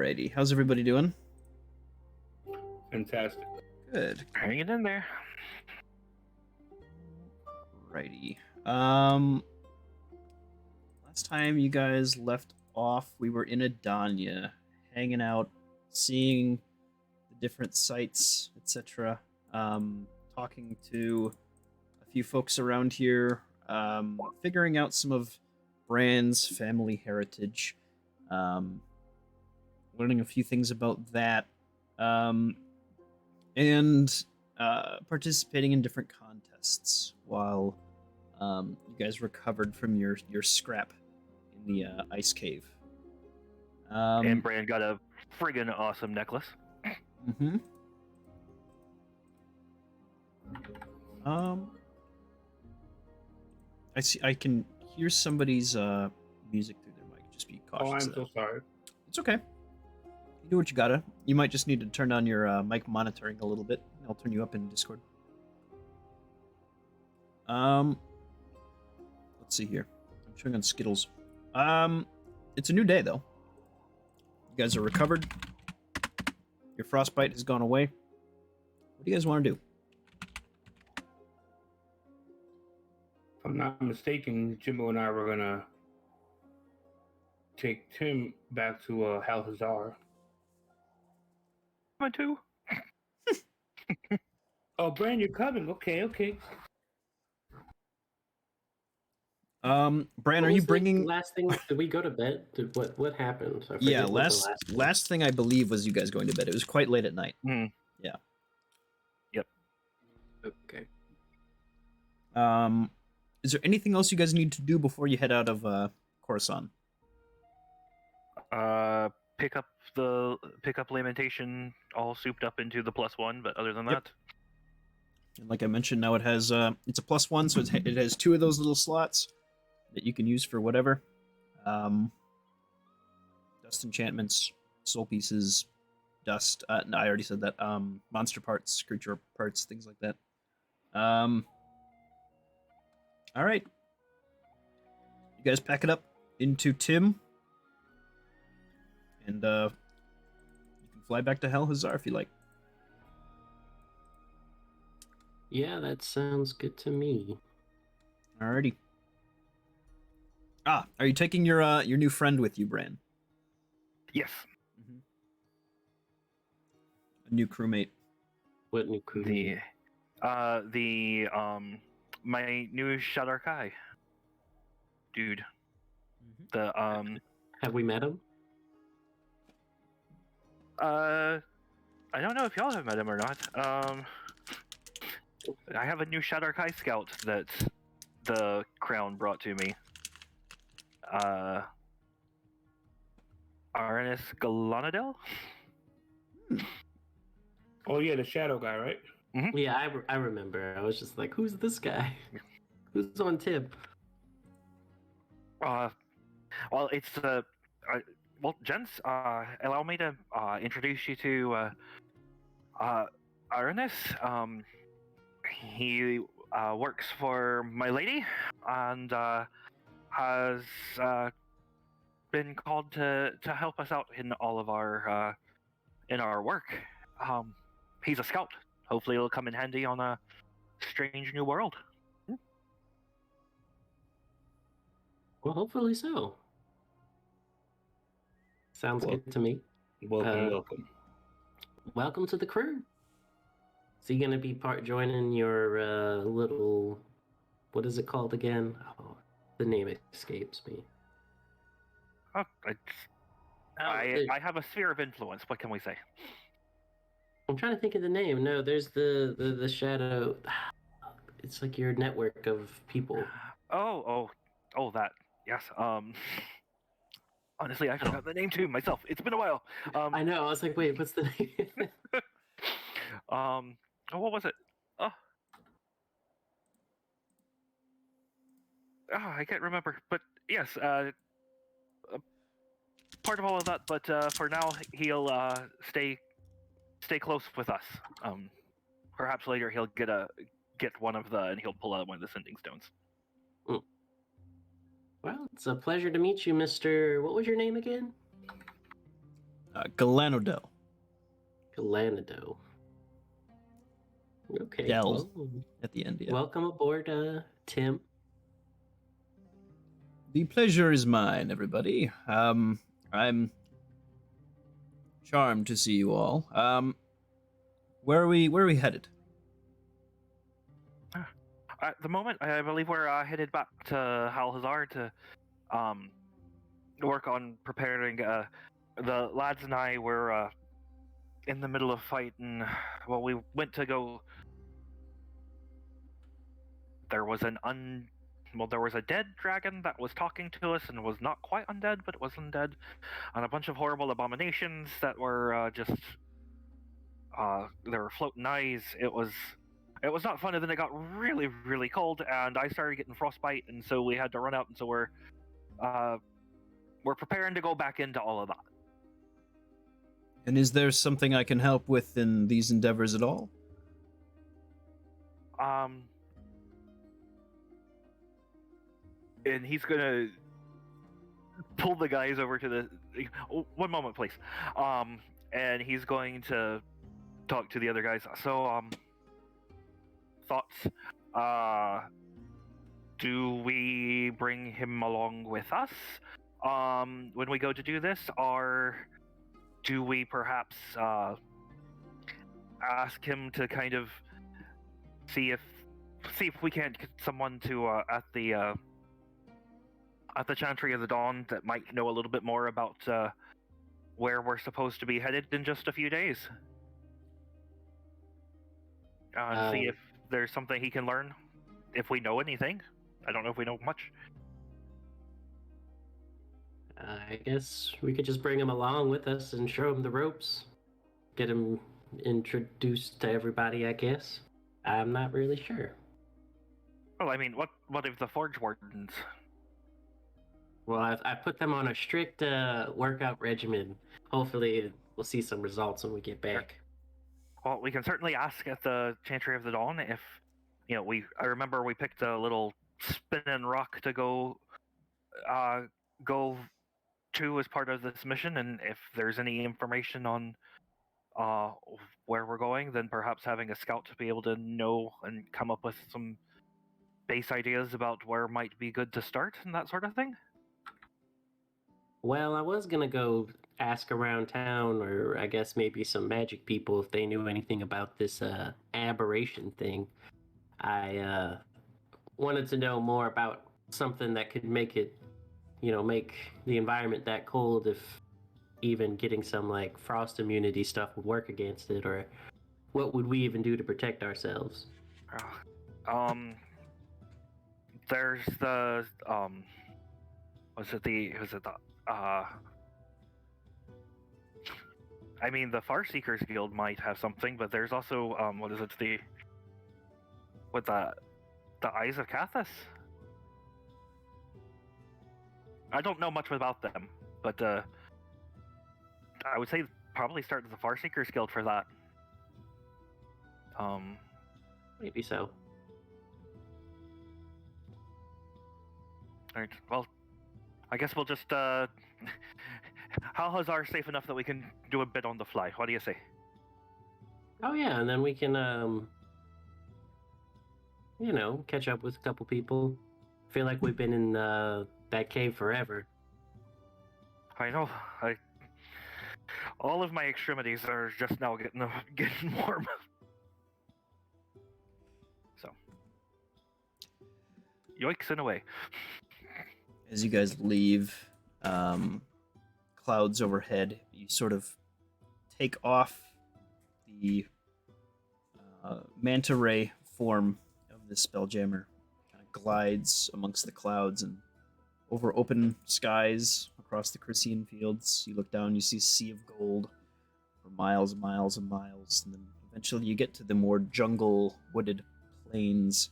Alrighty, how's everybody doing? Fantastic. Good. Hanging in there. Righty. Last time you guys left off, we were in Adanya, hanging out, seeing the different sites, etc. Talking to a few folks around here, figuring out some of Brand's family heritage, learning a few things about that, and participating in different contests while you guys recovered from your scrap in the ice cave. And Brand got a friggin' awesome necklace. Mm-hmm. I can hear somebody's music through their mic. Just be cautious. Oh, I'm of so that. sorry. It's okay. You do what you gotta. You might just need to turn on your mic monitoring a little bit. I'll turn you up in Discord. Let's see here. I'm showing on Skittles. It's a new day though. You guys are recovered. Your frostbite has gone away. What do you guys want to do? If I'm not mistaken, Jimbo and I were gonna take Tim back to Hal Hazar. Mine too. Oh, Brand, you're coming. Okay. Bran, What are you was the bringing? last thing? Did we go to bed? What happened? I Yeah, forget what the last thing I believe was you guys going to bed. It was quite late at night. Mm. Yeah. Yep. Okay. Is there anything else you guys need to do before you head out of Coruscant? Pick up Lamentation all souped up into the +1, but other than Yep. that, And like I mentioned, now it has it's a +1, so it has 2 of those little slots that you can use for whatever. Dust enchantments, soul pieces, dust. No, I already said that. Monster parts, creature parts, things like that. All right. You guys pack it up into Tim, and you can fly back to Hal Hazar if you like. Yeah, that sounds good to me. Alrighty. Are you taking your new friend with you, Bran? yes, A new crewmate. What new crew? my new Shadar Kai dude. The Have we met him? I don't know if y'all have met him or not. I have a new Shadar Kai scout that the crown brought to me. Arnis Galanadel? Oh yeah, the shadow guy, right? Yeah, I remember. I was just like, who's this guy? Who's on tip? Well, it's well, gents, allow me to introduce you to Arnis. He works for my lady and has been called to help us out in all of our work. He's a scout. Hopefully, it'll come in handy on a strange new world. Well, hopefully so. Sounds Well- good to me. Welcome. Welcome to the crew. Is he gonna be joining your little? What is it called again? Oh, the name escapes me. Oh, Oh, I have a sphere of influence. What can we say? I'm trying to think of the name. No, there's the shadow. It's like your network of people. Oh, that. Yes. Honestly, I forgot the name too myself. It's been a while. I know. I was like, wait, what's the name? What was it? Oh, I can't remember. But yes, part of all of that. But for now, he'll stay close with us. Perhaps later he'll get one of and he'll pull out one of the sending stones. Well, it's a pleasure to meet you, Mr. What was your name again? Galanodel. Galanado. Okay. Del Well, at the end. Yeah. welcome aboard, Tim. The pleasure is mine, everybody. I'm charmed to see you all. Where are we headed? At the moment, I believe we're headed back to Halhazar to work on preparing. The lads and I were in the middle of fighting. Well, we went to go. There was there was a dead dragon that was talking to us and was not quite undead, but it was undead, and a bunch of horrible abominations that were there were floating eyes. It was not fun, and then it got really, really cold, and I started getting frostbite, and so we had to run out, and so we're preparing to go back into all of that. And is there something I can help with in these endeavors at all? And he's gonna pull the guys over to the. Oh, one moment, please. And he's going to talk to the other guys. So, thoughts? Do we bring him along with us? When we go to do this, or do we perhaps ask him to kind of see if we can't get someone to at the Chantry of the Dawn that might know a little bit more about where we're supposed to be headed in just a few days. And see if there's something he can learn, if we know anything. I don't know if we know much. I guess we could just bring him along with us and show him the ropes. Get him introduced to everybody, I guess. I'm not really sure. Well, I mean, what if the Forge Wardens? Well, I put them on a strict workout regimen. Hopefully, we'll see some results when we get back. Well, we can certainly ask at the Chantry of the Dawn if, I remember we picked a little spinning rock to go to as part of this mission, and if there's any information on where we're going, then perhaps having a scout to be able to know and come up with some base ideas about where might be good to start and that sort of thing. Well, I was gonna go ask around town, or I guess maybe some magic people if they knew anything about this aberration thing. I wanted to know more about something that could make it, make the environment that cold, if even getting some like frost immunity stuff would work against it, or what would we even do to protect ourselves? There's the I mean, the Farseekers Guild might have something, but there's also the Eyes of Cathis. I don't know much about them, but I would say probably start with the Farseekers Guild for that. Maybe so. Alright, well, I guess we'll just Halhazar safe enough that we can do a bit on the fly. What do you say? Oh yeah, and then we can catch up with a couple people. Feel like we've been in that cave forever. I know. All of my extremities are just now getting warm. So, yoicks in a way. As you guys leave, clouds overhead, you sort of take off the manta ray form of this spelljammer. Kind of glides amongst the clouds and over open skies across the Chrysian fields. You look down, you see a sea of gold for miles and miles and miles, and then eventually you get to the more jungle wooded plains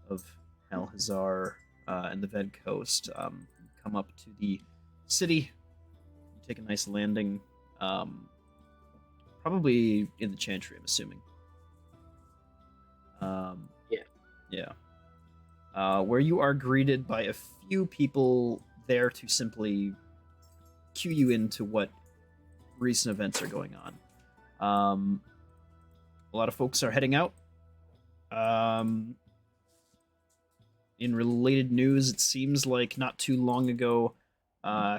of Halhazar and the Ved Coast. You come up to the city. You take a nice landing, probably in the Chantry, I'm assuming. Yeah. Where you are greeted by a few people there to simply cue you into what recent events are going on. A lot of folks are heading out. In related news, it seems like not too long ago,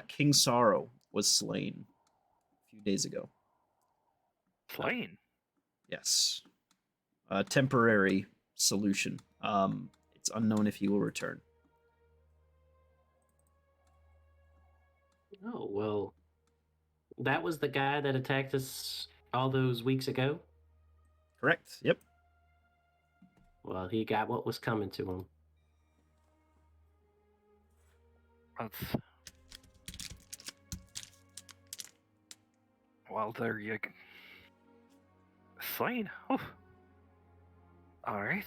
King Sorrow was slain a few days ago. Slain. Yes. A temporary solution. It's unknown if he will return. Oh, well, that was the guy that attacked us all those weeks ago? Correct. Yep. Well, he got what was coming to him. That's... Well, there you go. Slain? Oh. Alright.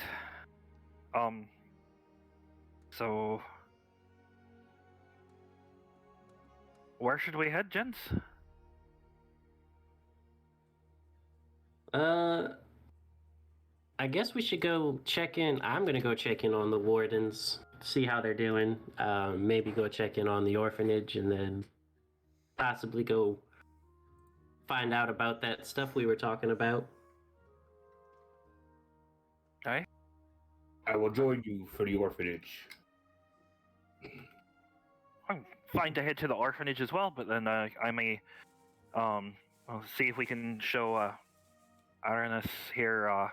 So... Where should we head, gents? I guess we should go check in. I'm gonna go check in on the wardens, see how they're doing. Maybe go check in on the orphanage, and then possibly go find out about that stuff we were talking about. Aye. I will join you for the orphanage. I'm fine to head to the orphanage as well, but then I may I'll see if we can show Aranis here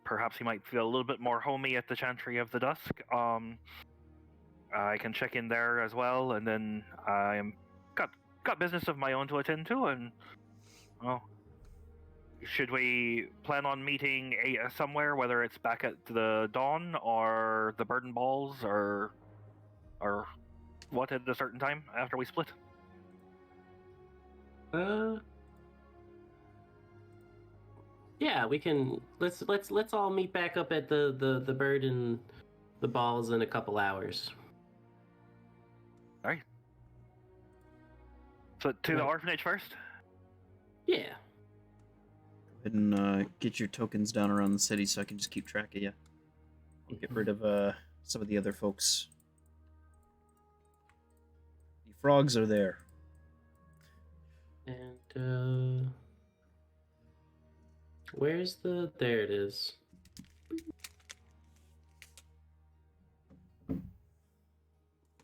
perhaps he might feel a little bit more homey at the Chantry of the Dusk. I can check in there as well, and then I am got business of my own to attend to, and well, should we plan on meeting somewhere, whether it's back at the Dawn or the Burden Balls or what at a certain time after we split? Yeah, we can. Let's all meet back up at the Bird and the Balls in a couple hours. All right. So to the orphanage first. Yeah. Go ahead and get your tokens down around the city so I can just keep track of you. I'll get rid of some of the other folks. The frogs are there. And where's the? There it is.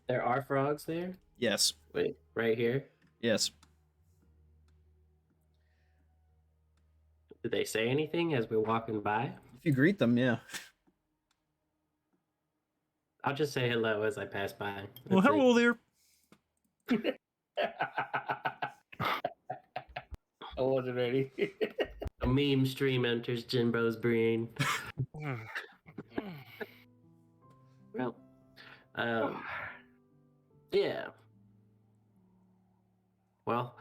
There are frogs there? Yes. Wait, right here? Yes. Did they say anything as we're walking by? If you greet them, yeah. I'll just say hello as I pass by. Well, That's hello there. I wasn't ready. A meme stream enters Jimbo's brain. Well, yeah. Well,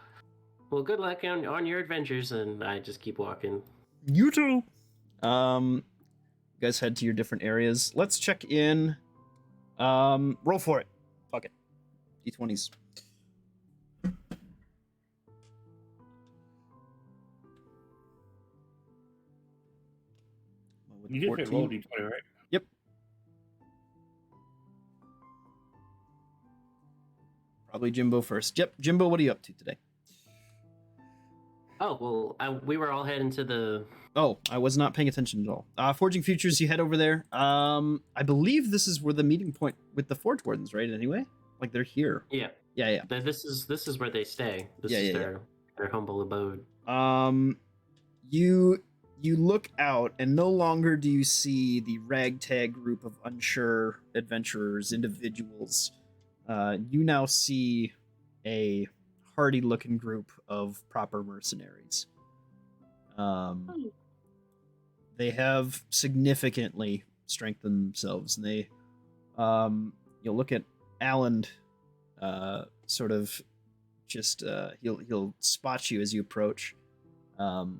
good luck on your adventures, and I just keep walking. You too. You guys head to your different areas. Let's check in. Roll for it. Fuck it. D20s. You just hit roll d20, right? Yep. Probably Jimbo first. Yep. Jimbo, what are you up to today? Oh, well, we were all heading to the... Oh, I was not paying attention at all. Forging Futures, you head over there. I believe this is where the meeting point with the Forge Wardens, right? Anyway? Like, they're here. Yeah. Yeah. This is where they stay. This is their humble abode. You look out, and no longer do you see the ragtag group of unsure adventurers, individuals. You now see a hardy-looking group of proper mercenaries. They have significantly strengthened themselves, and they, you'll look at Alan, sort of, just he'll spot you as you approach, and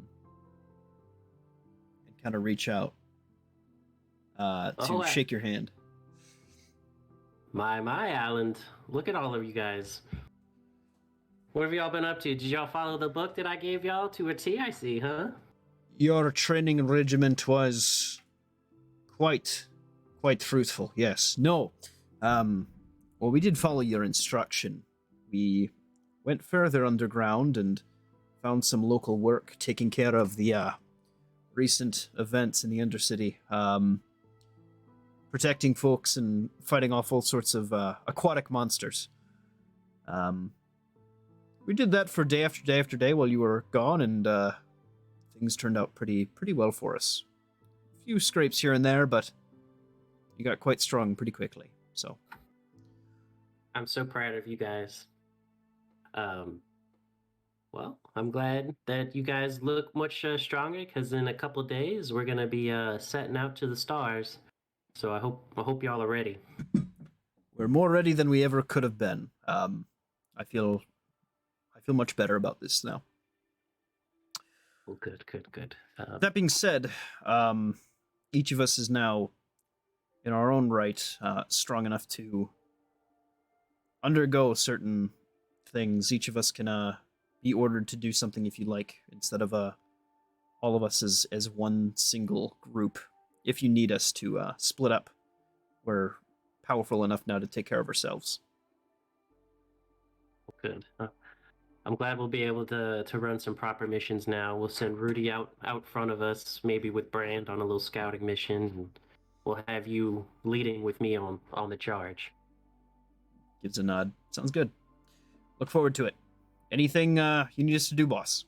kind of reach out to shake your hand. My, Alan, look at all of you guys. What have y'all been up to? Did y'all follow the book that I gave y'all to a T, I see, huh? Your training regiment was quite fruitful, yes. No, well, we did follow your instruction. We went further underground and found some local work taking care of the recent events in the Undercity, protecting folks and fighting off all sorts of aquatic monsters. We did that for day after day after day while you were gone, and things turned out pretty well for us. A few scrapes here and there, but you got quite strong pretty quickly. So I'm so proud of you guys. Well, I'm glad that you guys look much stronger, because in a couple days we're gonna be setting out to the stars. So I hope y'all are ready. we're more ready than we ever could have been. I feel much better about this now. Well, good. That being said, each of us is now, in our own right, strong enough to undergo certain things. Each of us can be ordered to do something if you like, instead of all of us as one single group. If you need us to split up, we're powerful enough now to take care of ourselves. Good. I'm glad we'll be able to run some proper missions now. We'll send Rudy out front of us, maybe with Brand on a little scouting mission, and we'll have you leading with me on the charge. Gives a nod. Sounds good. Look forward to it. Anything you need us to do, boss?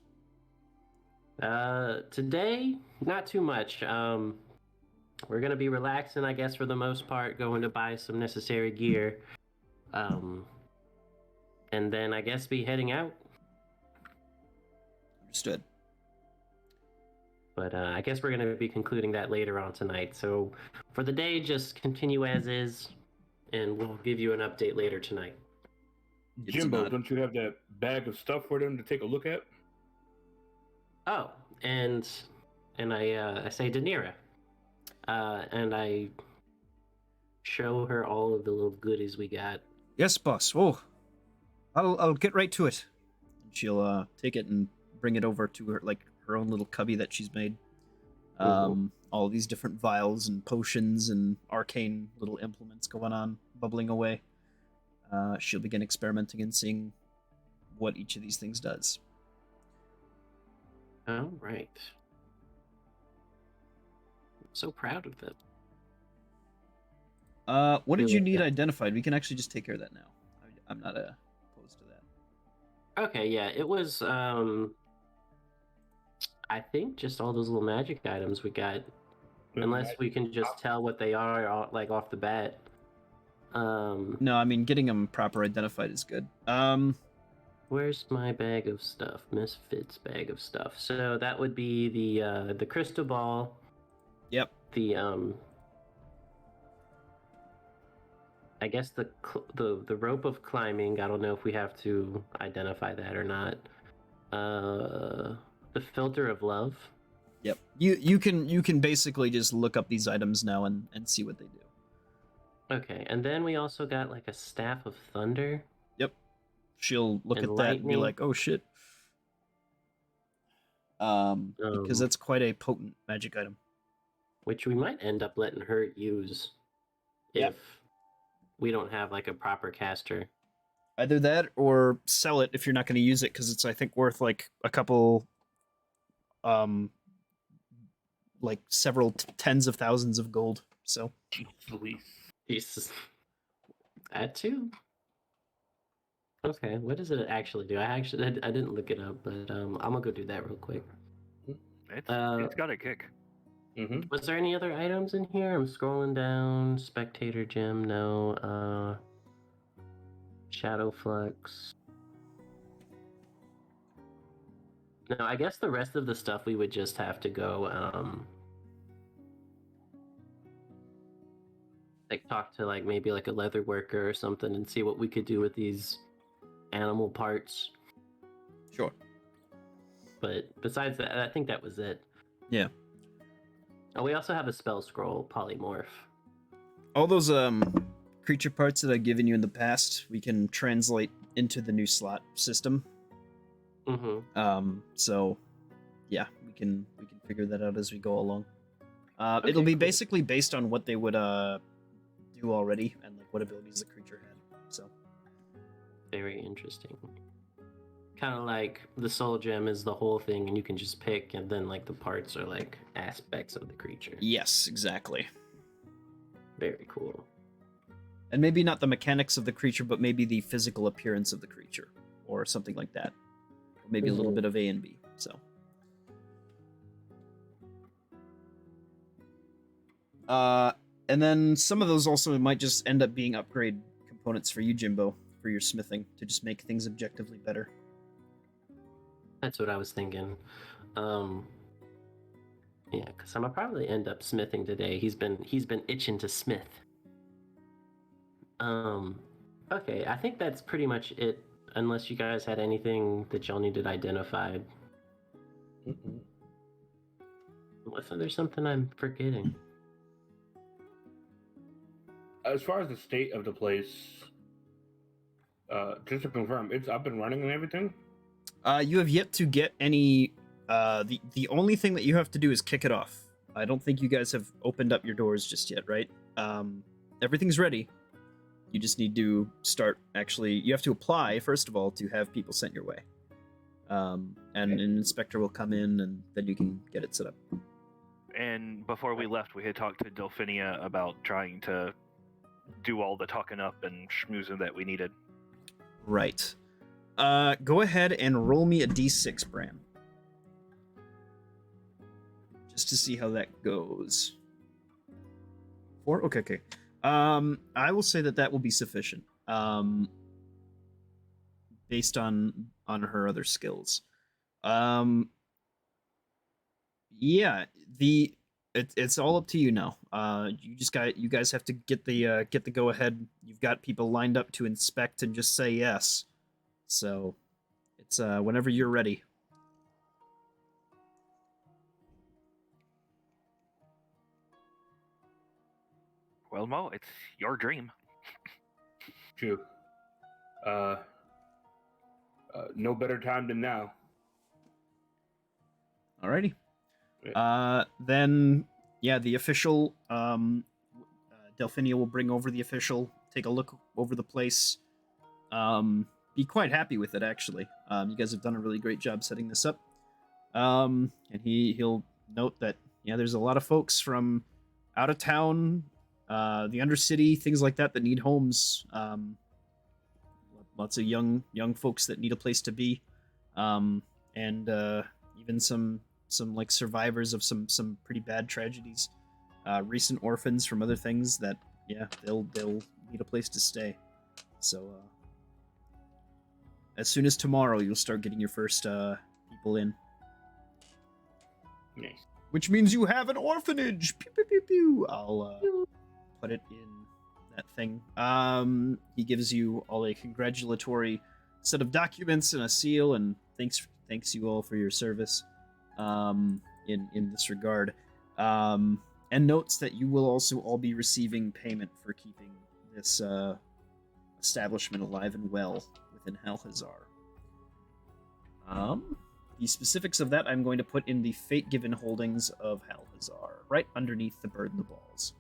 Today, not too much. We're gonna be relaxing, I guess, for the most part, going to buy some necessary gear. And then I guess be heading out. Understood. But I guess we're going to be concluding that later on tonight. So for the day, just continue as is, and we'll give you an update later tonight. Jimbo, don't you have that bag of stuff for them to take a look at? Oh, and I say Daenerys, and I show her all of the little goodies we got. Yes, boss. Oh, I'll get right to it. And she'll take it and bring it over to her, like her own little cubby that she's made. All these different vials and potions and arcane little implements going on, bubbling away. She'll begin experimenting and seeing what each of these things does. All right. I'm so proud of them. What did Feel you like need that. identified? We can actually just take care of that now. I'm not opposed to that. Okay, yeah, it was I think just all those little magic items we got. Unless we can just tell what they are, like, off the bat. No, I mean, getting them proper identified is good. Where's my bag of stuff? Misfits bag of stuff. So that would be the crystal ball. Yep. The I guess the rope of climbing. I don't know if we have to identify that or not. The filter of love. Yep. You can basically just look up these items now and see what they do. Okay, and then we also got like a staff of thunder. Yep. She'll look And at that and be lightning. like, "Oh shit." Because that's quite a potent magic item. Which we might end up letting her use if we don't have like a proper caster. Either that or sell it if you're not going to use it, because it's, I think, worth like a couple, like several tens of thousands of gold. So Jesus. That too? Okay, what does it actually do? I didn't look it up, but I'm gonna go do that real quick. It's got a kick. Mm-hmm. Was there any other items in here? I'm scrolling down. Spectator gem, no. Shadow flux. No, I guess the rest of the stuff we would just have to go like talk to like maybe like a leather worker or something and see what we could do with these animal parts. sure. But besides that, I think that was it. Yeah. Oh, we also have a spell scroll polymorph. All those creature parts that I've given you in the past, we can translate into the new slot system. Mm-hmm. So yeah, we can figure that out as we go along. Okay, It'll be cool. basically based on what they would do already and like what abilities the creature had. So Very interesting. kind of like the soul gem is the whole thing, and you can just pick, and then like the parts are like aspects of the creature. Yes, exactly. Very cool. And maybe not the mechanics of the creature, but maybe the physical appearance of the creature, or something like that. Or maybe a little bit of A and B. So. And then some of those also might just end up being upgrade components for you, Jimbo, for your smithing, to just make things objectively better. That's what I was thinking. Yeah, because I'm gonna probably end up smithing today. He's been itching to smith. Okay, I think that's pretty much it. Unless you guys had anything that y'all needed identified. Unless there's something I'm forgetting. As far as the state of the place, just to confirm, it's up and running and everything? You have yet to get any... the only thing that you have to do is kick it off. I don't think you guys have opened up your doors just yet, right? Everything's ready. You just need to start, actually... You have to apply, first of all, to have people sent your way. And an inspector will come in, and then you can get it set up. And before we left, we had talked to Delphinia about trying to do all the talking up and schmoozing that we needed. Right. Go ahead and roll me a d6, Bram. Just to see how that goes. 4? Okay. I will say that will be sufficient. Based on her other skills. Yeah, it's all up to you now. You guys have to get the go ahead. You've got people lined up to inspect and just say yes. So it's whenever you're ready. Well, Mo, it's your dream. True. No better time than now. Alrighty. Then, yeah, the official, Delphinia will bring over the official, take a look over the place, be quite happy with it, actually. You guys have done a really great job setting this up. And he'll note that, yeah, there's a lot of folks from out of town, the Undercity, things like that need homes. Lots of young folks that need a place to be. And even some like survivors of some pretty bad tragedies, recent orphans from other things that, yeah, they'll need a place to stay. So as soon as tomorrow, you'll start getting your first people in. Nice. Which means you have an orphanage. Pew, pew, pew, pew. I'll put it in that thing. He gives you all a congratulatory set of documents and a seal, and thanks you all for your service. In this regard, and notes that you will also all be receiving payment for keeping this establishment alive and well within Halhazar. The specifics of that I'm going to put in the fate-given holdings of Halhazar, right underneath the bird and the balls.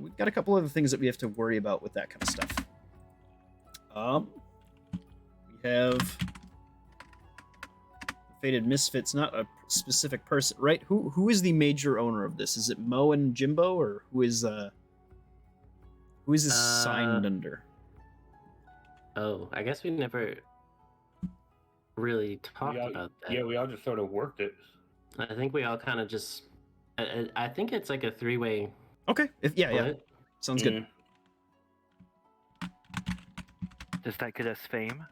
We've got a couple other things that we have to worry about with that kind of stuff. We have Fated Misfits, not a specific person, right? Who is the major owner of this? Is it Mo and Jimbo, or who is this signed under? Oh, I guess we never really talked about that. Yeah, we all just sort of worked it. I think we all kind of just. I think it's like a three-way. Okay. Yeah. Sounds good. Does that get us fame?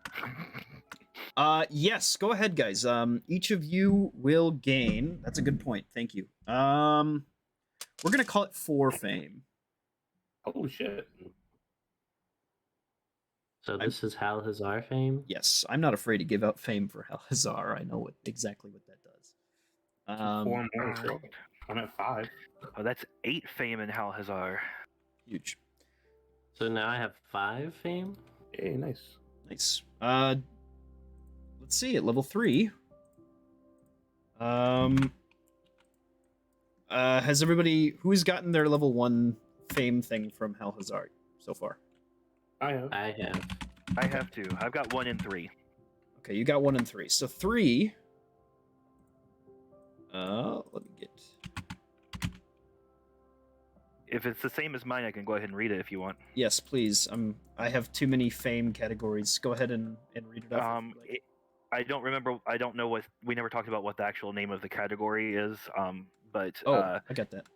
Yes, go ahead, guys. Each of you will gain... That's a good point, thank you. We're gonna call it 4 fame. Holy shit. So this is Halhazar fame? Yes, I'm not afraid to give out fame for Halhazar. I know exactly what that does. 4 more. I'm at 5. Oh, that's 8 fame in Halhazar. Huge. So now I have 5 fame? Hey, nice. Nice. Let's see, at level 3. Has everybody... Who's gotten their level 1 fame thing from Halhazar so far? I have. I have. I have 2. I've got 1 and 3. Okay, you got 1 and 3. So 3. Let me get. If it's the same as mine, I can go ahead and read it if you want. Yes, please. I have too many fame categories. Go ahead and read it off. If you like. I don't remember. I don't know what we never talked about what the actual name of the category is. But I got that.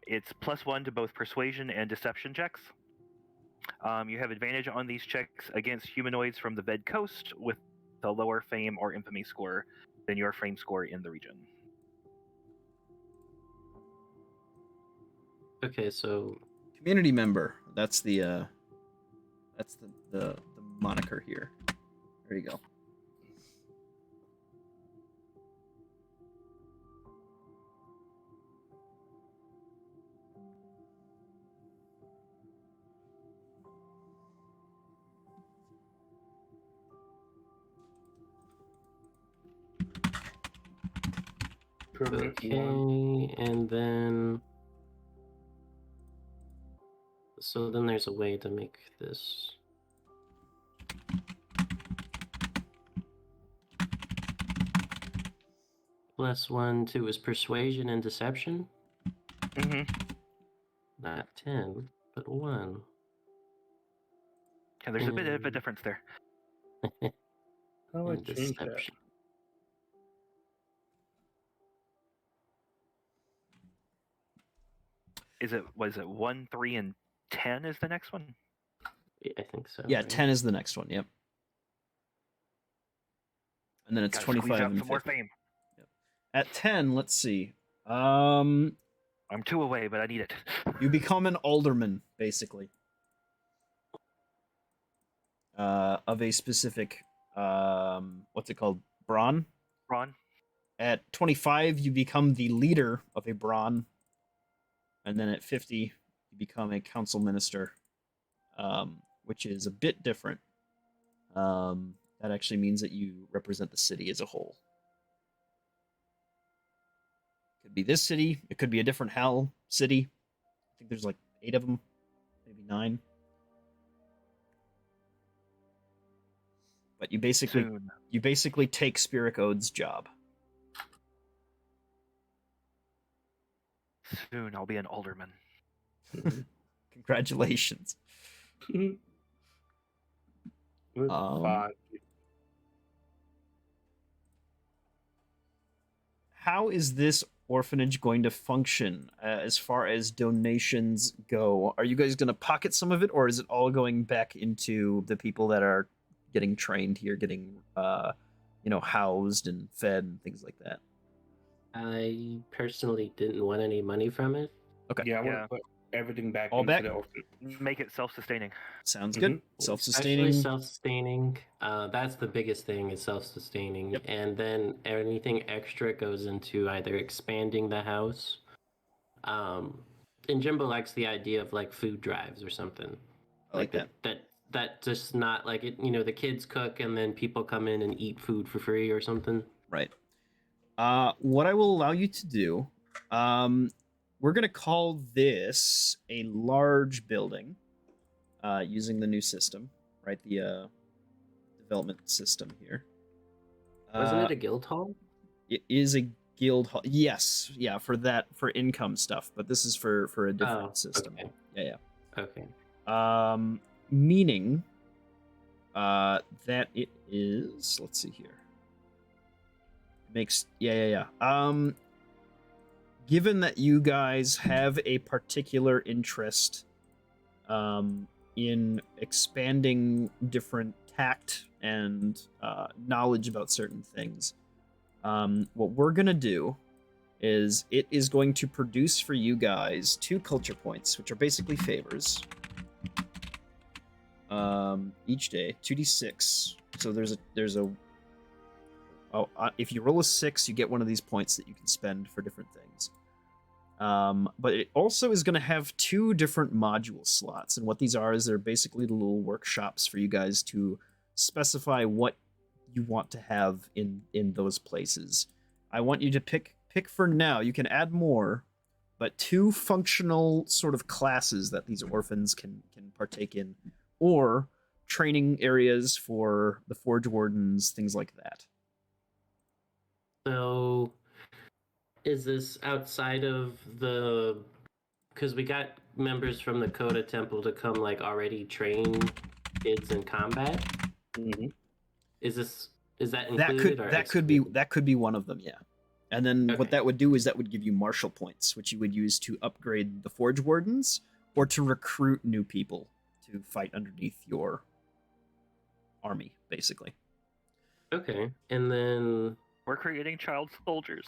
it's +1 to both persuasion and deception checks. You have advantage on these checks against humanoids from the Ved Coast with a lower fame or infamy score than your fame score in the region. Okay, so Community member. That's the moniker here. There you go. Permanent okay, one. and then so then there's a way to make this. +1 to his persuasion and deception. Mm-hmm. Not 10, but 1. Yeah, there's a bit of a difference there. How do I And change that? deception. Was it 1, 3, and 10 is the next one? Yeah, I think so. Yeah, right? 10 is the next one. Yep. And then it's Gotta squeeze 25 out and some more 50. fame. At 10, let's see. I'm 2 away, but I need it. You become an alderman, basically. Of a specific, what's it called? Brawn? Ron? At 25, you become the leader of a brawn. And then at 50, you become a council minister, which is a bit different. That actually means that you represent the city as a whole. Could be this city. It could be a different hell city. I think there's like 8 of them, maybe 9. But you basically take Spirit Ode's job. Soon I'll be an alderman. Congratulations. With 5. How is this orphanage going to function as far as donations go? Are you guys going to pocket some of it, or is it all going back into the people that are getting trained here, getting housed and fed and things like that? I personally didn't want any money from it. Okay. Yeah, I want to put everything back All into back? the orphan. Make it self-sustaining. Sounds good. Mhm. Self-sustaining. Especially self-sustaining. That's the biggest thing is self-sustaining. Yep. And then anything extra goes into either expanding the house. And Jimbo likes the idea of like food drives or something. I like that. That just not like it. The kids cook and then people come in and eat food for free or something. Right. What I will allow you to do, we're going to call this a large building using the new system, right? The development system here. Wasn't it a guild hall? It is a guild hall. Yes. Yeah, for income stuff, but this is for a different system. Okay. Yeah. Okay. Meaning that it is, let's see here. Given that you guys have a particular interest in expanding different tact and knowledge about certain things, what we're gonna do is it is going to produce for you guys 2 culture points, which are basically favors. Each day, 2d6. So there's a if you roll a 6, you get one of these points that you can spend for different things. But it also is going to have 2 different module slots, and what these are is they're basically the little workshops for you guys to specify what you want to have in those places. I want you to pick for now. You can add more, but 2 functional sort of classes that these orphans can partake in, or training areas for the Forge Wardens, things like that. So, is this outside of the? Because we got members from the Coda Temple to come, like, already train kids in combat. Mm-hmm. Is that That included could or that could be one of them, yeah. And then what Okay. that would do is that would give you martial points, which you would use to upgrade the Forge Wardens or to recruit new people to fight underneath your army, basically. Okay, and then We're creating child soldiers.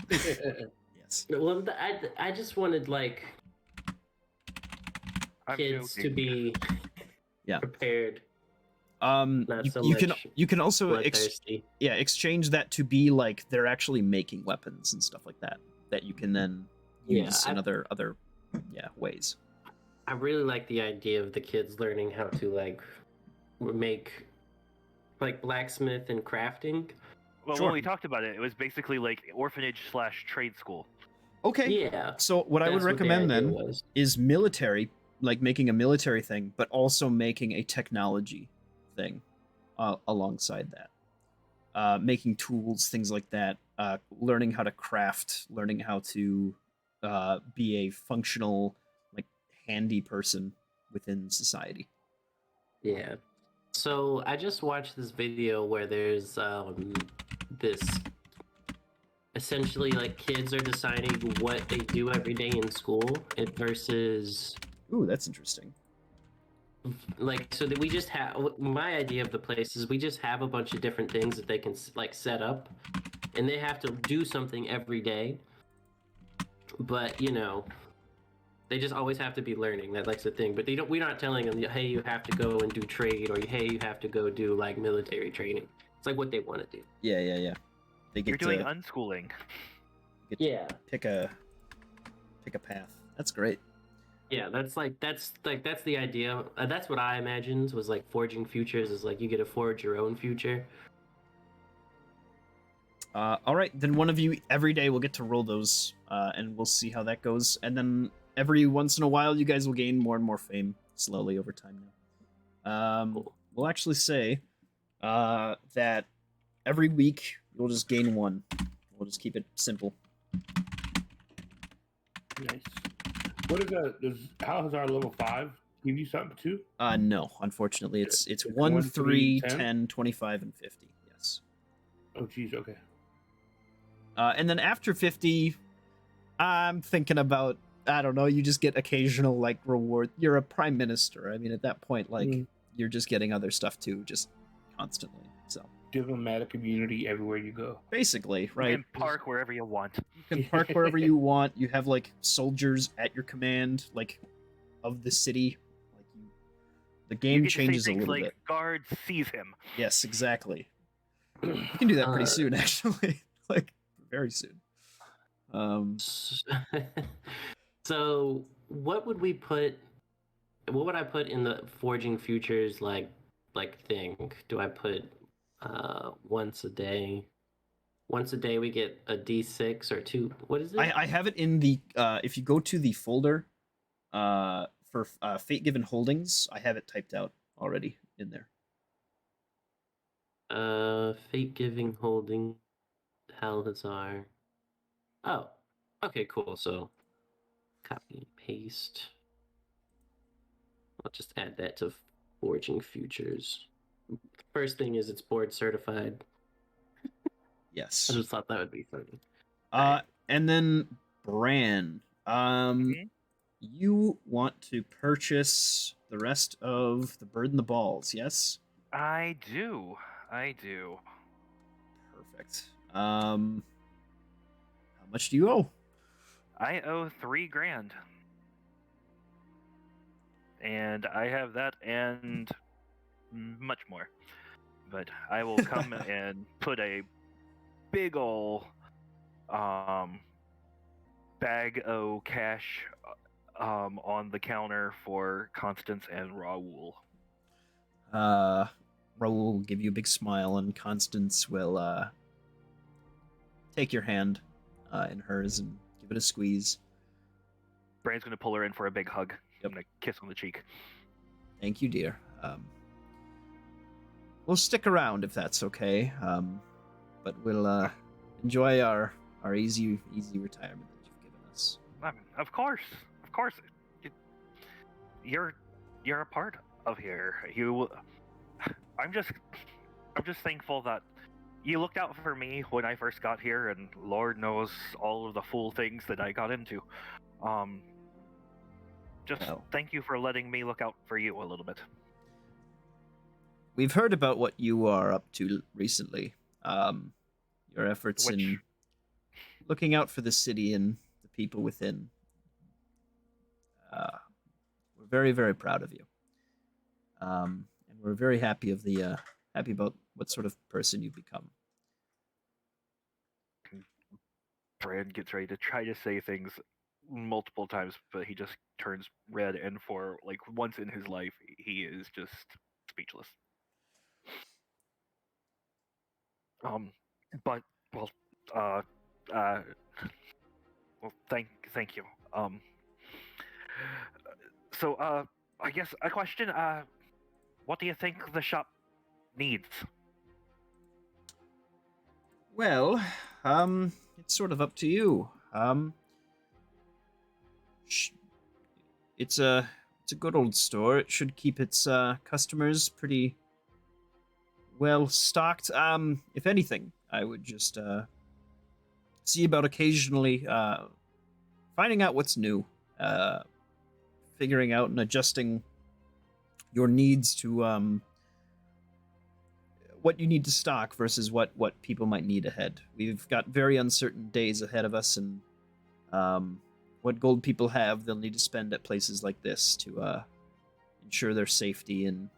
Yes. well, I just wanted like I'm kids to joking. be Yeah. prepared, not You, so you much can also bloodthirsty. exchange that to be like they're actually making weapons and stuff like that you can then use in other ways. I really like the idea of the kids learning how to like make like blacksmith and crafting. Well, Sure. when we talked about it, it was basically like orphanage/trade school. Okay. Yeah. So what I would That's what the recommend idea then was. is military, like making a military thing, but also making a technology thing alongside that. Making tools, things like that. Learning how to craft, learning how to be a functional, like handy person within society. Yeah. So I just watched this video where there's this essentially like kids are deciding what they do every day in school versus Ooh, that's interesting. like so that we just have my idea of the place is we just have a bunch of different things that they can like set up and they have to do something every day, but you know they just always have to be learning. That's the thing. But we're not telling them, hey, you have to go and do trade, or hey, you have to go do like military training. It's like what they want to do. Yeah. They You're get doing to, unschooling. get to pick a path. That's great. Yeah, that's the idea. That's what I imagined was like forging futures is like you get to forge your own future. All right, then one of you every day will get to roll those, and we'll see how that goes. And then every once in a while, you guys will gain more and more fame slowly over time. Now, Cool. we'll actually say that every week you'll just gain one. We'll just keep it simple. Nice. What is that? How is our level 5 give you something too? No, unfortunately, it's It's 1, 3, 10? 10, 25, and 50. Yes. Oh, geez. Okay. And then after 50, I'm thinking about, I don't know, you just get occasional like reward. You're a prime minister. I mean, at that point, like you're just getting other stuff too, just constantly. So Diplomatic immunity everywhere you go. basically, right? You can park wherever you want. You can park wherever you want. You have like soldiers at your command, like of the city. Like the You game get to say changes a things little like, bit. "Guard, seize him." Yes, exactly. You can do that pretty Uh, soon, actually. Like very soon. So what would I put in the forging futures like thing? Do I put once a day we get a d6 or 2? What is it? I have it in the if you go to the folder for Fate Given Holdings, I have it typed out already in there. Fate Giving Holding Halazar. Oh, okay, cool. So copy and paste. I'll just add that to forging futures. First thing is it's board certified. Yes. I just thought that would be funny. And then Bran, you want to purchase the rest of the Bird and the Balls, yes? I do. Perfect. How much do you owe? I owe $3,000. And I have that and much more. But I will come and put a big ol' bag of cash on the counter for Constance and Raoul. Raoul will give you a big smile, and Constance will take your hand in hers and give it a squeeze. Bran's gonna pull her in for a big hug. I'm gonna kiss on the cheek. Thank you, dear. we'll stick around if that's okay. But we'll enjoy our easy retirement that you've given us. Of course. You- You're a part of here. I'm just thankful that you looked out for me when I first got here, and Lord knows all of the fool things that I got into. Just Well. thank you for letting me look out for you a little bit. We've heard about what you are up to recently. Your efforts in looking out for the city and the people within. We're very, very proud of you. And we're very happy about what sort of person you've become. Brand gets ready to try to say things multiple times, but he just turns red, and for like once in his life, he is just speechless. But well, uh, uh, well, thank you. So I guess a question. What do you think the shop needs? Well, it's sort of up to you. It's a good old store. It should keep its customers pretty well stocked. If anything, I would just see about occasionally finding out what's new, figuring out and adjusting your needs to what you need to stock versus what people might need ahead. We've got very uncertain days ahead of us, and what gold people have, they'll need to spend at places like this to ensure their safety and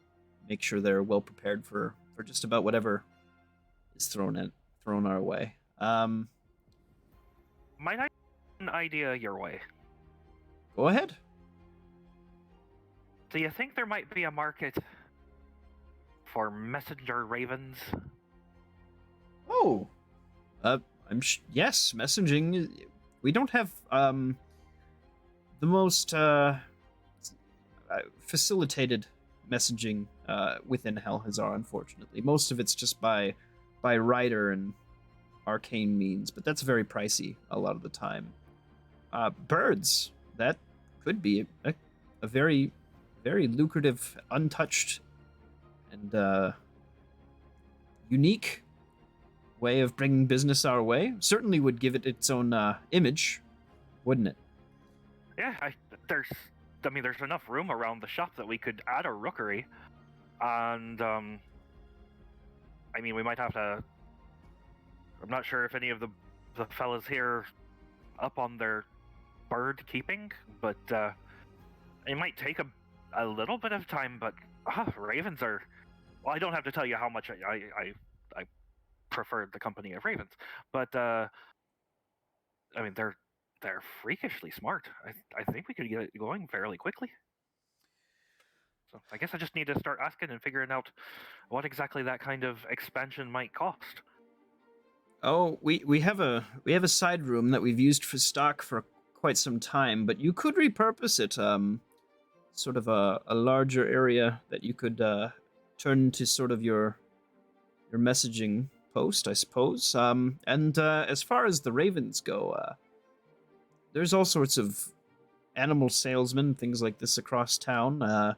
make sure they're well prepared for just about whatever is thrown our way. Might I an idea your way? Go ahead. Do you think there might be a market for messenger ravens? Oh, yes, messaging. We don't have the most facilitated messaging within Helhazar, unfortunately. Most of it's just by rider and arcane means, but that's very pricey a lot of the time. Birds, that could be a very, very lucrative, untouched, and unique way of bringing business our way. Certainly would give it its own image, wouldn't it? Yeah, there's enough room around the shop that we could add a rookery, and we might have to. I'm not sure if any of the fellas here up on their bird keeping, but it might take a little bit of time. But ravens are. Well, I don't have to tell you how much I prefer the company of ravens, but they're freakishly smart. I think we could get it going fairly quickly. So I guess I just need to start asking and figuring out what exactly that kind of expansion might cost. Oh, we have a side room that we've used for stock for quite some time, but you could repurpose it. Sort of a larger area that you could turn into sort of your messaging post, I suppose. And as far as the ravens go, there's all sorts of animal salesmen, things like this across town,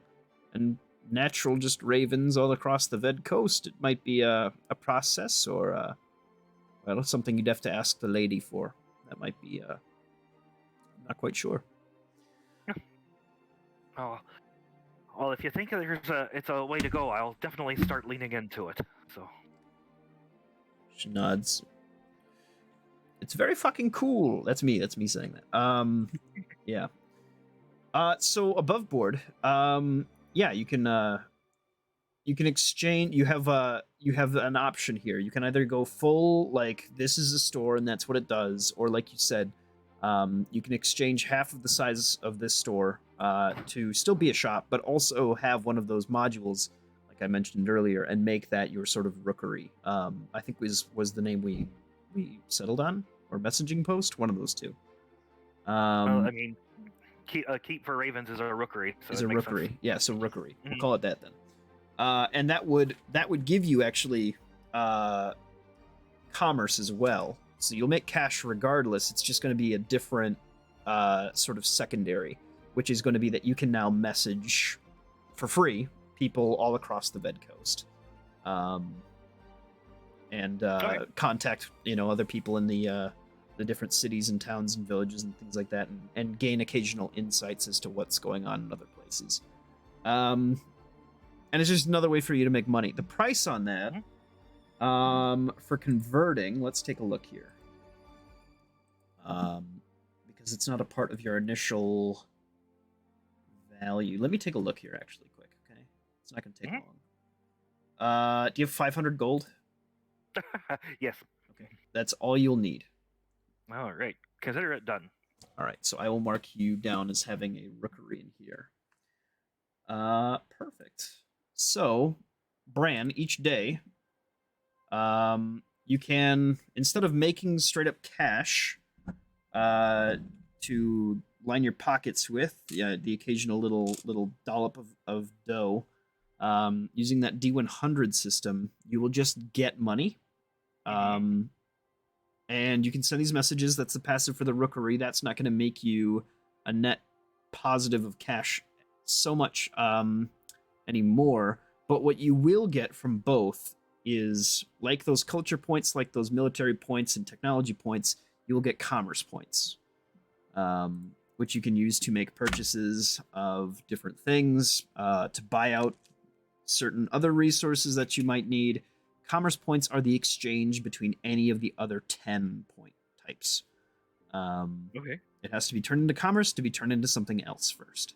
and natural just ravens all across the Ved Coast. It might be a process or well, something you'd have to ask the lady for. That might be not quite sure. Oh, well, if you think it's a way to go, I'll definitely start leaning into it. So She nods. It's very fucking cool. That's me saying that. Yeah. So above board, yeah, you can exchange. You have an option here. You can either go full, like, this is a store and that's what it does, or like you said, you can exchange half of the size of this store to still be a shop, but also have one of those modules, like I mentioned earlier, and make that your sort of rookery. I think was the name we settled on, or messaging post, one of those two. Keep for ravens is a rookery. So is a rookery. Yeah, so rookery. We'll call it that then. And that would give you actually commerce as well. So you'll make cash regardless. It's just going to be a different sort of secondary, which is going to be that you can now message for free people all across the Ved Coast, and contact other people in the different cities and towns and villages and things like that, and gain occasional insights as to what's going on in other places. And it's just another way for you to make money. The price on that, for converting, let's take a look here. Because it's not a part of your initial value. Let me take a look here, actually, quick. Okay, it's not going to take long. Do you have 500 gold? Yes. Okay, that's all you'll need. All right. Consider it done. All right, so I will mark you down as having a rookery in here. Perfect. So, Bran, each day, you can, instead of making straight up cash to line your pockets with, the occasional little dollop of dough, using that D100 system, you will just get money. And you can send these messages. That's the passive for the rookery. That's not going to make you a net positive of cash so much anymore. But what you will get from both is, like those culture points, like those military points and technology points, you will get commerce points, which you can use to make purchases of different things, to buy out certain other resources that you might need. Commerce points are the exchange between any of the other 10 point types. Okay. It has to be turned into commerce to be turned into something else first.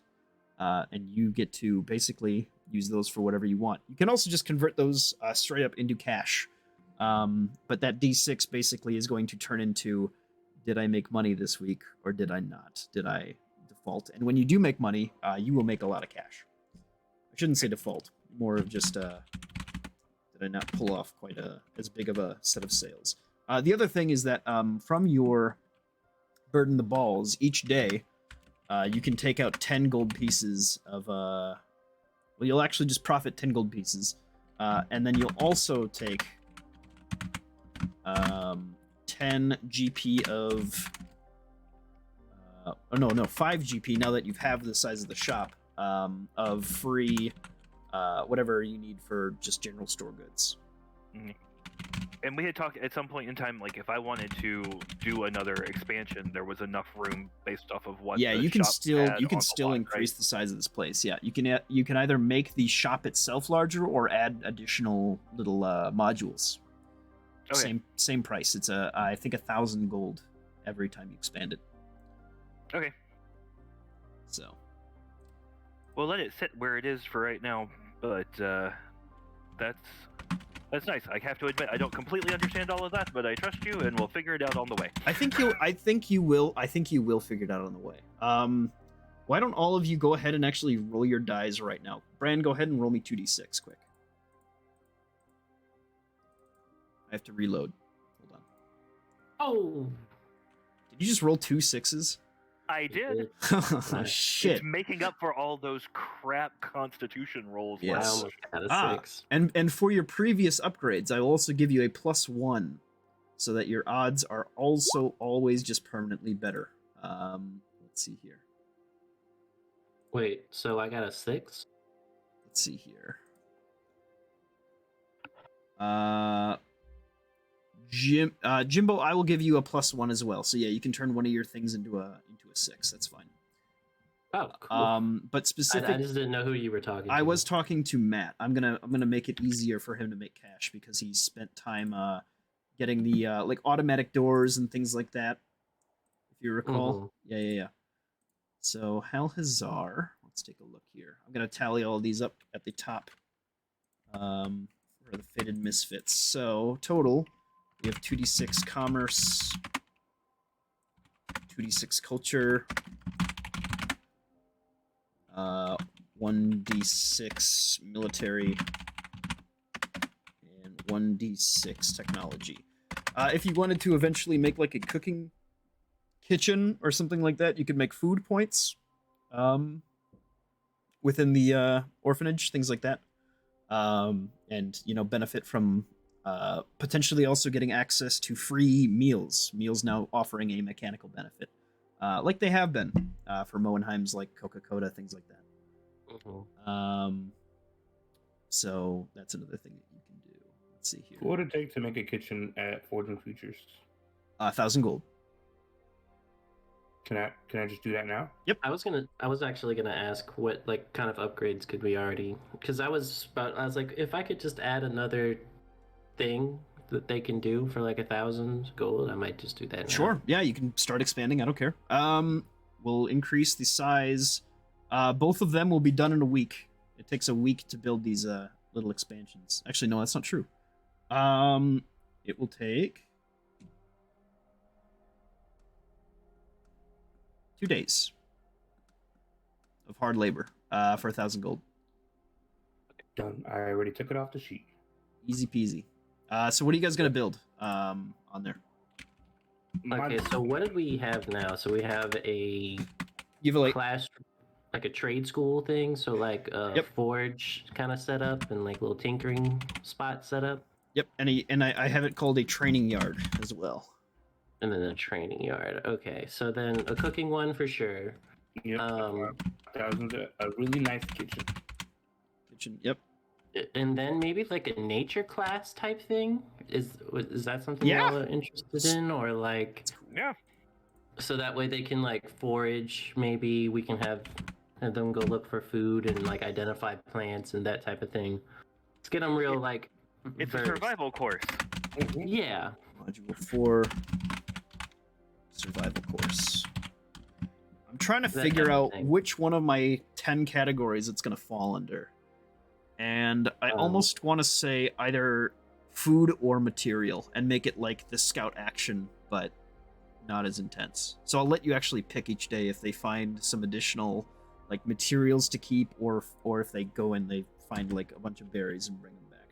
And you get to basically use those for whatever you want. You can also just convert those straight up into cash. But that D6 basically is going to turn into, did I make money this week or did I not? Did I default? And when you do make money, you will make a lot of cash. I shouldn't say default, more of just did I not pull off quite as big of a set of sales. The other thing is that from your Burden the Balls, each day, you can take out 10 gold pieces of... well, you'll actually just profit 10 gold pieces. And then you'll also take 10 GP of... 5 GP, now that you have the size of the shop, of free... whatever you need for just general store goods. And we had talked at some point in time, like if I wanted to do another expansion, there was enough room based off of what. Yeah, the you can shop still had on the lot, increase right? the size of this place. Yeah, you can either make the shop itself larger or add additional little modules. Okay. Same price. It's I think 1,000 gold every time you expand it. Okay. So. We'll let it sit where it is for right now, but that's nice. I have to admit, I don't completely understand all of that, but I trust you, and we'll figure it out on the way. I think you will figure it out on the way. Why don't all of you go ahead and actually roll your dice right now? Bran, go ahead and roll me 2d6 quick. I have to reload. Hold on. Oh, Did you just roll 2 6s? I did. Oh, shit. It's making up for all those crap Constitution rolls. Yes. I last almost had a Ah, 6. and for your previous upgrades, I will also give you a +1, so that your odds are also always just permanently better. Let's see here. Wait, so I got a 6? Let's see here. Jimbo, I will give you a +1 as well. So yeah, you can turn one of your things into a 6. That's fine. Oh, cool. But specific. I just didn't know who you were talking to. I was talking to Matt. I'm gonna make it easier for him to make cash because he spent time getting the like automatic doors and things like that. If you recall. Yeah. So Halhazar. Let's take a look here. I'm gonna tally all these up at the top. For the Fated Misfits. So total, we have 2d6 commerce, 2d6 culture, 1d6 military, and 1d6 technology. If you wanted to eventually make like a cooking kitchen or something like that, you could make food points within the orphanage, things like that. and benefit from potentially also getting access to free meals. Meals now offering a mechanical benefit, like they have been for Moenheims, like Coca-Cola, things like that. So that's another thing that you can do. Let's see here. What would it take to make a kitchen at Forging Futures? 1,000 gold. Can I just do that now? Yep. I was actually gonna ask what like kind of upgrades could we already? Because I was like, if I could just add another thing that they can do for like 1,000 gold, I might just do that now. Sure. Yeah, you can start expanding. I don't care. We'll increase the size. Both of them will be done in a week. It takes a week to build these little expansions. Actually, no, that's not true. It will take 2 days of hard labor for 1,000 gold. Done. I already took it off the sheet. Easy peasy. So what are you guys gonna build on there? Okay, so what did we have now? So we have a You have a class, like a trade school thing. So like a Yep. forge kind of set up and like little tinkering spot set up. Yep, and I have it called a training yard as well. And then a training yard. Okay, so then a cooking one for sure. Yep. 1,000. A really nice kitchen. Kitchen. Yep. And then maybe like a nature class type thing. Is that something Yeah. y'all are interested in, or like? Yeah. So that way they can like forage. Maybe we can have them go look for food and like identify plants and that type of thing. Let's get them real like. It's a versed. survival course. Yeah. Module 4 survival course. I'm trying to That figure type of out thing. which one of my 10 categories it's going to fall under. And I almost want to say either food or material and make it like the scout action, but not as intense. So I'll let you actually pick each day if they find some additional like materials to keep, or if they go and they find like a bunch of berries and bring them back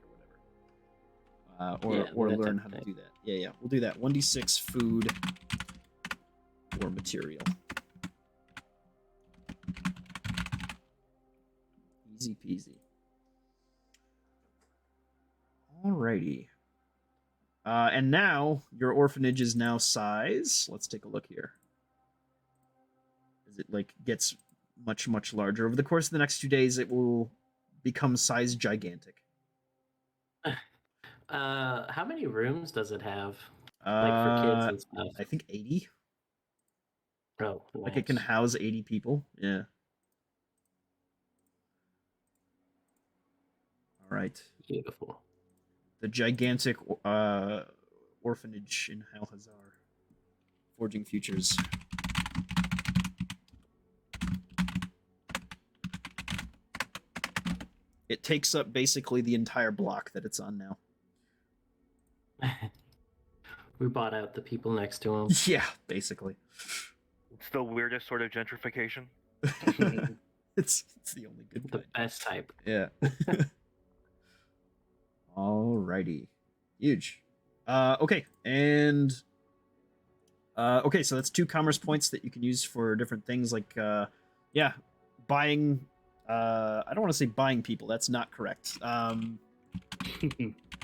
or whatever. Or that learn type how of to do that. Yeah, we'll do that. 1d6 food or material. Easy peasy. Alrighty. And now your orphanage is now size. Let's take a look here. As it like gets much larger over the course of the next 2 days, it will become size gigantic. How many rooms does it have? Like for kids and stuff. I think 80. Oh, Like it can nice. house 80 people. Yeah. All right. Beautiful. The gigantic orphanage in Halhazar. Forging Futures. It takes up basically the entire block that it's on now. We bought out the people next to him. Yeah, basically. It's the weirdest sort of gentrification. It's the only good The kind. best type. Yeah. Alrighty. Huge. Okay, and okay, so that's 2 commerce points that you can use for different things like buying I don't want to say buying people, that's not correct.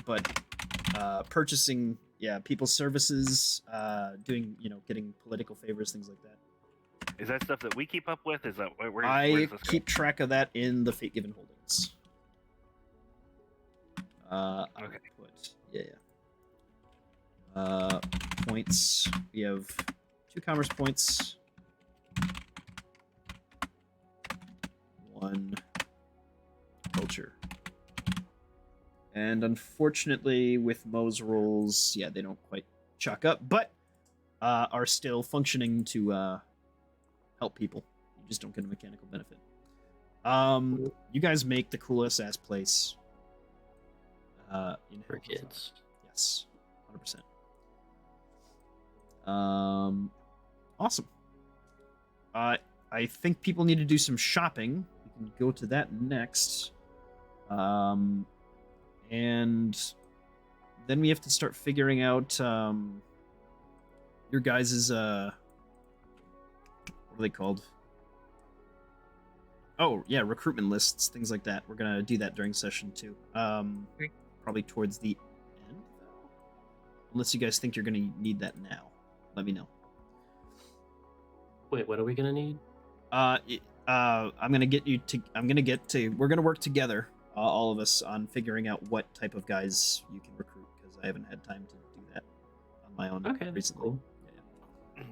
But purchasing people's services, doing, getting political favors, things like that. Is that stuff that we keep up with? Is that where I does this keep track of that in the Fate Given holdings. Okay. Points. We have 2 commerce points. 1 culture. And unfortunately, with Mo's rules, they don't quite chalk up, but are still functioning to help people. You just don't get a mechanical benefit. You guys make the coolest ass place. In For Halhazar. kids. Yes, 100%. Awesome. I think people need to do some shopping. We can go to that next. And then we have to start figuring out your guys's what are they called? Oh yeah, recruitment lists, things like that. We're gonna do that during session 2. Okay. Probably towards the end, unless you guys think you're gonna need that now. Let me know. Wait, what are we gonna need? I'm gonna get you to. I'm gonna get to. We're gonna work together, all of us, on figuring out what type of guys you can recruit because I haven't had time to do that on my own Okay, that's recently. cool. Yeah.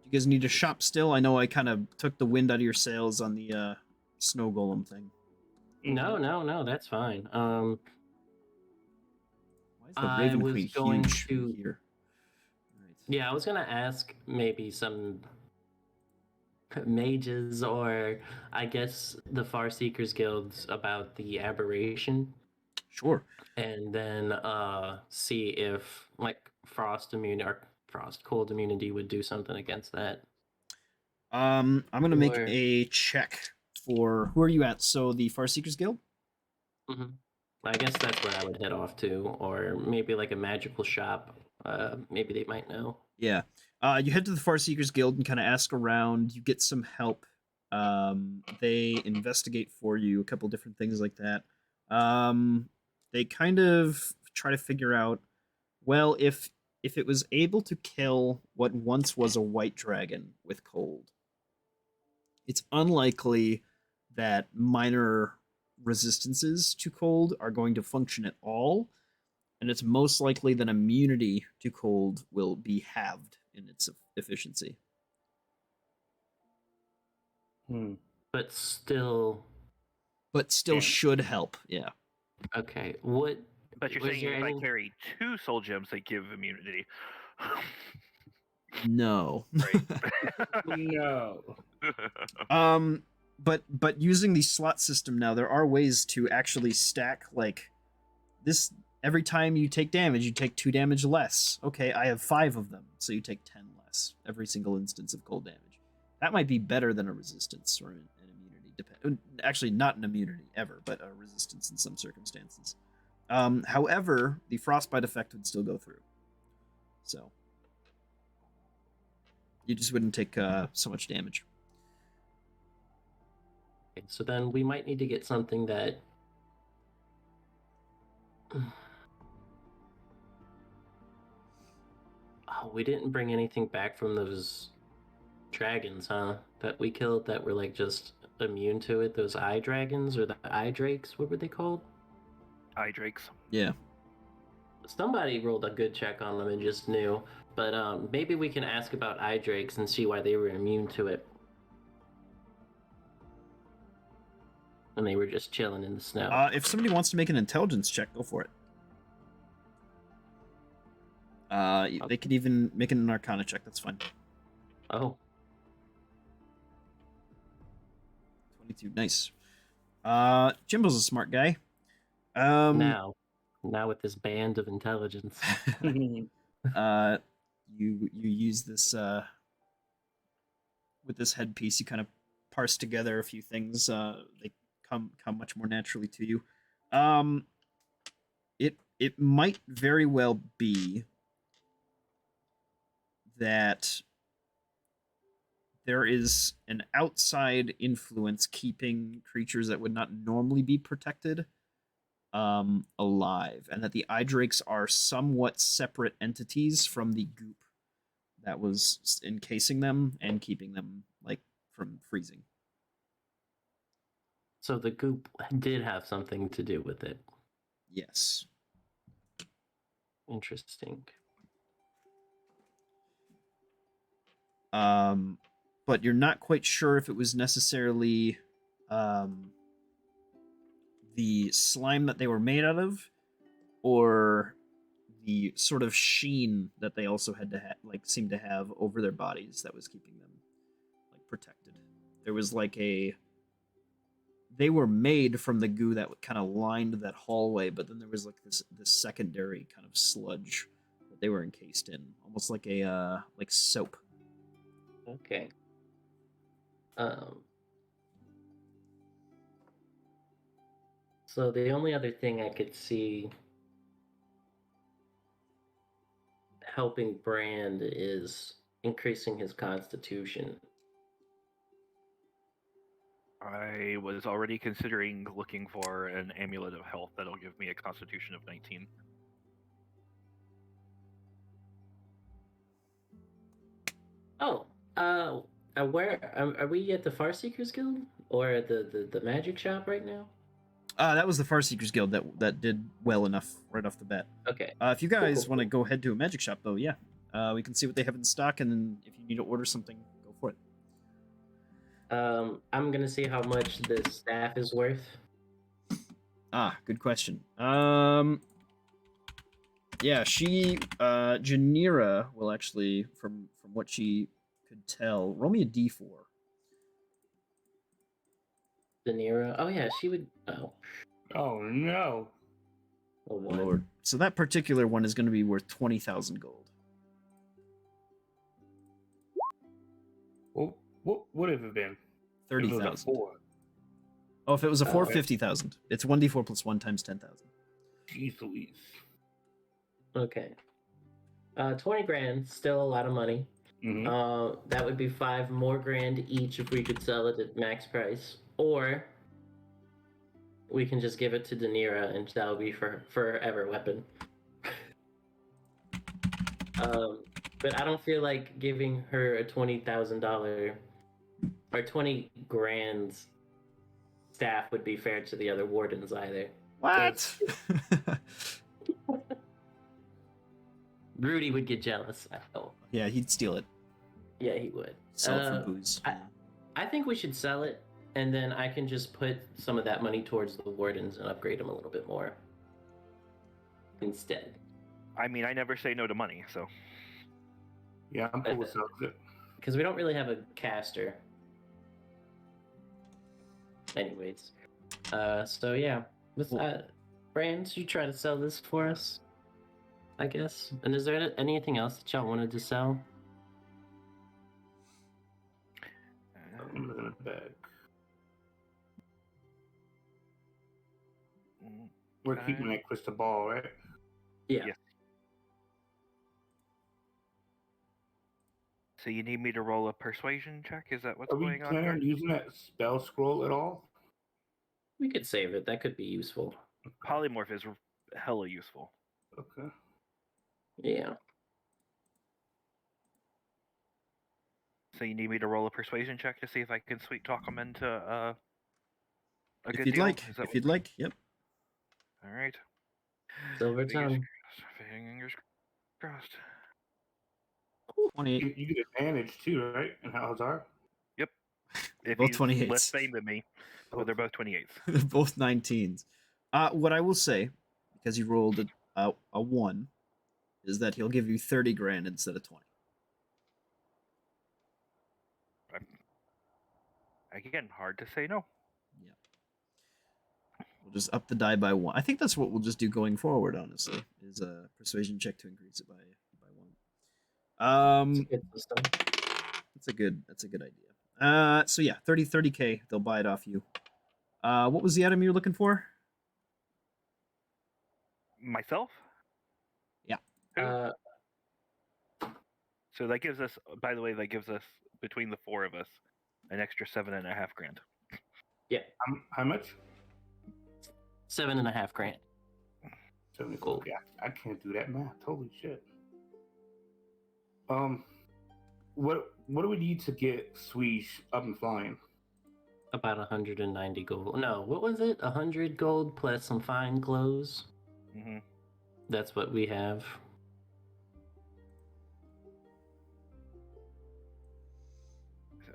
You guys need to shop still? I know I kind of took the wind out of your sails on the snow golem thing. No, that's fine. Why is the I Raven was Queen going huge to. here? Right. Yeah, I was gonna ask maybe some mages or I guess the Far Seekers Guilds about the aberration, Sure. and then see if like frost immune or frost cold immunity would do something against that. I'm gonna make Or a check for who are you at? So the Far Seekers Guild. Mhm. I guess that's where I would head off to, or maybe like a magical shop. Maybe they might know. Yeah. You head to the Far Seekers Guild and kind of ask around. You get some help. They investigate for you a couple different things like that. They kind of try to figure out, well, if it was able to kill what once was a white dragon with cold, it's unlikely that minor resistances to cold are going to function at all, and it's most likely that immunity to cold will be halved in its efficiency. But still, But still Yeah. should help, yeah. okay. What But you're was saying there if I any? carry 2 soul gems, they give immunity. No. Right. No. um but using the slot system now, there are ways to actually stack like this. Every time you take damage, you take 2 damage less. Okay, I have 5 of them, so you take 10 less every single instance of cold damage. That might be better than a resistance or an immunity. Actually, not an immunity ever, but a resistance in some circumstances. However, the frostbite effect would still go through. So you just wouldn't take so much damage. Okay, so then we might need to get something that. Oh, we didn't bring anything back from those dragons, huh? That we killed that were like just immune to it. Those eye dragons or the eye drakes. What were they called? Eye drakes. Yeah. Somebody rolled a good check on them and just knew. But maybe we can ask about eye drakes and see why they were immune to it. And they were just chilling in the snow. If somebody wants to make an intelligence check, go for it. They could even make an Arcana check. That's fine. Oh, 22. Nice. Jimbo's a smart guy. now with this band of intelligence. You use this with this headpiece. You kind of parse together a few things. They come much more naturally to you. It might very well be that there is an outside influence keeping creatures that would not normally be protected alive, and that the eye drakes are somewhat separate entities from the goop that was encasing them and keeping them like from freezing. So the goop did have something to do with it. Yes. Interesting. But you're not quite sure if it was necessarily the slime that they were made out of, or the sort of sheen that they also had to seem to have over their bodies that was keeping them like protected. There was like they were made from the goo that kind of lined that hallway, but then there was like this secondary kind of sludge that they were encased in, almost like a like soap. Okay. So the only other thing I could see helping Brand is increasing his constitution. I was already considering looking for an amulet of health that'll give me a constitution of 19. Oh, where are we at the Far Seekers Guild or at the magic shop right now? That was the Far Seekers Guild that did well enough right off the bat. Okay. If you guys Cool. want to go head to a magic shop, though, yeah, we can see what they have in stock, and then if you need to order something, go for it. I'm gonna see how much this staff is worth. Good question. Yeah, Janira will actually, from what she could tell, roll me a d4. De Niro. Oh yeah, she would. Oh no. A one. Lord. So that particular one is going to be worth 20,000 gold. Well, what would it have been? If it was a 30,000. 4. Oh, if it was a 4, okay. 50,000. It's 1d4 plus 1 times 10,000. Jeez Louise. Okay. 20 grand, still a lot of money. Mm-hmm. That would be 5 more grand each if we could sell it at max price, or we can just give it to De Niro and that'll be for forever weapon. But I don't feel like giving her a $20,000 or 20 grand staff would be fair to the other wardens either. What? Rudy would get jealous. Oh, Yeah, he'd steal it. yeah, he would. Sell it for booze. I think we should sell it, and then I can just put some of that money towards the wardens and upgrade them a little bit more instead. I mean, I never say no to money, so. Yeah, I'm cool with that. Because we don't really have a caster. Anyways. So yeah. Brands, you try to sell this for us, I guess. And is there anything else that y'all wanted to sell? I'm looking at the bag. We're keeping that crystal ball, right? Yeah. Yes. So you need me to roll a persuasion check? Is that what's Are we going on planning here? on using that spell scroll at all? We could save it. That could be useful. Polymorph is hella useful. Okay. Yeah. So you need me to roll a persuasion check to see if I can sweet talk them into a If good you'd deal? like. Is that If you'd like, yep. All right. Silver Fingers tongue. crossed. Fingers crossed. 28. You get advantage too, right? And how's our? Yep. If Both he's 28s. less fame than me, well, they're both 28s. They're both 19s. What I will say, because you rolled a 1, is that he'll give you 30 grand instead of 20. Again, hard to say no. Yeah. We'll just up the die by 1. I think that's what we'll just do going forward, honestly, is a persuasion check to increase it by 1. It's a good system. That's a good idea. So yeah, 30k, they'll buy it off you. What was the item you were looking for? Myself? Yeah. Who? So that gives us, by the way, between the 4 of us, an extra 7.5 grand. Yeah. How much? 7.5 grand. 70 Cool. gold. Yeah, I can't do that math. Holy shit. What do we need to get Swish up and flying? About 190 gold. No, what was it? 100 gold plus some fine clothes. Mm-hmm. That's what we have. So,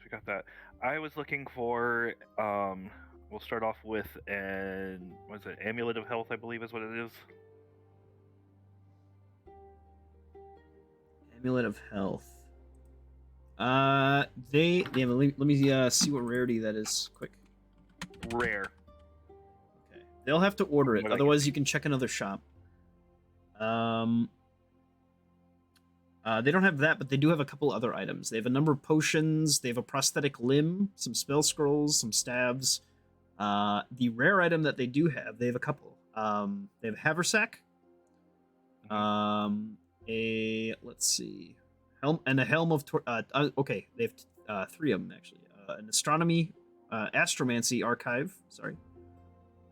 we got that. I was looking for, we'll start off with Amulet of Health, I believe is what it is. Amulet of Health. Let me see what rarity that is. Quick. Rare. Okay. They'll have to order it. What I Otherwise, you can check another shop. They don't have that, but they do have a couple other items. They have a number of potions. They have a prosthetic limb, some spell scrolls, some stabs. The rare item that they do have, they have a couple. They have haversack. Let's see, helm and a helm of okay, they have 3 of them actually. An astronomy, astromancy archive, sorry,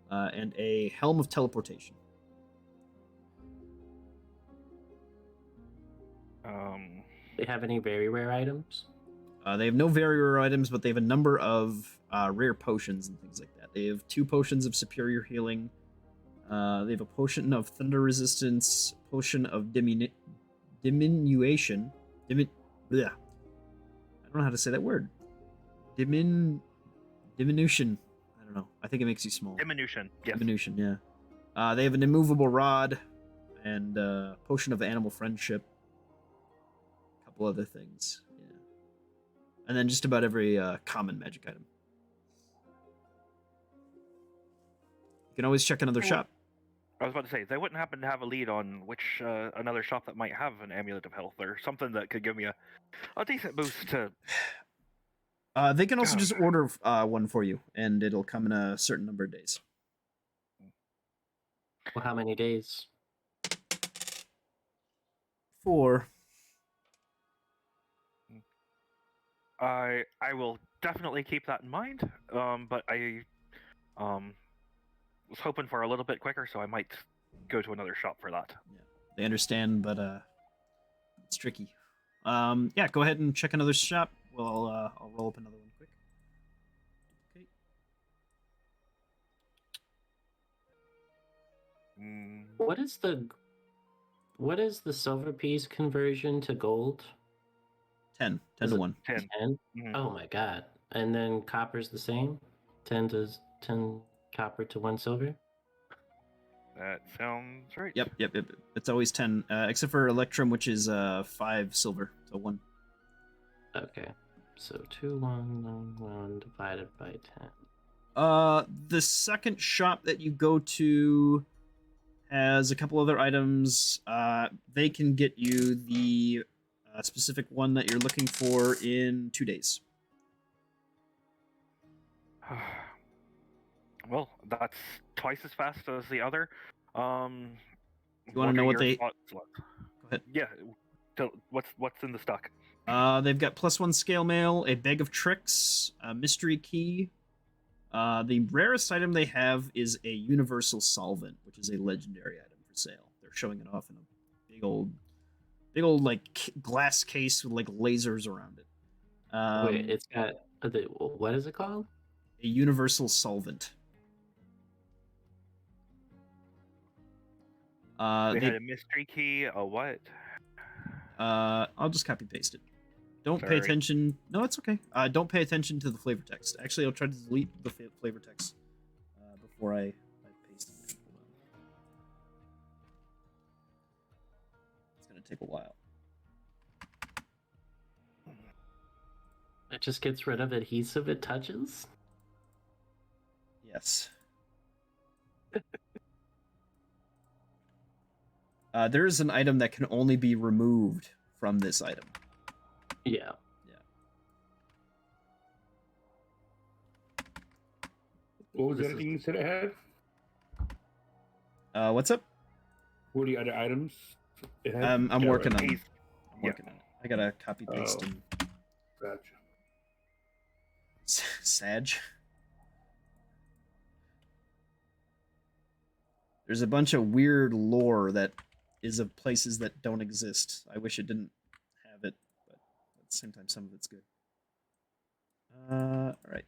and a helm of teleportation. They have any very rare items? They have no very rare items, but they have a number of rare potions and things like that. They have 2 potions of superior healing. They have a potion of thunder resistance, potion of diminution. Bleh. I don't know how to say that word. Diminution. I don't know. I think it makes you small. Diminution. Yes. Diminution, yeah. They have an immovable rod and potion of animal friendship. A couple other things. Yeah. And then just about every common magic item. You can always check another shop. I was about to say, they wouldn't happen to have a lead on which another shop that might have an amulet of health or something that could give me a decent boost to. They can also just order one for you, and it'll come in a certain number of days. Well, how many days? 4. I will definitely keep that in mind. But I was hoping for a little bit quicker, so I might go to another shop for that. Yeah, they understand, but it's tricky. Yeah, go ahead and check another shop. Well, I'll roll up another one quick. Okay. What is the silver piece conversion to gold? 10 Is to it 1. 10. 10? Mhm. Oh my god. And then copper's the same? 10 copper to 1 silver? That sounds right. Yep. It's always 10, except for Electrum, which is 5 silver, so 1. Okay. So 2191 divided by 10. The second shop that you go to has a couple other items. They can get you the specific one that you're looking for in 2 days. Well, that's twice as fast as the other. You want to know what they? Go ahead. Yeah. What's in the stock? They've got +1 scale mail, a bag of tricks, a mystery key. The rarest item they have is a universal solvent, which is a legendary item for sale. They're showing it off in a big old like glass case with like lasers around it. Wait, it's got what is it called? A universal solvent. They had a mystery key. A what? I'll just copy paste it. Don't pay Sorry. attention. No, it's okay. Don't pay attention to the flavor text. Actually, I'll try to delete the flavor text before I paste it in. Hold on. It's gonna take a while. It just gets rid of adhesive it touches? Yes. There is an item that can only be removed from this item. Yeah. What was the other thing you said it had? What's up? What are the other items? It had? I'm Yeah, working right. on it. I'm working on it. I gotta copy paste Oh. and Gotcha. Sag. There's a bunch of weird lore that is of places that don't exist. I wish it didn't have it, but at the same time, some of it's good. All right.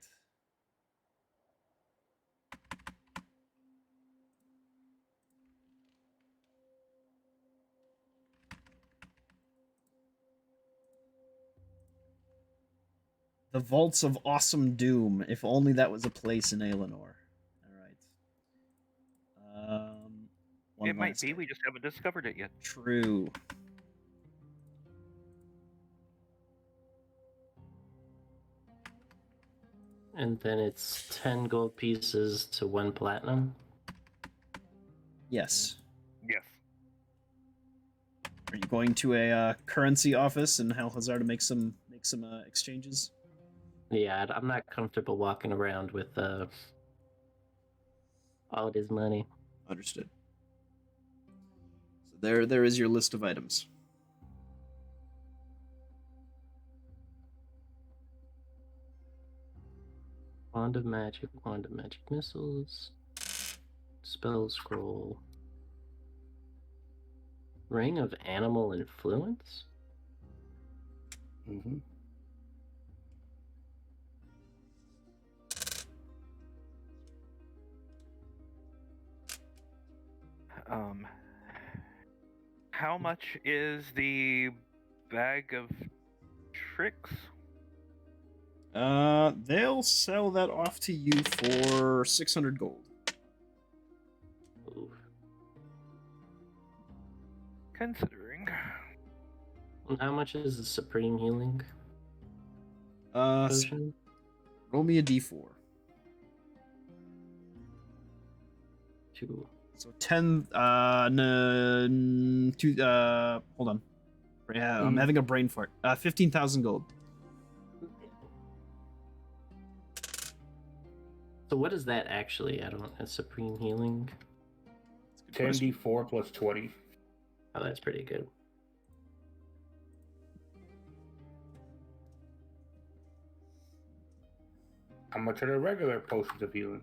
The Vaults of Awesome Doom. If only that was a place in Aelinor. All right. It might be. We just haven't discovered it yet. True. And then it's 10 gold pieces to 1 platinum. Yes. Yes. Are you going to a currency office in Halhazar to make some exchanges? Yeah, I'm not comfortable walking around with all this money. Understood. So there is your list of items. Wand of magic missiles, spell scroll, ring of animal influence. Mm-hmm. How much is the bag of tricks? They'll sell that off to you for 600 gold. Ooh. Considering. And how much is the supreme healing Uh, potion? roll me a d4. 2. So 10, two, hold on. Yeah, I'm having a brain fart. 15,000 gold. So what is that actually? I don't. A supreme healing. 10d4 plus 20. Oh, that's pretty good. How much are the regular potions of healing?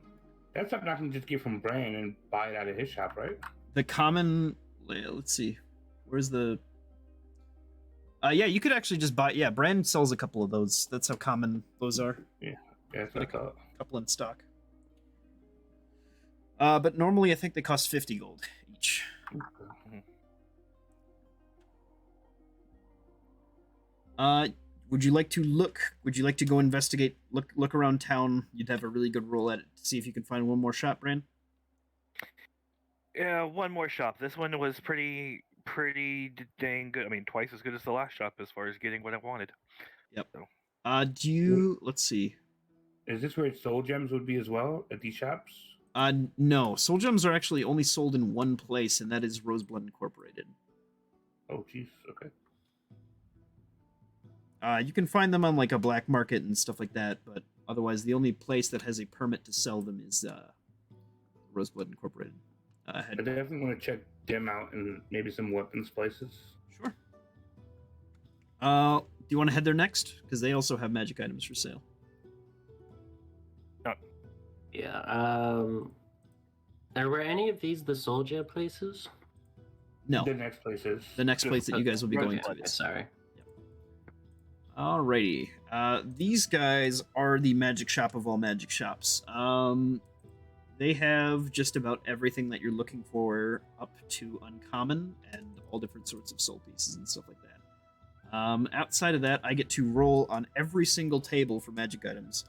That's something I can just get from Bran and buy it out of his shop, right? The common, let's see, where's the? Yeah, you could actually just buy. Yeah, Brand sells a couple of those. That's how common those are. Yeah, that's what I thought. Couple in stock. But normally I think they cost 50 gold each. Would you like to look? Would you like to go investigate? Look around town. You'd have a really good roll at it to see if you can find one more shop, Bran. Yeah, one more shop. This one was pretty dang good. I mean, twice as good as the last shop as far as getting what I wanted. Yep. So. Do you? Let's see. Is this where soul gems would be as well at these shops? No. Soul gems are actually only sold in one place, and that is Roseblood Incorporated. Oh, jeez. Okay. You can find them on like a black market and stuff like that, but otherwise, the only place that has a permit to sell them is Roseblood Incorporated. I definitely want to check them out and maybe some weapons places. Sure. Do you want to head there next? Because they also have magic items for sale. Yeah. Were any of these the soul gem places? No. The next place is. The next place that you guys will be going to Okay, is. sorry. Alrighty. These guys are the magic shop of all magic shops. They have just about everything that you're looking for up to uncommon and all different sorts of soul pieces and stuff like that. Outside of that, I get to roll on every single table for magic items.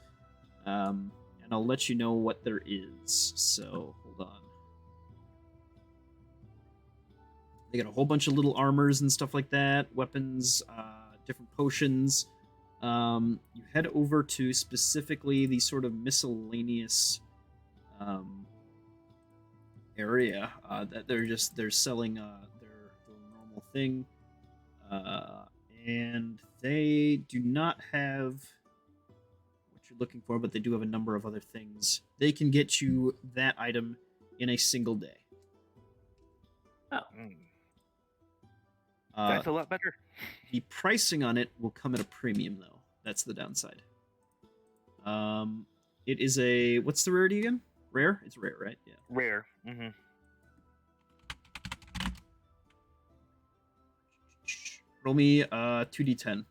And I'll let you know what there is. So, hold on. They got a whole bunch of little armors and stuff like that, weapons, different potions. You head over to specifically the sort of miscellaneous area that they're selling their normal thing, and they do not have what you're looking for, but they do have a number of other things. They can get you that item in a single day. Oh. That's a lot better. The pricing on it will come at a premium, though. That's the downside. It is a... What's the rarity again? Rare? It's rare, right? Yeah. Rare. Mm-hmm. Roll me 2d10.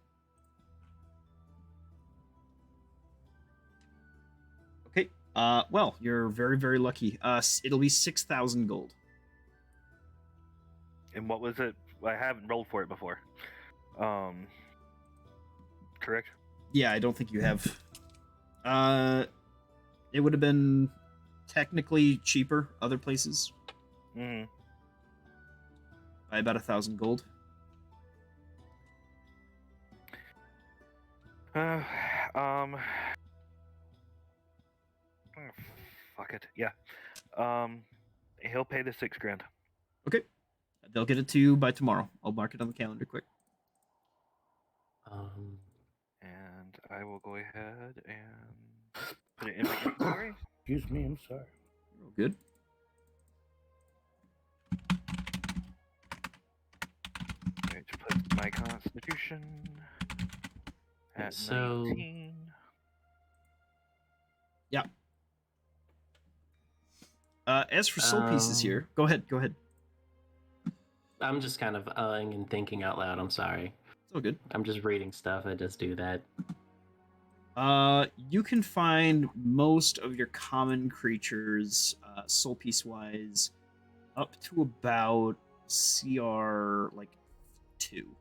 Okay. Well, you're very, very lucky. It'll be 6,000 gold. And what was it? I haven't rolled for it before. Correct? Yeah, I don't think you have. It would have been technically cheaper other places Mm-hmm. by about 1,000 gold. Fuck it. Yeah. He'll pay the $6,000. Okay. They'll get it to you by tomorrow. I'll mark it on the calendar quick. And I will go ahead and put it in my inventory. Excuse me, I'm sorry. Real good. Put my constitution at So- 19. Yeah. As for soul pieces here, go ahead. I'm just kind of and thinking out loud. I'm sorry. It's all good. I'm just reading stuff. I just do that. You can find most of your common creatures, soul piece wise, up to about CR like 2.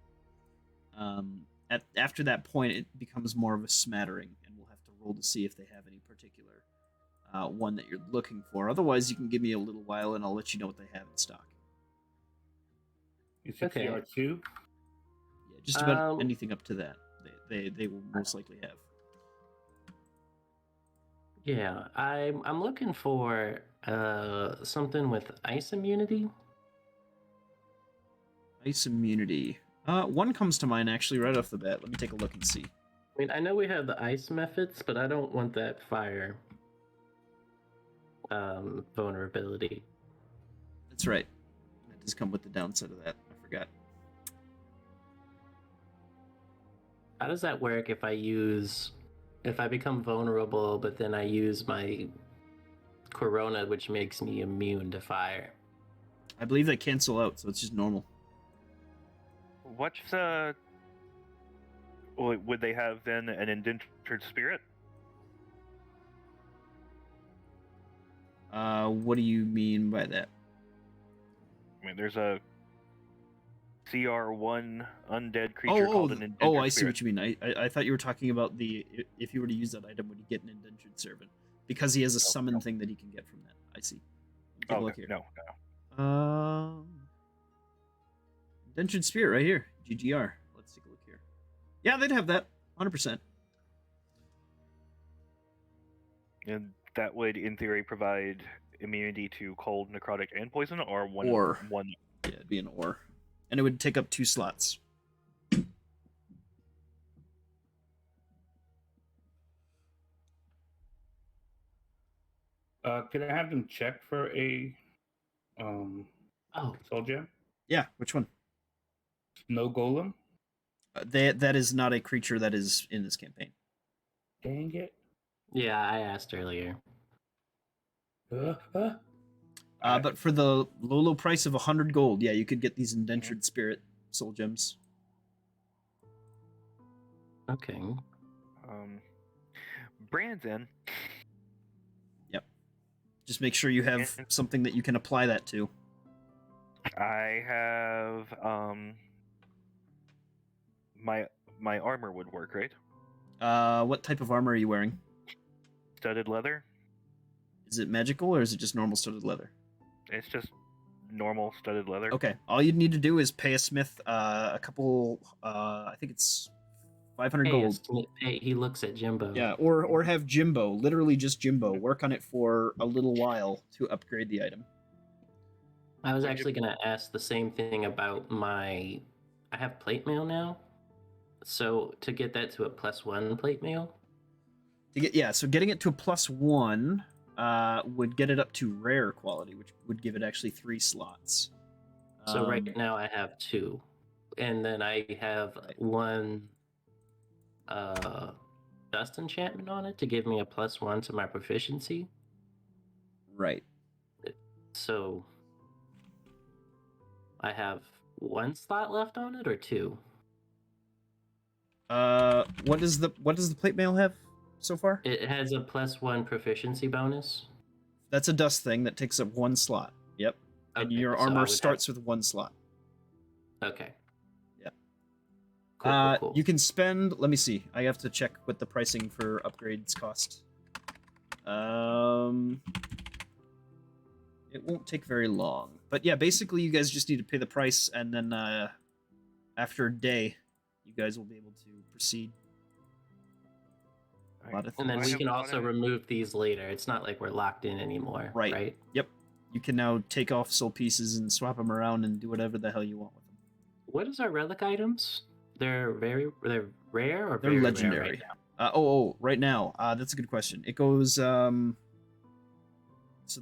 After that point, it becomes more of a smattering, and we'll have to roll to see if they have any particular one that you're looking for. Otherwise, you can give me a little while, and I'll let you know what they have in stock. You said Okay. CR2? Yeah, just about anything up to that, they will most likely have. Yeah, I'm looking for something with ice immunity. Ice immunity. One comes to mind actually right off the bat. Let me take a look and see. I mean, I know we have the ice methods, but I don't want that fire vulnerability. That's right. That does come with the downside of that. I forgot. How does that work if I become vulnerable, but then I use my corona, which makes me immune to fire? I believe they cancel out, so it's just normal. What's would they have then an indentured spirit? What do you mean by that? I mean, there's a CR1 undead creature called an indentured I see spirit. what you mean. I thought you were talking about if you were to use that item, would you get an indentured servant? Because he has a summon thing that he can get from that. I see. Take a look here. No. Indentured spirit right here. GGR. Let's take a look here. Yeah, they'd have that. 100%. And that would, in theory, provide immunity to cold, necrotic, and poison, or one. Yeah, it'd be an or. And it would take up 2 slots. Can I have them check for a soul gem? Yeah, which one? Snow golem? That is not a creature that is in this campaign. Dang it. Yeah, I asked earlier. But for the low price of 100 gold, yeah, you could get these indentured spirit soul gems. Okay. Brandon. Yep. Just make sure you have something that you can apply that to. I have my armor would work, right? What type of armor are you wearing? Studded leather. Is it magical or is it just normal studded leather? It's just normal studded leather. Okay. All you'd need to do is pay a smith a couple. I think it's 500 gold. Hey, he looks at Jimbo. Yeah, or have Jimbo, literally just Jimbo, work on it for a little while to upgrade the item. I was actually going to ask the same thing about I have plate mail now. So to get that to a +1 plate mail? So getting it to a +1 would get it up to rare quality, which would give it actually 3 slots. So right now I have 2. And then I have 1 dust enchantment on it to give me a +1 to my proficiency. Right. So I have 1 slot left on it or 2? What does the plate mail have so far? It has a +1 proficiency bonus. That's a dust thing that takes up 1 slot. Yep. And Okay, your so I armor would starts with 1 slot. Okay. Yeah. Cool. You can spend. Let me see. I have to check what the pricing for upgrades cost. It won't take very long. But yeah, basically, you guys just need to pay the price, and then after a day, you guys will be able to proceed. And then we can also remove these later. It's not like we're locked in anymore. Right? Yep. You can now take off soul pieces and swap them around and do whatever the hell you want with them. What is our relic items? They're rare or They're very legendary. rare right now? Right now. That's a good question. It goes so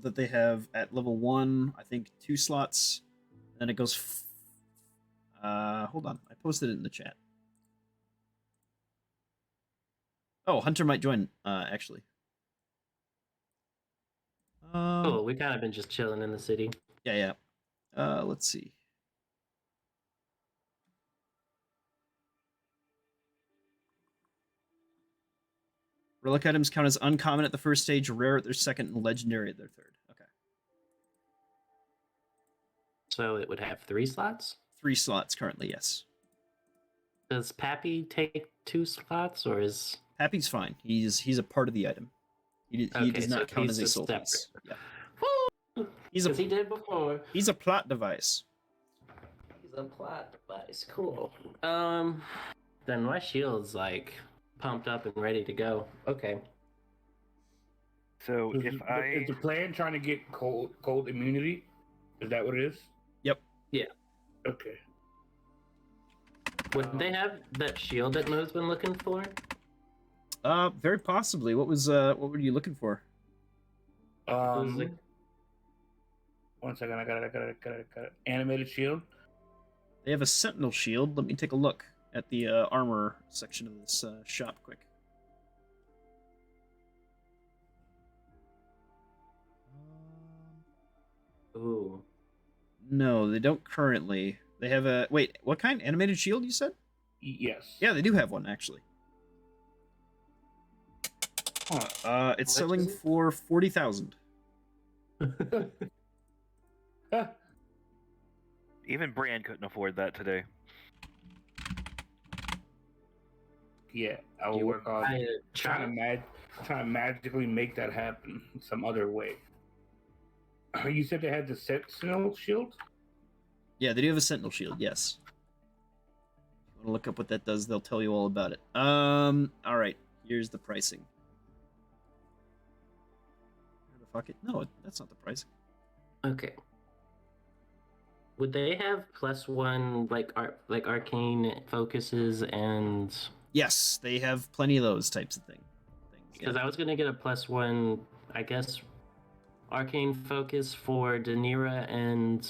that they have at level 1, I think 2 slots. Then it goes Hold on. I posted it in the chat. Oh, Hunter might join, actually. Cool. We kind of been just chilling in the city. Yeah. Let's see. Relic items count as uncommon at the first stage, rare at their second, and legendary at their third. Okay. So it would have 3 slots? 3 slots currently, yes. Does Pappy take 2 slots, or is... Pappy's fine. He's a part of the item. He Okay, does not so count he's as a just soul separate. piece. Yeah. Woo! He's a Because he did before. he's a plot device. He's a plot device. Cool. Then my shield's like pumped up and ready to go. Okay. So Is, if is I the plan trying to get cold immunity? Is that what it is? Yep. Yeah. Okay. Would they have that shield that Mo's been looking for? Very possibly. What were you looking for? One second, I got it. Animated shield. They have a sentinel shield. Let me take a look at the armor section of this shop quick. Ooh. No, they don't currently. They have a wait. What kind? Animated shield? You said? Yes. Yeah, they do have one actually. It's How much selling is it? for 40,000. even Bran couldn't afford that today. Yeah, I will You work on buy a trying child? to magically make that happen some other way. You said they had the Sentinel shield? Yeah, they do have a sentinel shield. Yes. If you want to look up what that does, they'll tell you all about it. All right. Here's the pricing. Where the fuck it? No, that's not the pricing. Okay. Would they have +1 like arcane focuses and? Yes, they have plenty of those types of things. Because I was gonna get a +1, I guess, arcane focus for Daenerys and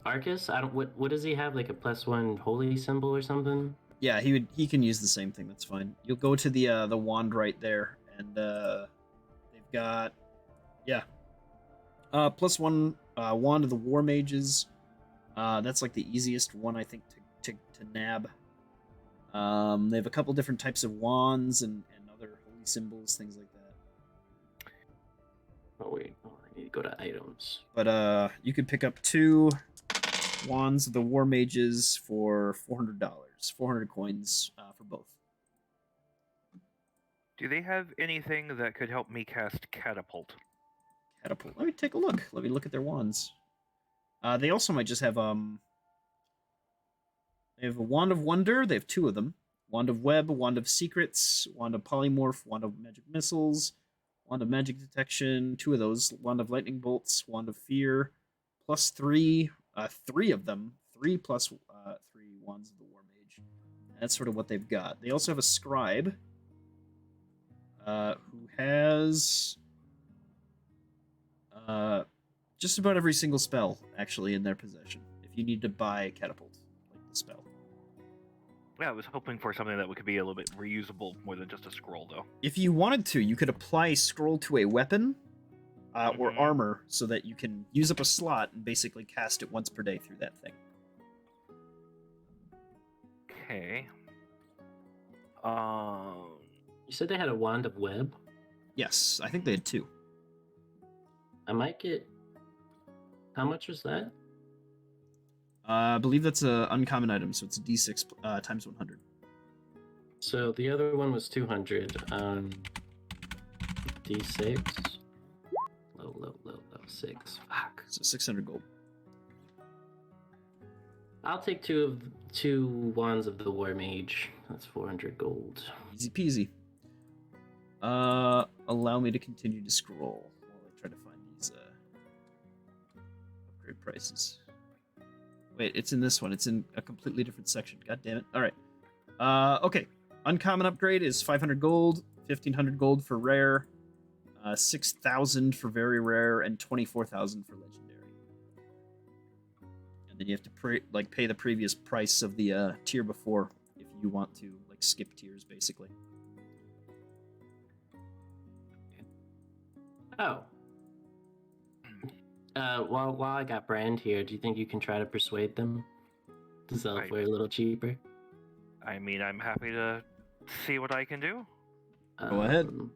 Arcus. I don't. What does he have? Like a +1 holy symbol or something? Yeah, he can use the same thing. That's fine. You'll go to the wand right there, and they've got +1 wand of the war mages. That's like the easiest one I think to nab. They have a couple different types of wands and other holy symbols, things like that. Oh wait, I need to go to items. But you could pick up 2 wands of the war mages for $400, 400 coins for both. Do they have anything that could help me cast Catapult? Catapult. Let me take a look. Let me look at their wands. They also might just have They have a wand of wonder. They have 2 of them. Wand of web, wand of secrets, wand of polymorph, wand of magic missiles, wand of magic detection. 2 of those. Wand of lightning bolts, wand of fear, +3. 3 of them. 3 plus 3 wands of the war mage. That's sort of what they've got. They also have a scribe who has just about every single spell actually in their possession. If you need to buy catapult, like the spell. Yeah, I was hoping for something that could be a little bit reusable more than just a scroll, though. If you wanted to, you could apply scroll to a weapon or armor so that you can use up a slot and basically cast it once per day through that thing. Okay. You said they had a wand of web. Yes, I think they had 2. I might get. How much was that? I believe that's an uncommon item, so it's a d6 times 100. So the other one was 200. D6. Low. 6. Fuck. So 600 gold. I'll take 2 wands of the war mage. That's 400 gold. Easy peasy. Allow me to continue to scroll while I try to find these upgrade prices. Wait, it's in this one. It's in a completely different section. God damn it. All right. Okay. Uncommon upgrade is 500 gold, 1,500 gold for rare, 6,000 for very rare, and 24,000 for legendary. And then you have to pay the previous price of the tier before if you want to like skip tiers, basically. Oh. While I got Brand here, do you think you can try to persuade them to sell I- for a little cheaper? I mean, I'm happy to see what I can do. Go ahead. Um,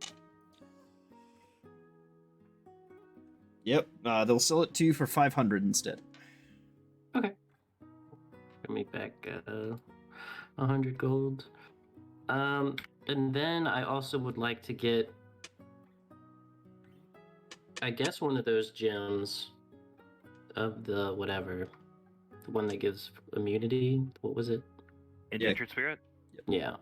Yep, they'll sell it to you for 500 instead. Okay. Give me back 100 gold. And then I also would like to get, I guess, one of those gems of the whatever, the one that gives immunity. What was it? Endangered spirit. Yeah.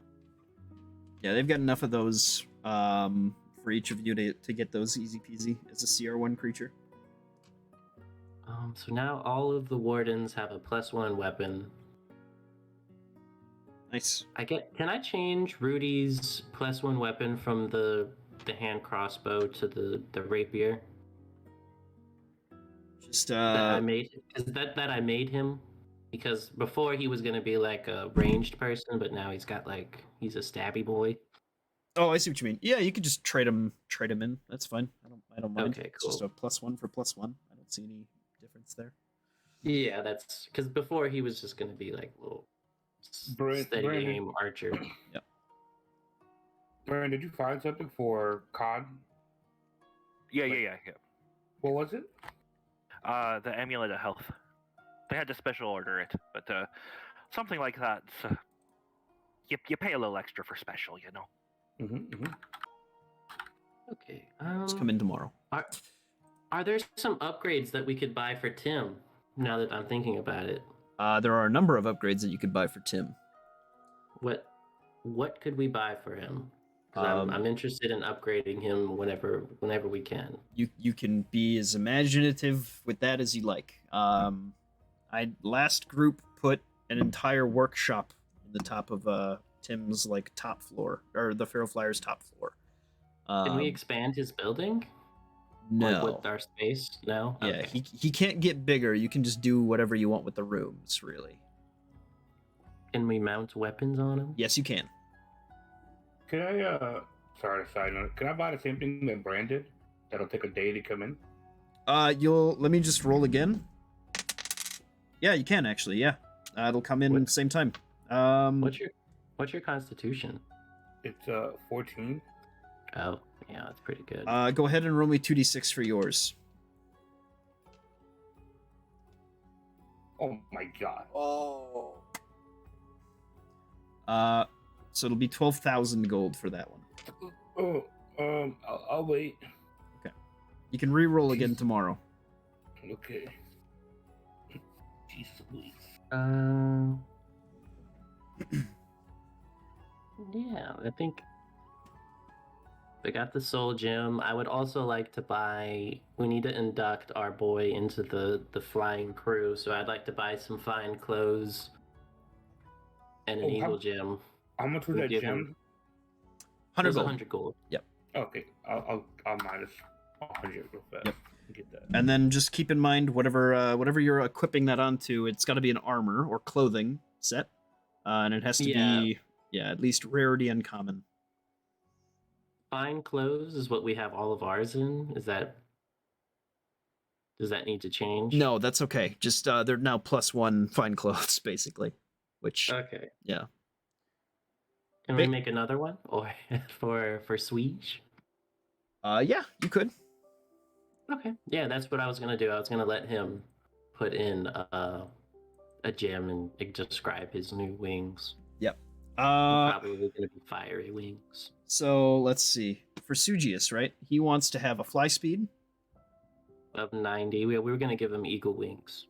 Yeah, they've got enough of those for each of you to get those easy peasy as a CR1 creature. So now all of the wardens have a +1 weapon. Nice. Can I change Rudy's +1 weapon from the hand crossbow to the rapier Just that I made? Because that I made him. Because before he was gonna be like a ranged person, but now he's a stabby boy. oh, I see what you mean. Yeah, you could just trade him in. That's fine. I don't mind. Okay, It's just cool. a +1 for +1. I don't see any difference there. Yeah, that's because before he was just gonna be like little steady Brandon. aim archer. Brandon, did you find something for COD? Yeah. What was it? The amulet of health. They had to special order it, but something like that. You pay a little extra for special, you know. Mm-hmm. Okay. Just come in tomorrow. Are there some upgrades that we could buy for Tim? Now that I'm thinking about it, There are a number of upgrades that you could buy for Tim. what could we buy for him? 'Cause I'm interested in upgrading him whenever we can. You can be as imaginative with that as you like. I last group put an entire workshop in the top of Tim's like top floor, or the Feral Flyer's top floor. Can we expand his building? No. Like with our space? No? Yeah, Okay. he can't get bigger. You can just do whatever you want with the rooms, really. Can we mount weapons on him? Yes, you can. Can I, sorry, side note, can I buy the same thing that Brand did? That'll take a day to come in? Let me just roll again. Yeah, you can actually, yeah. It'll come in same time. What's your constitution? It's 14. Oh, yeah, that's pretty good. Go ahead and roll me 2d6 for yours. Oh my god. Oh. So it'll be 12,000 gold for that one. Oh, I'll wait. Okay. You can re-roll again tomorrow. Okay. Jesus, please. Yeah, I think we got the soul gem. I would also like to buy. We need to induct our boy into the flying crew, so I'd like to buy some fine clothes and an eagle gem. How much was We'll that give gem? him- 100 It was gold. 100 gold. Okay, I'll minus 100 real fast. Yep. Get that. And then just keep in mind whatever you're equipping that onto, it's got to be an armor or clothing set, and it has to be at least rarity uncommon. Fine clothes is what we have all of ours in. Does that need to change? No, that's okay. Just they're now +1 fine clothes basically, which Okay. yeah. Can we make another one, or for Swedish? Yeah, you could. Okay. Yeah, that's what I was gonna do. I was gonna let him put in a gem and describe his new wings. Yep. Probably gonna be fiery wings. So let's see. For Sugius, right? He wants to have a fly speed Of 90. We were gonna give him eagle wings.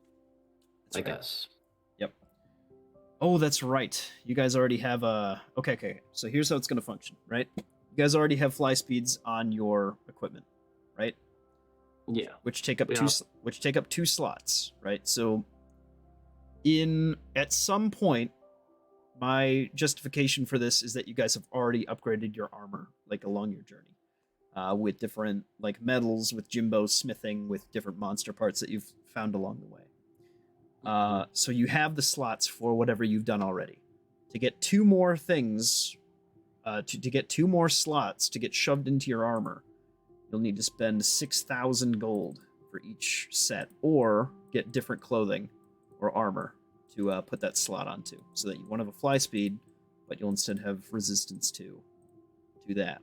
That's like right. us. Yep. Oh, that's right. You guys already have a. Okay. So here's how it's going to function, right? You guys already have fly speeds on your equipment, right? Yeah. Which take up Yeah. two slots, right? So at some point, my justification for this is that you guys have already upgraded your armor, like along your journey, with different like metals, with Jimbo smithing, with different monster parts that you've found along the way. So you have the slots for whatever you've done already. To get two more things, to get two more slots to get shoved into your armor, you'll need to spend 6,000 gold for each set, or get different clothing or armor to put that slot onto, so that you won't have a fly speed, but you'll instead have resistance to that.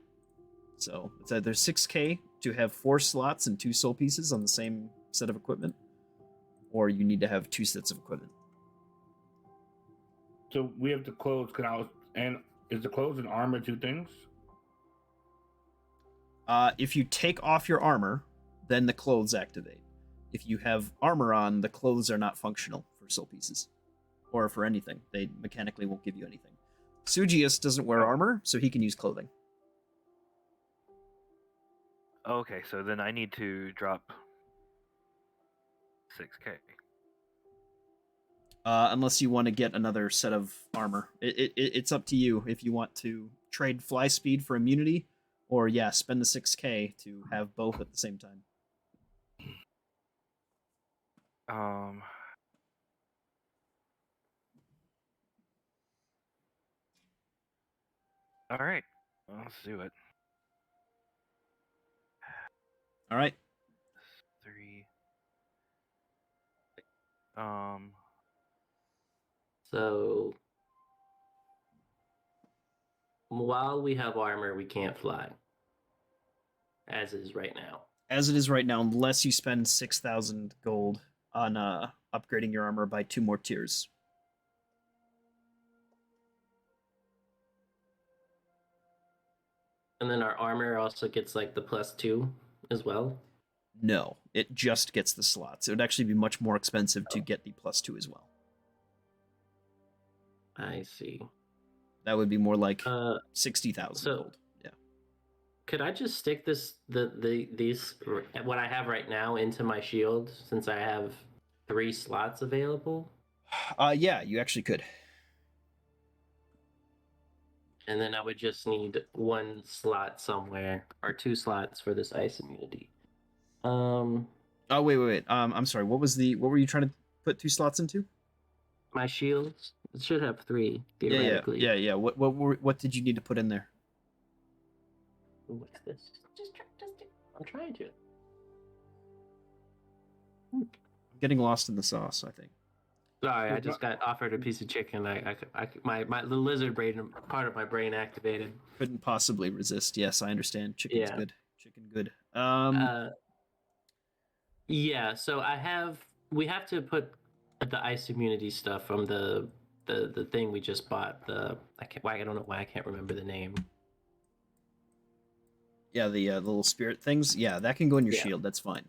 So it's either 6k to have 4 slots and 2 soul pieces on the same set of equipment, or you need to have 2 sets of equipment. So we have the clothes. And is the clothes and armor 2 things? If you take off your armor, then the clothes activate. If you have armor on, the clothes are not functional for soul pieces, or for anything. They mechanically won't give you anything. Sugius doesn't wear armor, so he can use clothing. Okay, so then I need to drop 6k. Unless you want to get another set of armor. It's up to you if you want to trade fly speed for immunity, or spend the 6k to have both at the same time. All right, let's do it. All right. 3. So while we have armor, we can't fly, as is right now. As it is right now, unless you spend 6,000 gold on upgrading your armor by 2 more tiers. And then our armor also gets like the +2 as well. No, it just gets the slots. It would actually be much more expensive to get the +2 as well. I see. That would be more like 60,000 gold. Yeah. Could I just stick these what I have right now into my shield, since I have 3 slots available? Yeah, you actually could. And then I would just need 1 slot somewhere, or 2 slots for this ice immunity. Oh wait. I'm sorry. What were you trying to put 2 slots into? My shields. It should have 3 theoretically. Yeah. What did you need to put in there? What's this? I'm trying to. I'm getting lost in the sauce, I think. Sorry, I just got offered a piece of chicken. My the lizard brain part of my brain activated. Couldn't possibly resist. Yes, I understand. Chicken's good. Chicken good. Yeah. So we have to put the ice immunity stuff from the thing we just bought. I don't know why I can't remember the name. Yeah, the little spirit things. Yeah, that can go in your shield. That's fine.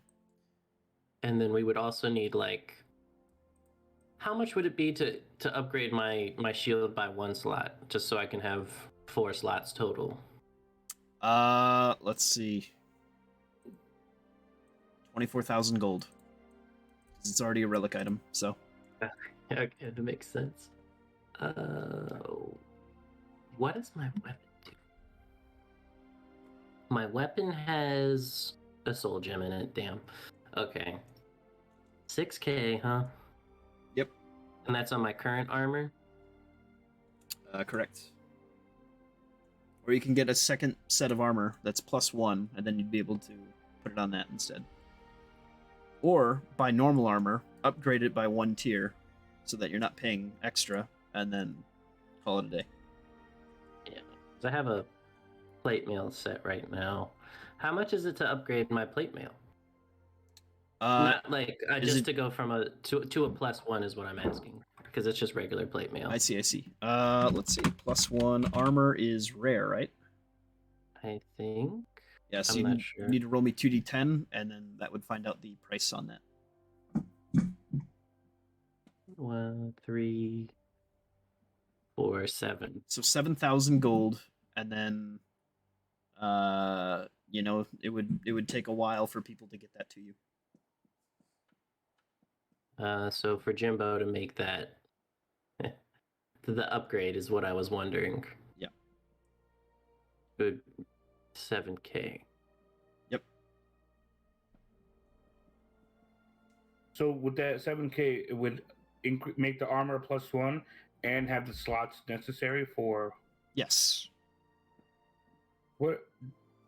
And then we would also need like. How much would it be to upgrade my shield by 1 slot, just so I can have 4 slots total? Let's see. 24,000 gold. It's already a relic item, so. Okay, that makes sense. What does my weapon do? My weapon has a soul gem in it. Damn. Okay. 6k, huh? Yep. And that's on my current armor? Correct. Or you can get a second set of armor that's +1, and then you'd be able to put it on that instead. Or buy normal armor, upgrade it by 1 tier, so that you're not paying extra, and then call it a day. Yeah, because I have a plate mail set right now. How much is it to upgrade my plate mail? Not like just to go from a to a +1 is what I'm asking, because it's just regular plate mail. I see. Let's see. +1 armor is rare, right? I think. Yeah, so I'm not sure. You need to roll me 2d10, and then that would find out the price on that. 1, 3, 4, 7. So 7,000 gold, and then, it would take a while for people to get that to you. So for Jimbo to make that, the upgrade is what I was wondering. Yeah. Good. 7k. Yep. So with that 7k, it would make the armor +1 and have the slots necessary for Yes. what?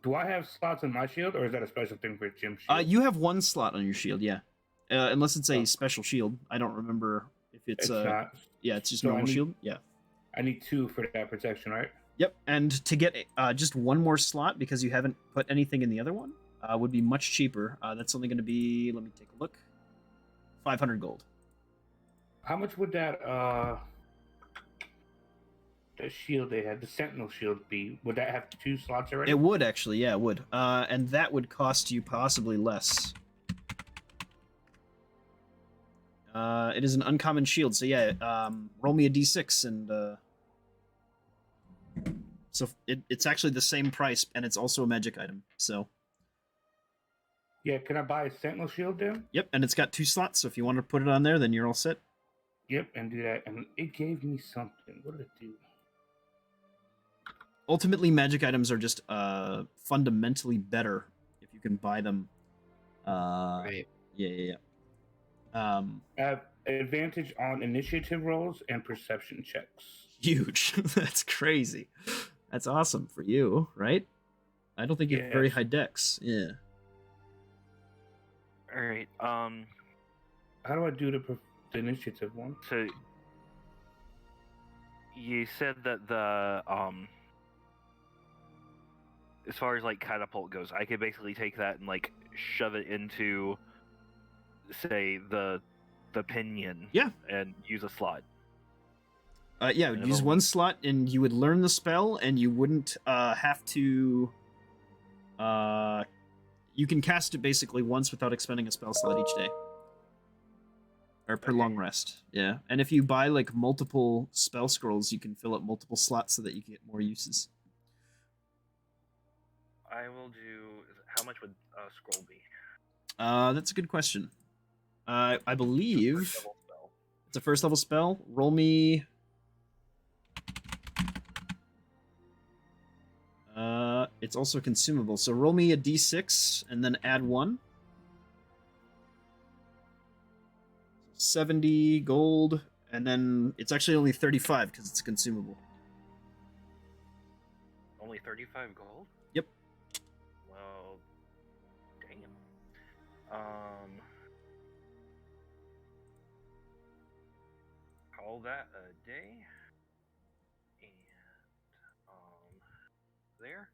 Do I have slots in my shield, or is that a special thing for Jim's shield? You have one slot on your shield, yeah. Unless it's a Oh. special shield. I don't remember if it's not. yeah, it's just So normal shield. Yeah. I need 2 for that protection, right? Yep. And to get just one more slot because you haven't put anything in the other one would be much cheaper. That's only going to be, let me take a look, 500 gold. How much would that shield they had, the Sentinel shield, be? Would that have 2 slots already? It would actually, yeah, it would. And that would cost you possibly less. It is an uncommon shield, so yeah, roll me a d6 and so it's actually the same price, and it's also a magic item. So Yeah, can I buy a Sentinel shield then? yep, and it's got 2 slots. So if you want to put it on there, then you're all set. Yep, and do that. And it gave me something. What did it do? Ultimately, magic items are just fundamentally better if you can buy them. Right. Yeah. Have advantage on initiative rolls and perception checks. Huge. That's crazy. That's awesome for you, right? I don't think you have very high dex. Yeah. All right. How do I do the initiative one? So you said that the as far as like catapult goes, I could basically take that and like shove it into, say, the pinion. Yeah. And use a slot. Yeah, use one slot, and you would learn the spell, and you wouldn't have to. You can cast it basically once without expending a spell slot each day, or per long rest. Yeah, and if you buy like multiple spell scrolls, you can fill up multiple slots so that you can get more uses. I will do. How much would a scroll be? That's a good question. I believe First level spell. it's a first level spell. Roll me. It's also consumable, so roll me a d6 and then add 1. 70 gold, and then it's actually only 35 because it's consumable. Only 35 gold? Yep. Well, damn. Call that a day. And there.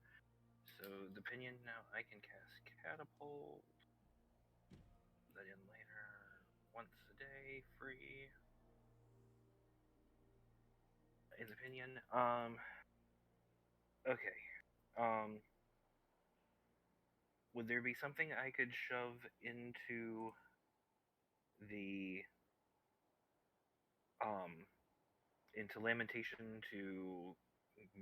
So the pinion now I can cast catapult. That in later. Once a day, free. In the pinion. Okay. Would there be something I could shove into the into Lamentation to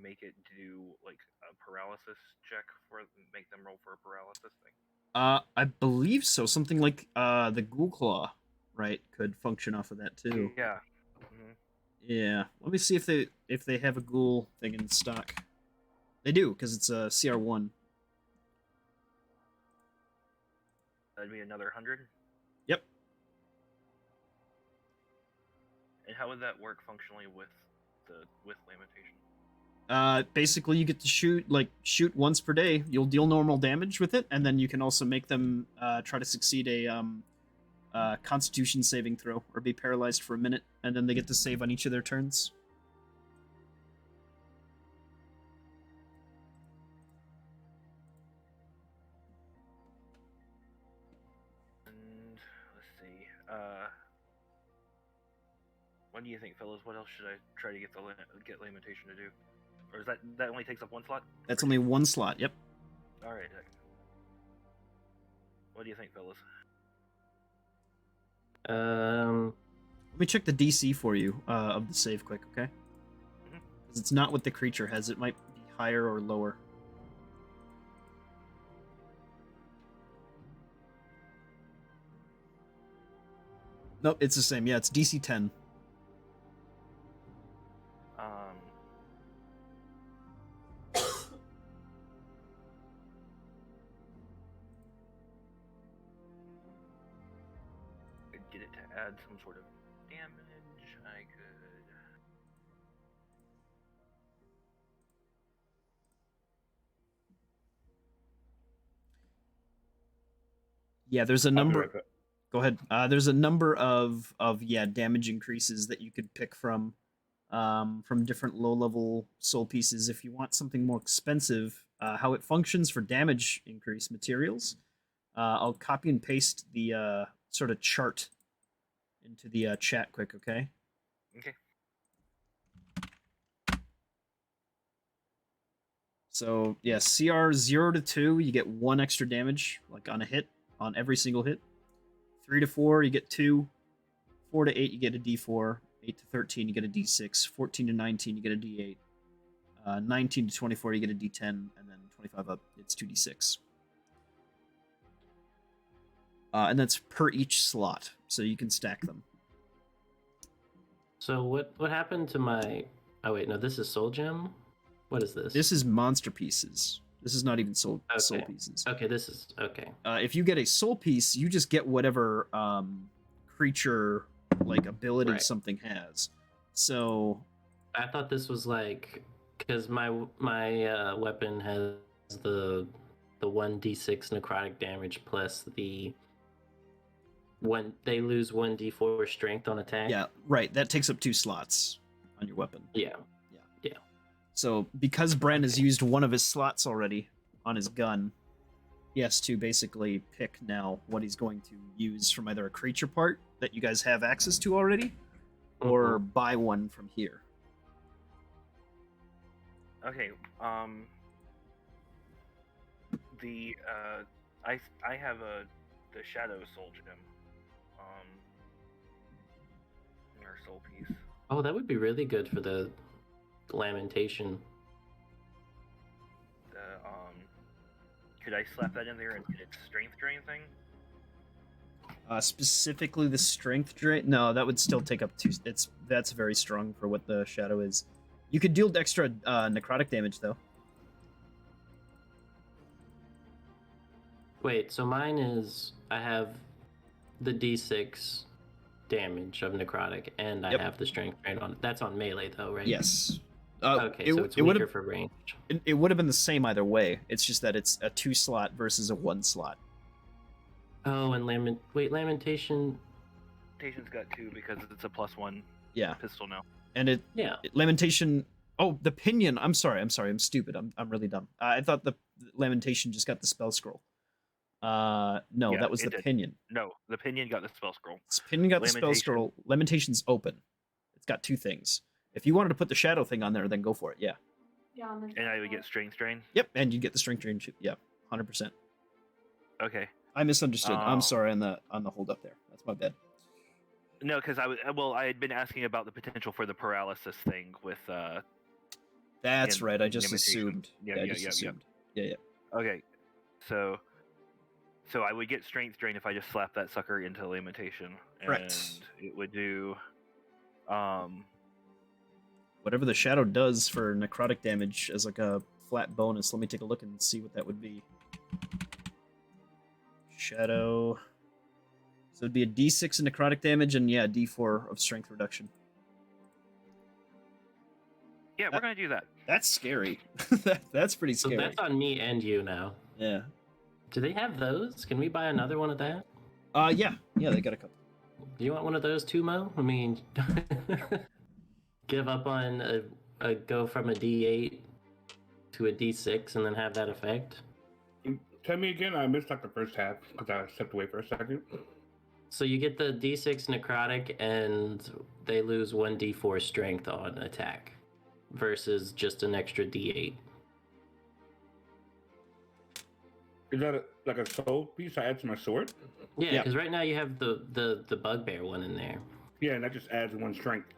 make it do like a paralysis check for make them roll for a paralysis thing? I believe so. Something like the Ghoul Claw, right, could function off of that too. Yeah. Mm-hmm. Yeah. Let me see if they have a Ghoul thing in stock. They do, because it's a CR1. That'd be another 100. Yep. And how would that work functionally with Lamentation? Basically, you get to shoot once per day. You'll deal normal damage with it, and then you can also make them try to succeed a Constitution saving throw or be paralyzed for a minute, and then they get to save on each of their turns. And let's see. What do you think, fellas? What else should I try to get Lamentation to do? Or is that only takes up one slot? That's only one slot. Yep. All right. What do you think, fellas? Let me check the DC for you of the save quick, okay? Because it's not what the creature has. It might be higher or lower. Nope, it's the same. Yeah, it's DC 10. Could get it to add some sort of damage, I could. Yeah, there's a I'll be number. right back. Go ahead. There's a number of damage increases that you could pick from different low level soul pieces. If you want something more expensive, how it functions for damage increase materials, I'll copy and paste the sort of chart into the chat quick, okay? Okay. So yeah, CR 0 to 2, you get 1 extra damage, like on a hit, on every single hit. 3 to 4, you get 2. 4 to 8, you get a D4. 8 to 13, you get a D6. 14 to 19, you get a D8. 19 to 24, you get a D10, and then 25 up, it's 2D6. And that's per each slot, so you can stack them. So what happened to my? Oh wait, no, this is Soul Gem. What is this? This is monster pieces. This is not even soul pieces. Okay, this is okay. If you get a soul piece, you just get whatever creature like ability Right. something has. So I thought this was like because my weapon has the 1d6 necrotic damage plus the when they lose 1d4 strength on attack. yeah, right. That takes up 2 slots on your weapon. Yeah. So because Bran has used one of his slots already on his gun, he has to basically pick now what he's going to use from either a creature part that you guys have access to already, or buy one from here. Okay. The I have the Shadow Soul Gem. Or soul piece. Oh, that would be really good for the lamentation. Could I slap that in there and get its strength drain thing? Specifically the strength drain. No, that would still take up 2. That's very strong for what the shadow is. You could deal extra necrotic damage though. Wait, so mine is I have the d6 damage of necrotic, and I have the strength drain on it. That's on melee though, right? Yes. Okay, so it's weaker for range. It would have been the same either way. It's just that it's a 2 slot versus a 1 slot. Oh, and lamentation. Lamentation's got 2 because it's a +1 Yeah. pistol now. And lamentation. Oh, the pinion. I'm sorry. I'm stupid. I'm really dumb. I thought the lamentation just got the spell scroll. No, Yeah, that was the did. pinion. No, the pinion got the spell scroll. Pinion got the spell scroll. Lamentation's open. It's got 2 things. If you wanted to put the shadow thing on there, then go for it. Yeah. And I would get strength drain. Yep, and you get the strength drain too. Yeah, 100%. Okay. I misunderstood. I'm sorry on the hold up there. That's my bad. No, because I had been asking about the potential for the paralysis thing with. That's right. I just limitation. assumed. Yeah, I just assumed. Yeah. Okay, so I would get strength drain if I just slap that sucker into lamentation, Correct. and it would do. Whatever the shadow does for necrotic damage as like a flat bonus. Let me take a look and see what that would be. Shadow. So it'd be a D6 of necrotic damage and yeah, D4 of strength reduction. Yeah, we're gonna do that. That's scary. That's pretty scary. So that's on me and you now. Yeah. Do they have those? Can we buy another one of that? Yeah, they got a couple. Do you want one of those too, Mo? I mean, give up on a go from a D8 to a D6 and then have that effect? Tell me again. I missed like the first half because I stepped away for a second. So you get the D6 necrotic and they lose 1d4 strength on attack versus just an extra D8. Is that like a soul piece I add to my sword? Yeah, because right now you have the bugbear one in there. Yeah, and that just adds 1 strength.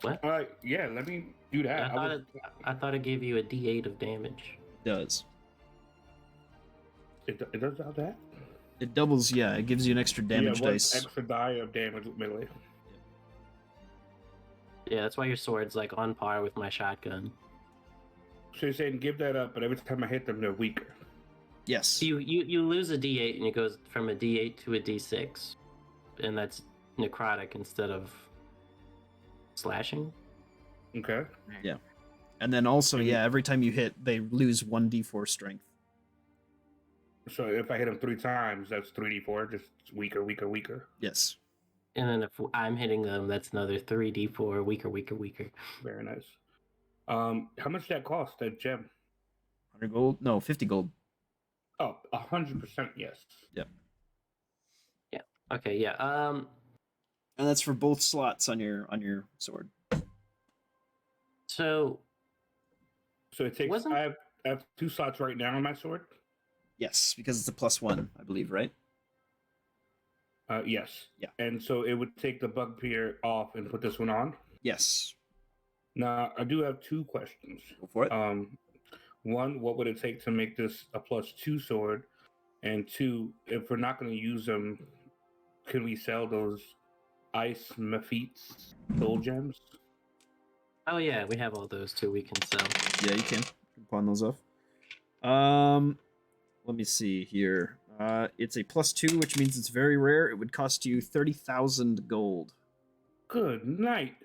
What? All right, yeah, let me do that. I thought it gave you a D8 of damage. It does. It does all that? It doubles, yeah. It gives you an extra damage one dice. extra die of damage with melee. Yeah, that's why your sword's like on par with my shotgun. So you're saying give that up, but every time I hit them, they're weaker. Yes. You lose a D8 and it goes from a D8 to a D6. and that's necrotic instead of slashing. Okay. And then also, And- yeah, every time you hit, they lose 1d4 strength. So if I hit him 3 times, that's 3d4, just weaker, weaker, weaker. Yes. And then if I'm hitting them, that's another 3d4, weaker, weaker, weaker. Very nice. How much did that cost, that gem? 100 gold? No, 50 gold. Oh, 100% yes. Okay, yeah. And that's for both slots on your sword. So So it takes. Wasn't- I have 2 slots right now on my sword. Yes, because it's a +1, I believe, right? Yes. Yeah. And so it would take the bugbear off and put this one on. Yes. Now I do have 2 questions. Go for it. One, what would it take to make this a +2 sword? And 2, if we're not going to use them, can we sell those ice Mephites soul gems? oh yeah, we have all those too. We can sell. Yeah, you can pawn those off. Let me see here. It's a +2, which means it's very rare. It would cost you 30,000 gold. Good night.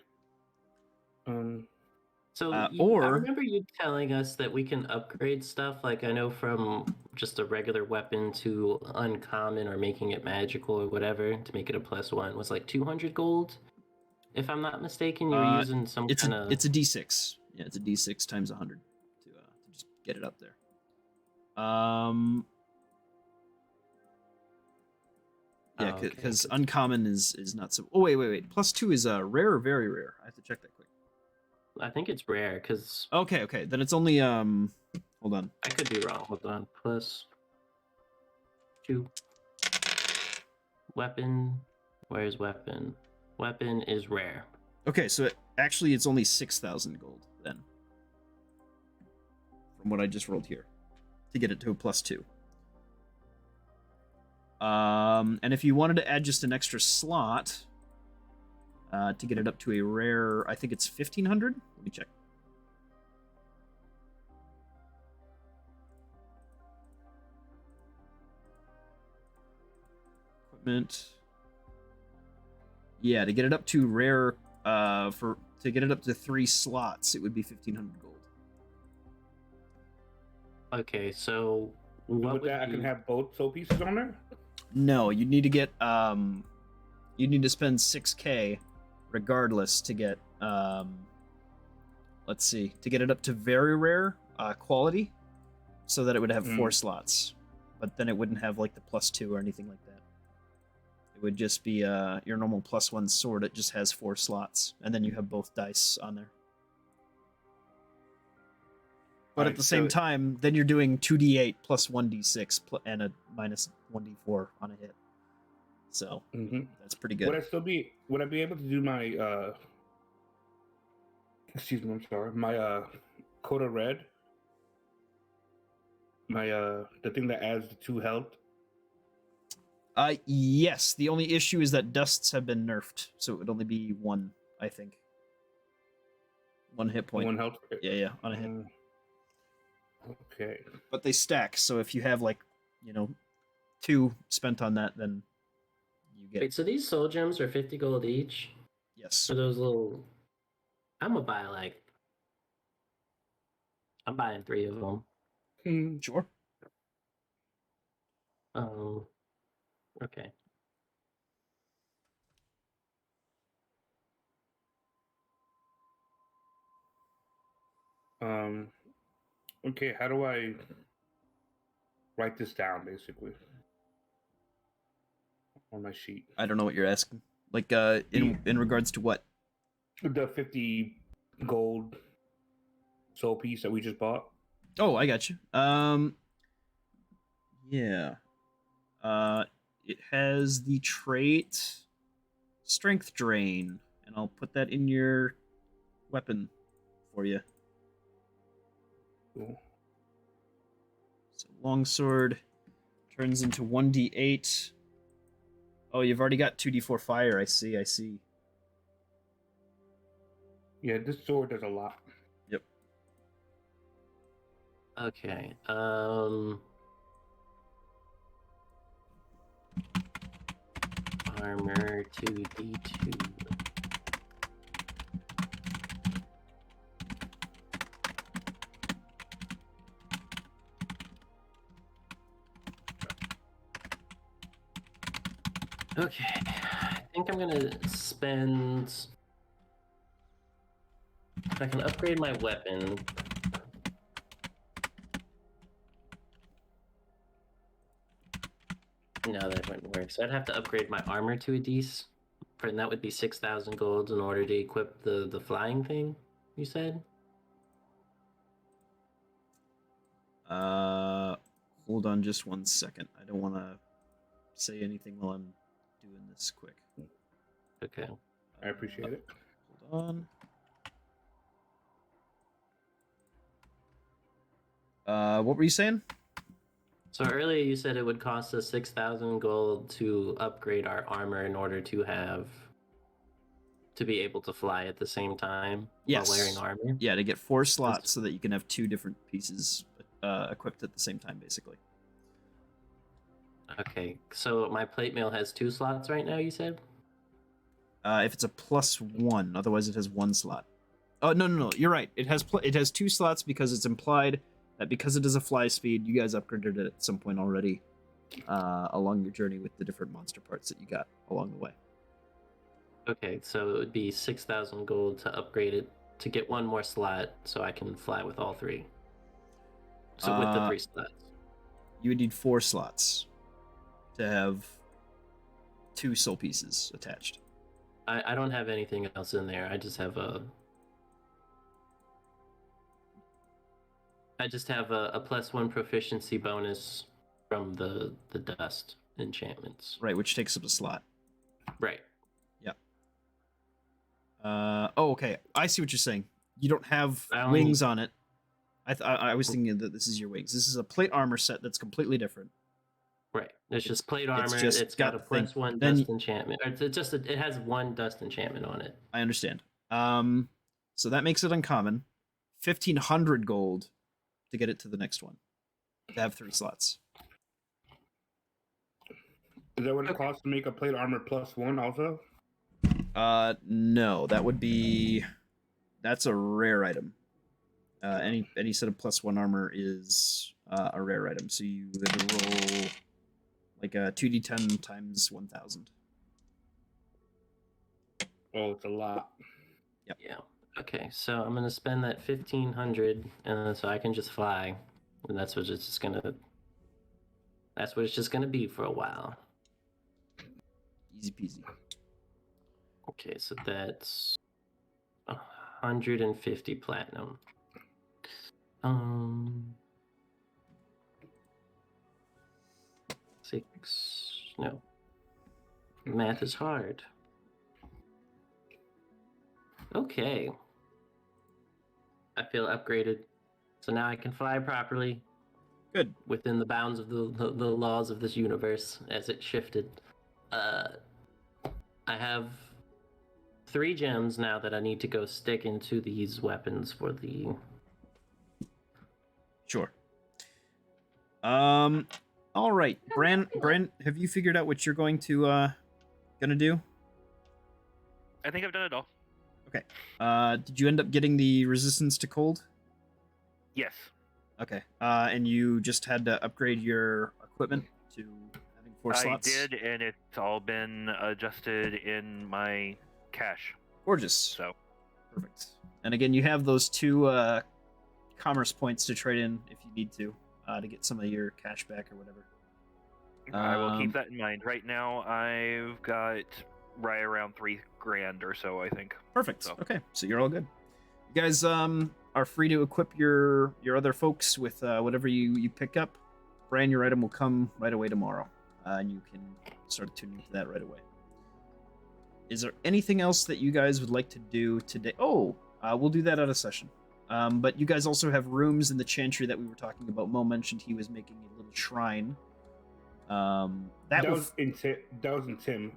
So I or- remember you telling us that we can upgrade stuff. Like I know from just a regular weapon to uncommon or making it magical or whatever to make it a +1 was like 200 gold. If I'm not mistaken, you were using some It's kind a of. it's a d6. Yeah, it's a d6 times 100 to just get it up there. Yeah, Oh, okay, because good. uncommon is not so. Oh wait. +2 is rare or very rare. I have to check that quick. I think it's rare because Okay. Then it's only Hold on. I could be wrong. Hold on. +2. Weapon. Where's weapon? Weapon is rare. Okay, so actually it's only 6,000 gold then. From what I just rolled here. To get it to a +2. And if you wanted to add just an extra slot to get it up to a rare, I think it's 1,500. Let me check. Equipment. Yeah, to get it up to rare, to get it up to 3 slots, it would be 1,500 gold. Okay, so what With would that, I be- can have both soul pieces on there? No, you need to get you need to spend 6k regardless to get let's see, to get it up to very rare quality so that it would have 4 slots. But then it wouldn't have like the +2 or anything like that. It would just be your normal +1 sword. It just has 4 slots, and then you have both dice on there. But at Alright, the same so- time, then you're doing 2d8 plus 1d6 and a minus 1d4 on a hit. So that's pretty good. Would I be able to do my excuse me, I'm sorry. My Coda Red? My the thing that adds the 2 health? Yes. The only issue is that dusts have been nerfed, so it would only be 1, I think. 1 hit point. 1 health? Yeah, on a hit. Okay. But they stack, so if you have 2 spent on that, then you get Wait, so these soul gems are 50 gold each? yes. For those little. I'm gonna buy I'm buying 3 of them. Sure. Okay. Okay, how do I write this down basically? On my sheet. I don't know what you're asking. Like in regards to what? The 50 gold soul piece that we just bought. Oh, I got you. Yeah. It has the trait Strength Drain, and I'll put that in your weapon for you. Cool. So longsword turns into 1d8. Oh, you've already got 2d4 fire. I see. Yeah, this sword does a lot. Yep. Okay. Armor 2d2. Okay, I think I'm gonna spend. If I can upgrade my weapon. No, that wouldn't work. So I'd have to upgrade my armor to a D's. And that would be 6,000 golds in order to equip the flying thing, you said? Hold on just 1 second. I don't want to say anything while I'm doing this quick. Okay. I appreciate it. Hold on. What were you saying? So earlier you said it would cost us 6,000 gold to upgrade our armor in order to be able to fly at the same time Yes. while wearing armor. Yeah, to get 4 slots so that you can have 2 different pieces equipped at the same time, basically. Okay, so my plate mail has 2 slots right now, you said? If it's a +1, otherwise it has 1 slot. Oh no, you're right. It has 2 slots because it's implied that because it is a fly speed, you guys upgraded it at some point already along your journey with the different monster parts that you got along the way. Okay, so it would be 6,000 gold to upgrade it to get 1 more slot so I can fly with all 3. So with the 3 slots. You would need 4 slots to have 2 soul pieces attached. I don't have anything else in there. I just have a +1 proficiency bonus from the dust enchantments. Right, which takes up a slot. Right. Yep. Oh, okay. I see what you're saying. You don't have I wings on it. I was thinking that this is your wings. This is a plate armor set that's completely different. Right. It's just plate armor. just It's got a got the thing. +1 Then dust enchantment. It has 1 dust enchantment on it. I understand. So that makes it uncommon. 1,500 gold to get it to the next one. To have 3 slots. Is that what it costs to make a plate armor +1 also? No, that's a rare item. Any set of +1 armor is a rare item. So you would roll like a 2d10 times 1,000. Oh, it's a lot. Yep. Yeah. Okay, so I'm gonna spend that 1,500, so I can just fly, and that's what it's just gonna be for a while. Easy peasy. Okay, so that's 150 platinum. No. Math is hard. Okay. I feel upgraded. So now I can fly properly. Good. Within the bounds of the laws of this universe as it shifted. I have 3 gems now that I need to go stick into these weapons for the... Sure. All right. Bran, have you figured out what you're going to do? I think I've done it all. Okay. Did you end up getting the resistance to cold? Yes. Okay. And you just had to upgrade your equipment to having 4 slots? I did, and it's all been adjusted in my cache. Gorgeous. So. Perfect. And again, you have those 2 commerce points to trade in if you need to get some of your cash back or whatever. I will keep that in mind. Right now, I've got right around $3,000 or so, I think. Perfect. So. Okay, so you're all good. You guys are free to equip your other folks with whatever you pick up. Bran, your item will come right away tomorrow, and you can start tuning to that right away. Is there anything else that you guys would like to do today? Oh, we'll do that out of session. But you guys also have rooms in the chantry that we were talking about. Mo mentioned he was making a little shrine. That was in Tim.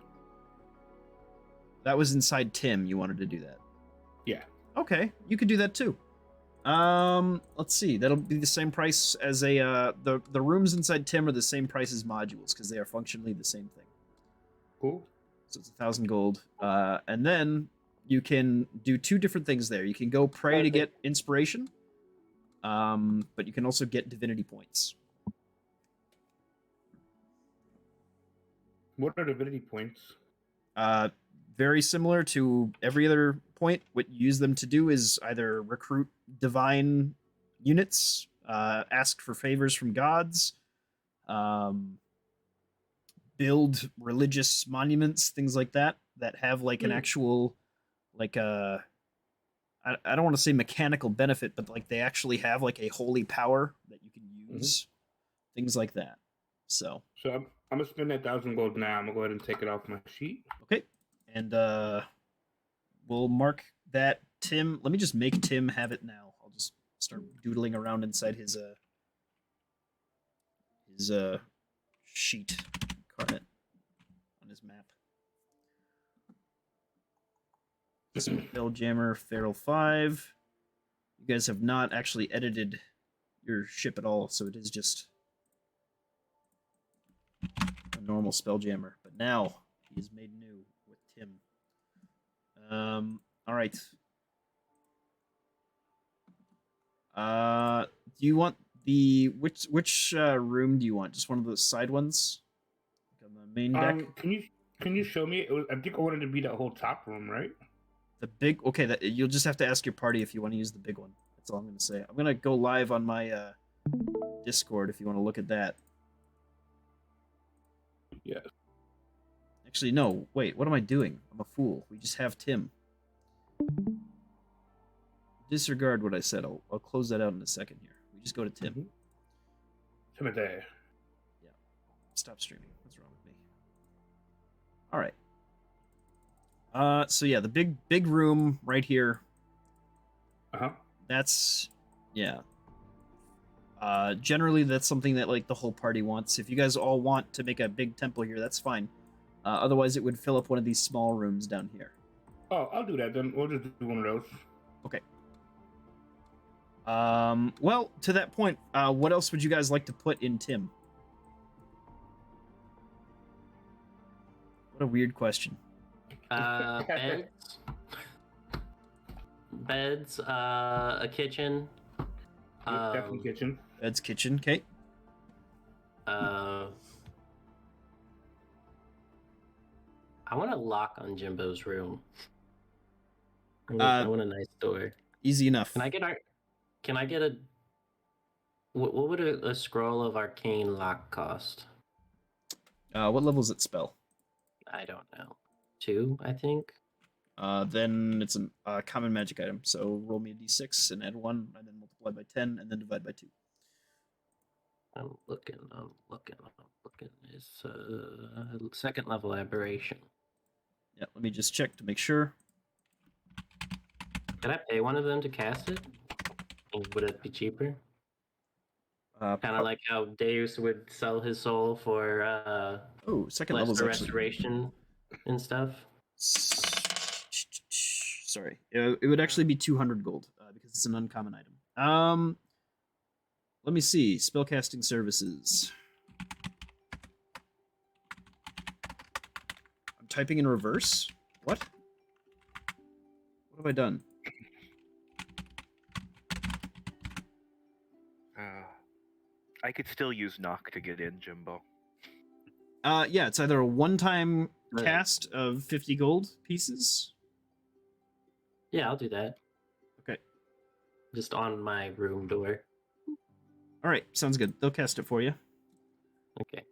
That was inside Tim. You wanted to do that. Yeah. Okay, you could do that too. Let's see. That'll be the same price as the rooms inside Tim are the same price as modules because they are functionally the same thing. Cool. So it's 1,000 gold. And then you can do two different things there. You can go pray to get inspiration, but you can also get divinity points. What are divinity points? Very similar to every other point. What you use them to do is either recruit divine units, ask for favors from gods, build religious monuments, things like that, that have like an actual, like a, I don't want to say mechanical benefit, but like they actually have like a holy power that you can use, things like that. So I'm gonna spend that 1,000 gold now. I'm gonna go ahead and take it off my sheet. okay, and we'll mark that Tim. Let me just make Tim have it now. I'll just start doodling around inside his sheet card on his map. Spelljammer, Feral 5. You guys have not actually edited your ship at all, so it is just a normal Spelljammer. But now he is made new with Tim. All right. Do you want the which room do you want? Just one of those side ones, like on the main deck. Can you show me? I think I wanted to be that whole top room, right? The big okay. That you'll just have to ask your party if you want to use the big one. That's all I'm gonna say. I'm gonna go live on my Discord if you want to look at that. Yeah. Actually, no. Wait, what am I doing? I'm a fool. We just have Tim. Disregard what I said. I'll close that out in a second here. We just go to Tim. Timothy. Yeah. Stop streaming. What's wrong with me? All right. So yeah, the big room right here. That's yeah. Generally that's something that like the whole party wants. If you guys all want to make a big temple here, that's fine. Otherwise it would fill up one of these small rooms down here. Oh, I'll do that then. We'll just do one of those. Okay. Well, to that point, what else would you guys like to put in Tim? What a weird question. Beds, a kitchen. Definitely kitchen. Bed's kitchen, okay. I want a lock on Jimbo's room. I want a nice door. Easy enough. Can I get a? What would a scroll of arcane lock cost? What level is it spell? I don't know. 2, I think. Then it's a common magic item. So roll me a d6 and add 1, and then multiply by 10, and then divide by 2. I'm looking. It's second level aberration. Yeah, let me just check to make sure. Can I pay one of them to cast it? Would it be cheaper? Kind of like how Deus would sell his soul for second level restoration and stuff. Sorry, it would actually be 200 gold because it's an uncommon item. Let me see. Spellcasting services. I'm typing in reverse. What? What have I done? I could still use knock to get in, Jimbo. Yeah, it's either a one-time cast of 50 gold pieces. Yeah, I'll do that. Okay. Just on my room door. All right, sounds good. They'll cast it for you. Okay.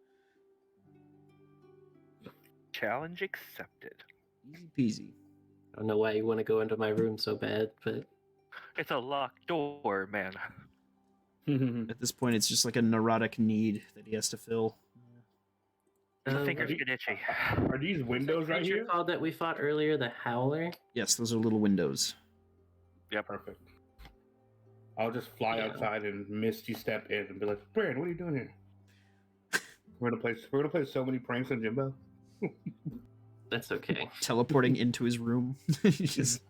Challenge accepted. Easy peasy. I don't know why you want to go into my room so bad, but It's a locked door, man. At this point, it's just like a neurotic need that he has to fill. The fingers get itchy. Are these windows right here? Called that we fought earlier, the Howler. Yes, those are little windows. Yeah, perfect. I'll just fly outside and misty step in and be like, "Brand, what are you doing here?" We're gonna play so many pranks on Jimbo. That's okay. Teleporting into his room. Just...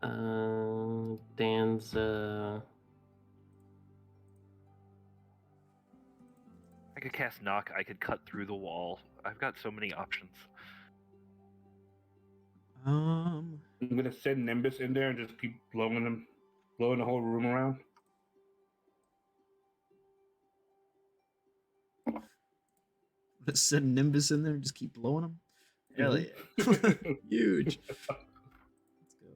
I could cast knock. I could cut through the wall. I've got so many options. Um, I'm gonna send Nimbus in there and just keep blowing the whole room around. let's send Nimbus in there and just keep blowing them. Hell yeah. Huge. Let's go.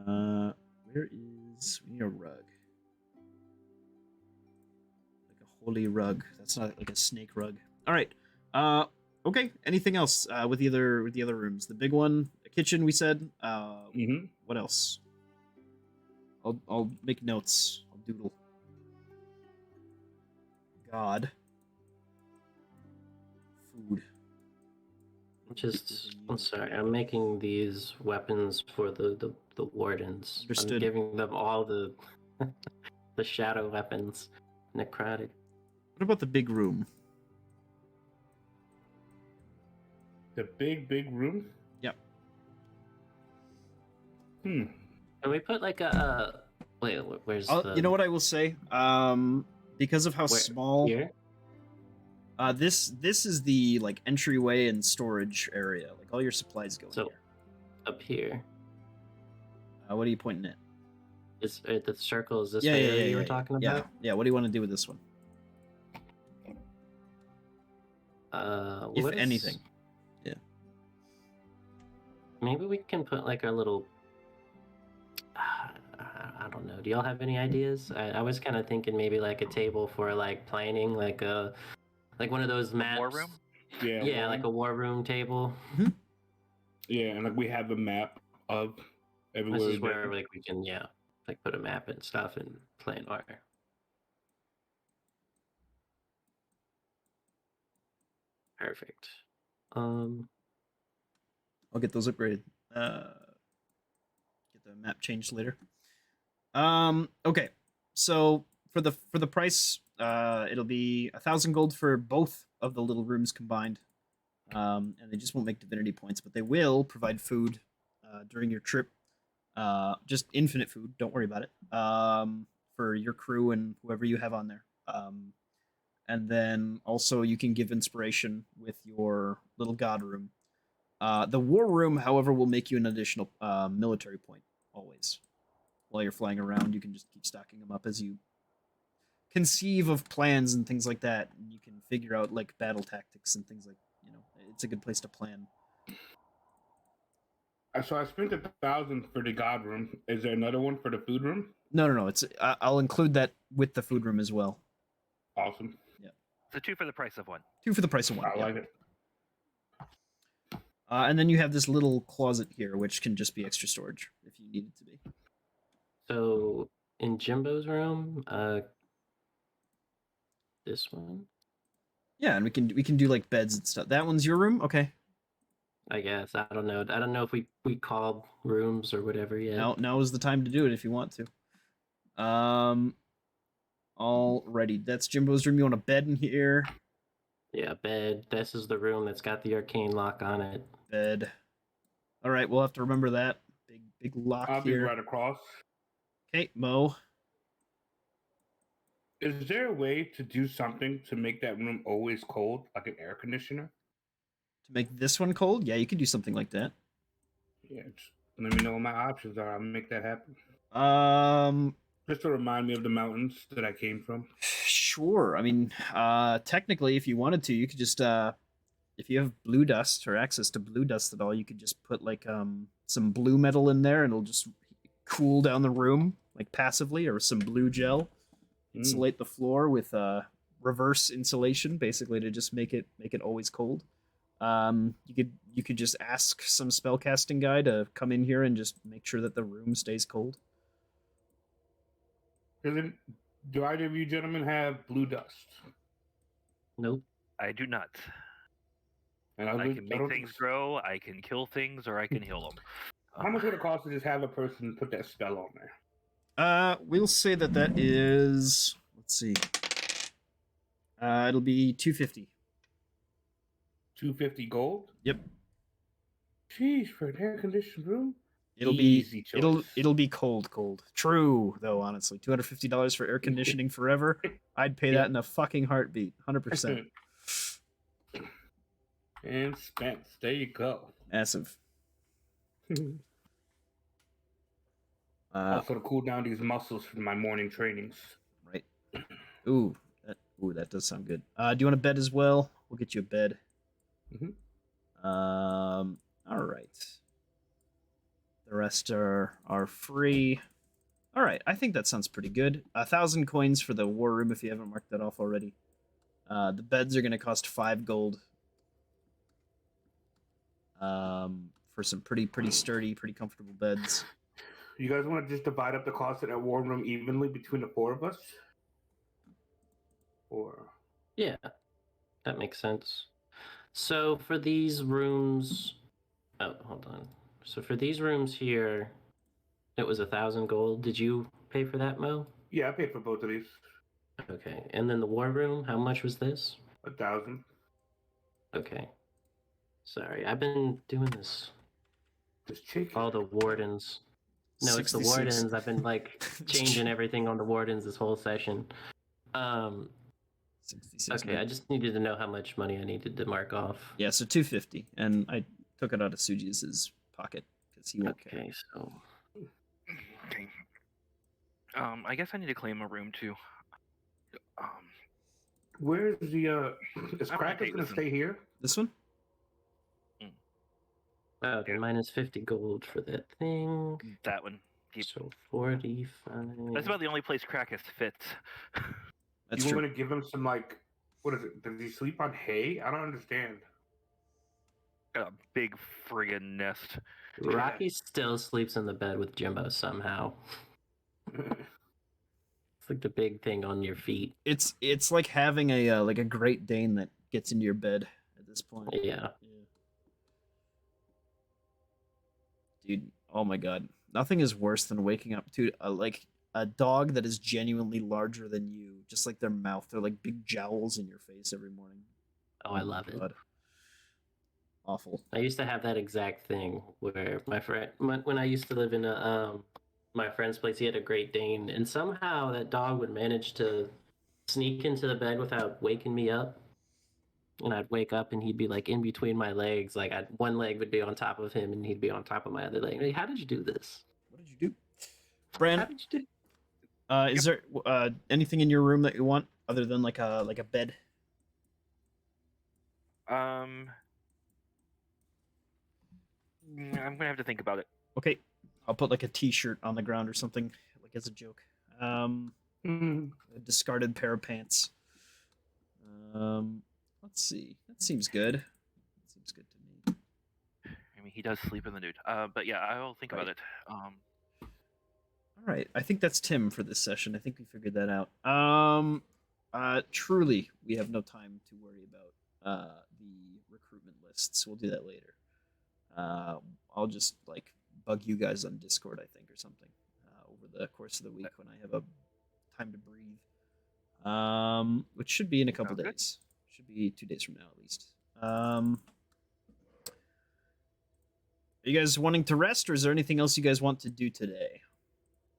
All right. Where is... We need a rug. Like a holy rug. That's not like a snake rug. All right. Okay. Anything else with the other rooms? The big one, the kitchen. We said. Mm-hmm. What else? I'll make notes. I'll doodle. God. Food. I'm sorry. I'm making these weapons for the wardens. Understood. I'm giving them all the the shadow weapons. Necrotic. What about the big room? The big room. Yep. Can we put like a wait? Where's the? You know what I will say? Because of how small. Here? This is the like entryway and storage area. Like all your supplies go in So, here. up here. What are you pointing at? Is the circle? Is this Yeah, the yeah, area yeah, you were yeah, talking yeah. about? Yeah. What do you want to do with this one? If what is- anything. Yeah. Maybe we can put like a little. I don't know. Do y'all have any ideas? I was kind of thinking maybe like a table for like planning, like one of those maps. War room? Yeah. Yeah, like a war room table. Yeah, and like we have a map of everywhere. This is where like we can like put a map and stuff and plan our. Perfect. I'll get those upgraded. Get the map changed later. Okay. So for the price, it'll be 1,000 gold for both of the little rooms combined. And they just won't make divinity points, but they will provide food during your trip. Just infinite food. Don't worry about it. For your crew and whoever you have on there. And then also you can give inspiration with your little god room. The war room, however, will make you an additional military point always. While you're flying around, you can just keep stocking them up as you conceive of plans and things like that. And you can figure out like battle tactics and things like, it's a good place to plan. So I spent 1,000 for the god room. Is there another one for the food room? No. It's I'll include that with the food room as well. Awesome. So 2 for the price of 1. 2 for the price of 1. I like it. And then you have this little closet here, which can just be extra storage if you need it to be. So in Jimbo's room, this one. Yeah, and we can do like beds and stuff. That one's your room, okay? I guess I don't know. I don't know if we called rooms or whatever yet. Now is the time to do it if you want to. Alrighty, that's Jimbo's room. You want a bed in here? Yeah, bed. This is the room that's got the arcane lock on it. Bed. All right, we'll have to remember that. Big lock I'll here. be right across. Okay, Mo. Is there a way to do something to make that room always cold, like an air conditioner? To make this one cold? Yeah, you could do something like that. Yeah, just let me know what my options are. I'll make that happen. Just to remind me of the mountains that I came from. Sure. I mean, technically, if you wanted to, you could just, if you have blue dust or access to blue dust at all, you could just put like some blue metal in there, and it'll just cool down the room like passively, or some blue gel. Insulate the floor with reverse insulation, basically to just make it always cold. You could just ask some spellcasting guy to come in here and just make sure that the room stays cold. Do either of you gentlemen have blue dust? Nope. I do not. And I can make things grow, I can kill things, or I can heal them. How much would it cost to just have a person put that spell on there? We'll say that is, let's see. It'll be 250. 250 gold? Yep. Jeez, for an air-conditioned room? Easy choice. it'll be cold. True though, honestly. $250 for air conditioning forever. I'd pay that in a fucking heartbeat. 100%. And Spence, there you go. Massive. Also to cool down these muscles for my morning trainings. Right. Ooh, that does sound good. Do you want a bed as well? We'll get you a bed. All right. The rest are free. All right, I think that sounds pretty good. 1,000 coins for the war room if you haven't marked that off already. The beds are going to cost 5 gold. For some pretty sturdy, pretty comfortable beds. You guys want to just divide up the cost of that war room evenly between the 4 of us? Or Yeah, that makes sense. So for these rooms, oh, hold on. So for these rooms here, it was 1,000 gold. Did you pay for that, Mo? yeah, I paid for both of these. Okay, and then the war room, how much was this? 1,000. Okay. Sorry, I've been doing this. Just chicken. All the wardens. No, it's the 66. wardens. I've been like changing everything on the wardens this whole session. 66. Okay, I just needed to know how much money I needed to mark off. Yeah, so 250, and I took it out of Suji's pocket because he won't care. Okay, so Okay. I guess I need to claim a room too. Where's the is I wanna Krakus take gonna this stay here? This one? okay, Yeah. minus 50 gold for that thing. That one. Keep. So 45. That's about the only place Krakus fits. That's You true. want to give him some like, what is it? Does he sleep on hay? I don't understand. Got a big friggin' nest. Rocky still sleeps in the bed with Jimbo somehow. It's like the big thing on your feet. It's like having a Great Dane that gets into your bed at this point. Yeah. Dude, oh my god, nothing is worse than waking up to like a dog that is genuinely larger than you, just like their mouth. They're like big jowls in your face every morning. Oh, I love it. Awful. I used to have that exact thing where my friend, when I used to live in my friend's place, he had a Great Dane, and somehow that dog would manage to sneak into the bed without waking me up. And I'd wake up and he'd be like in between my legs, like one leg would be on top of him and he'd be on top of my other leg. Like, how did you do this? What did you do, Bran? How did you do? Is there anything in your room that you want other than like a bed? I'm gonna have to think about it. Okay, I'll put like a T-shirt on the ground or something, like as a joke. A discarded pair of pants. Let's see. That seems good. That seems good to me. I mean, he does sleep in the nude. But yeah, I will think about it. All right, I think that's Tim for this session. I think we figured that out. Truly, we have no time to worry about the recruitment lists. We'll do that later. I'll just like bug you guys on Discord, I think, or something, over the course of the week when I have a time to breathe. Which should be in a couple Sounds good. days. Should be 2 days from now at least. Are you guys wanting to rest, or is there anything else you guys want to do today?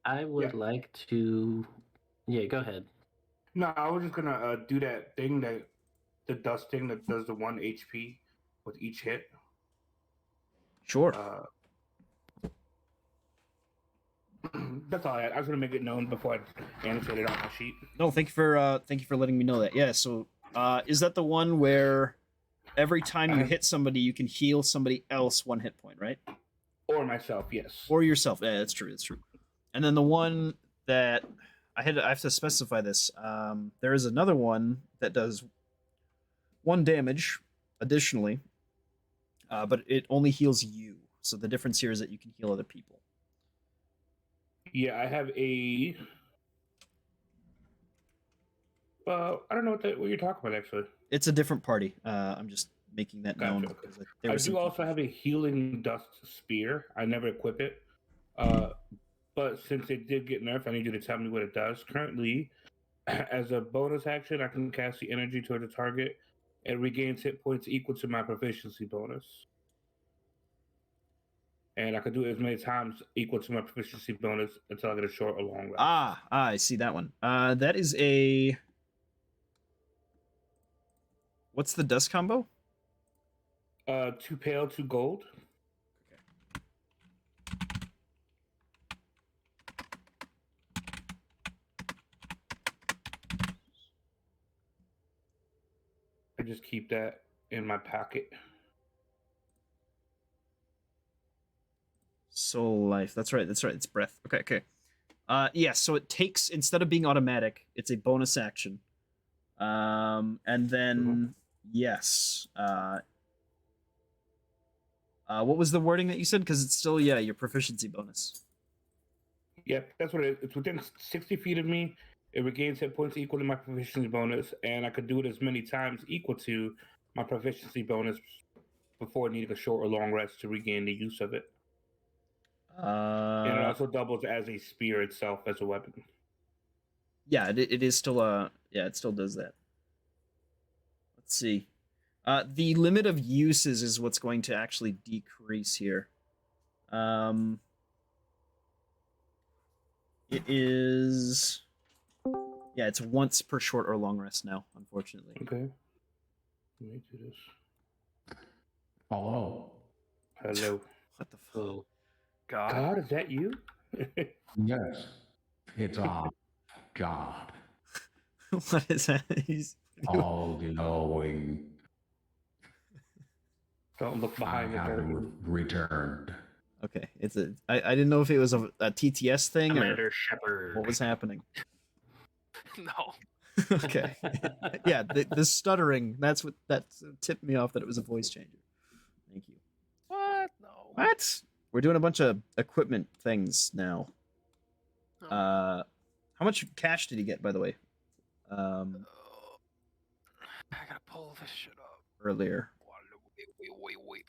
I would like to. Yeah, go ahead. No, I was just gonna do that thing the dust thing that does the 1 HP with each hit. Sure. That's all I had. I was gonna make it known before I annotate it on my sheet. No, thank you for letting me know that. Yeah, so is that the one where every time you hit somebody, you can heal somebody else 1 hit point, right? Or myself, yes. Or yourself. Yeah, that's true. That's true. And then the one that I have to specify this. There is another one that does 1 damage additionally, but it only heals you. So the difference here is that you can heal other people. Yeah, I have a. I don't know what you're talking about actually. It's a different party. I'm just making that known. Gotcha. Because I do also have a healing dust spear. I never equip it. But since it did get nerfed, I need you to tell me what it does. Currently, as a bonus action, I can cast the energy toward the target. It regains hit points equal to my proficiency bonus. and I could do it as many times equal to my proficiency bonus until I get a short or long rest. I see that one. That is a. What's the dust combo? 2 pale, 2 gold. I just keep that in my pocket. Soul life. That's right. It's breath. Okay. Yeah. So it takes, instead of being automatic, it's a bonus action. And then yes. What was the wording that you said? Because it's still your proficiency bonus. Yep, that's what it is. It's within 60 feet of me. It regains hit points equal to my proficiency bonus, and I could do it as many times equal to my proficiency bonus before needing a short or long rest to regain the use of it. And it also doubles as a spear itself as a weapon. Yeah, it is still it still does that. Let's see. The limit of uses is what's going to actually decrease here. It is. Yeah, it's once per short or long rest now, unfortunately. Okay. Let me do this. Hello. Hello. What the fuck? Oh, God, is that you? Yes, it's God, What is that? He's. all knowing. Don't look I behind the have curtain. returned. Okay, it's a. I didn't know if it was a TTS thing or Commander Shepard. what was happening. No. Okay. Yeah, the stuttering. That's what tipped me off that it was a voice changer. Thank you. What? No. What? We're doing a bunch of equipment things now. No. How much cash did he get, by the way? I gotta pull this shit up. Earlier. Wait.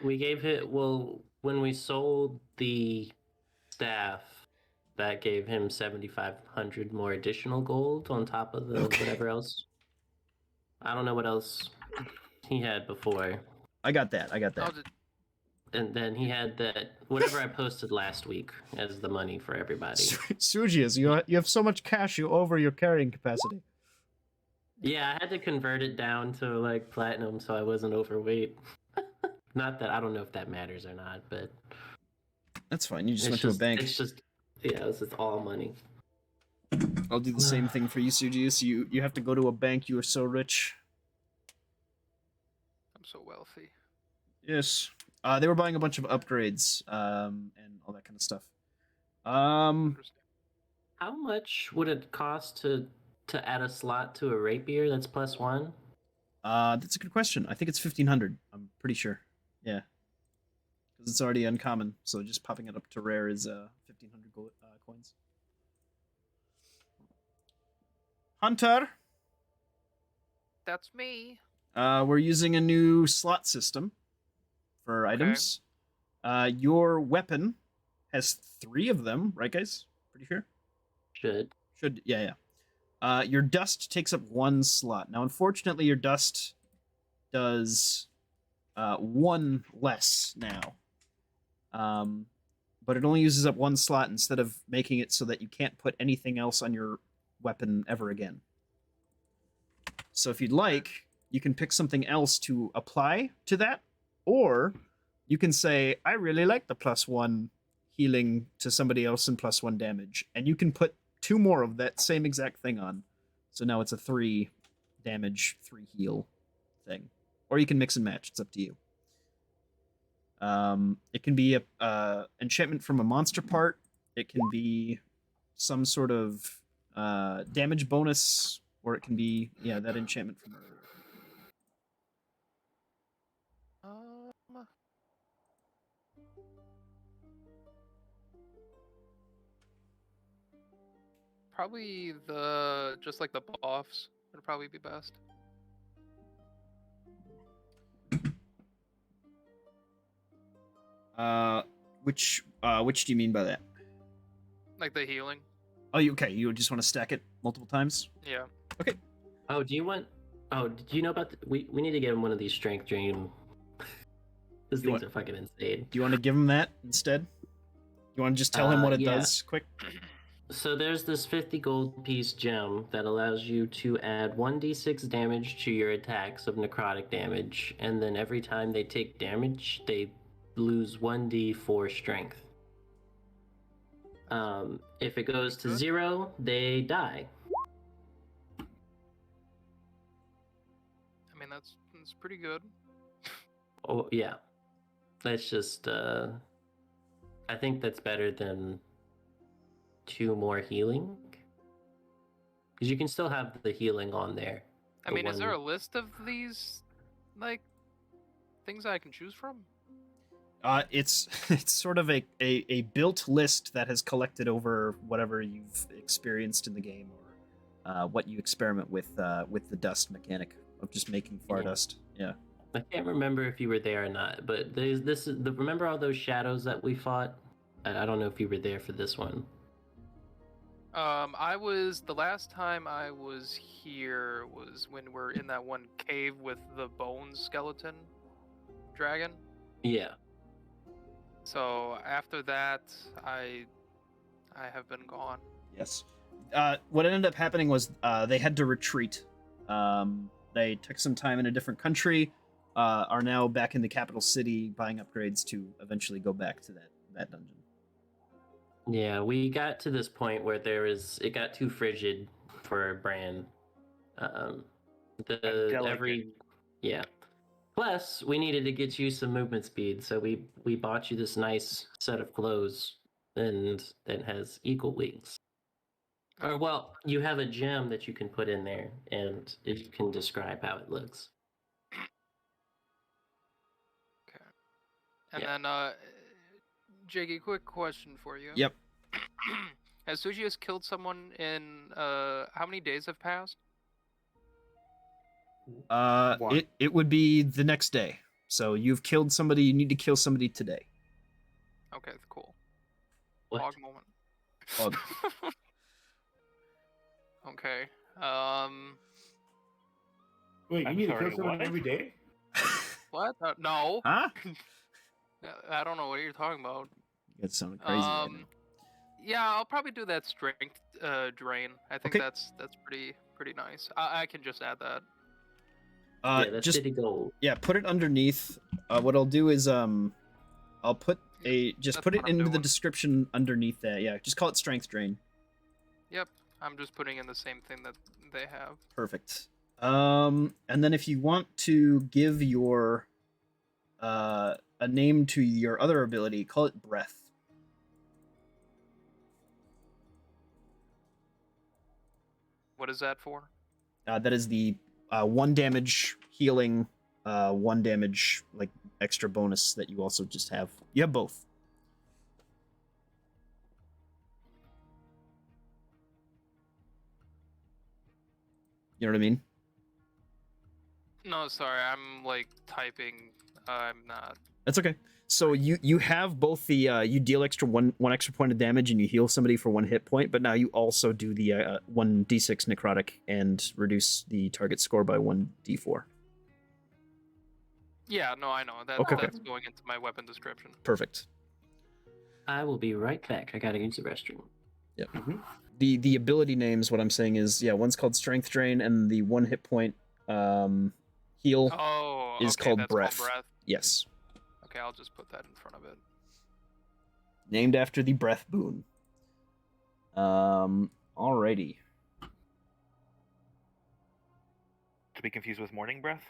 we gave it. Well, when we sold the staff, that gave him 7,500 more additional gold on top of the whatever else. I don't know what else he had before. I got that. Oh, And then he had that whatever I posted last week as the money for everybody. Sujius, you have so much cash, you over your carrying capacity. Yeah, I had to convert it down to like platinum so I wasn't overweight. Not that I don't know if that matters or not, but That's fine. You just went to a bank. It's just it's just all money. I'll do the same thing for you, Sujius. You have to go to a bank. You are so rich. I'm so wealthy. Yes. They were buying a bunch of upgrades, and all that kind of stuff. Understand. How much would it cost to add a slot to a rapier that's +1? That's a good question. I think it's 1,500. I'm pretty sure. Yeah. Because it's already uncommon, so just popping it up to rare is 1,500 gold, coins. Hunter. That's me. We're using a new slot system for items. Your weapon has 3 of them, right, guys? Pretty sure. Should yeah. Your dust takes up 1 slot. Now, unfortunately, your dust does 1 less now. But it only uses up 1 slot instead of making it so that you can't put anything else on your weapon ever again. So if you'd like, you can pick something else to apply to that, or you can say, I really like the +1 healing to somebody else and +1 damage, and you can put 2 more of that same exact thing on. So now it's a 3 damage, 3 heal thing. Or you can mix and match. It's up to you. It can be a enchantment from a monster part. It can be some sort of damage bonus, or it can be that enchantment from earlier. Probably just like the buffs would probably be best. Which do you mean by that? Like the healing. Oh, you just want to stack it multiple times? Yeah. Okay. Oh, do you want? Oh, did you know about? We need to get him one of these strength drain Those You things want- are fucking insane. Do you want to give him that instead? You want to just tell him what it Yeah. does, quick? So there's this 50 gold piece gem that allows you to add 1d6 damage to your attacks of necrotic damage, and then every time they take damage, they lose 1d4 strength. If it goes to Good. 0, they die. I mean, that's pretty good. Oh yeah, that's just. I think that's better than 2 more healing, because you can still have the healing on there. I The mean, is there one- a list of these, like, things I can choose from? It's it's sort of a built list that has collected over whatever you've experienced in the game, or what you experiment with the dust mechanic of just making far Yeah. dust. Yeah. I can't remember if you were there or not, but remember all those shadows that we fought? I don't know if you were there for this one. I was the last time I was here was when we're in that one cave with the bone skeleton dragon. Yeah. So after that, I have been gone. Yes. What ended up happening was they had to retreat. They took some time in a different country, are now back in the capital city buying upgrades to eventually go back to that dungeon. Yeah, we got to this point where it got too frigid for Bran. Delicate. Yeah. Plus, we needed to get you some movement speed, so we bought you this nice set of clothes, and that has eagle wings. Or well, you have a gem that you can put in there, and it can describe how it looks. Okay. And Yeah. then, Jiggy, quick question for you. Yep. Has Sujius killed someone in how many days have passed? One. It would be the next day. So you've killed somebody. You need to kill somebody today. Okay, cool. What? Hog moment. Hog. Okay. Wait, you I'm need to sorry, kill someone what? every day? What? No. Huh? I don't know what you're talking about. That sounded crazy. Right now. Yeah, I'll probably do that strength drain. I think Okay. that's pretty nice. I can just add that. Yeah, that's Just city gold. yeah, put it underneath. What I'll do is I'll put That's put it what I'm into the doing. description underneath that. Yeah, just call it strength drain. Yep, I'm just putting in the same thing that they have. Perfect. And then if you want to give your a name to your other ability, call it breath. What is that for? That is the 1 damage healing, 1 damage like extra bonus that you also just have. You have both. You know what I mean? No, sorry, I'm like typing. I'm not. That's okay. So you have both the you deal one extra point of damage and you heal somebody for 1 hit point, but now you also do the 1d6 necrotic and reduce the target score by 1d4. Yeah, no, I know that. Okay. That's going into my weapon description. Perfect. I will be right back. I gotta use the restroom. Yep. Mm-hmm. The ability names, what I'm saying is, yeah, one's called Strength Drain and the 1 hit point heal Oh, is okay, called that's breath. called breath. Yes. Okay, I'll just put that in front of it. Named after the breath boon. Alrighty. To be confused with morning breath?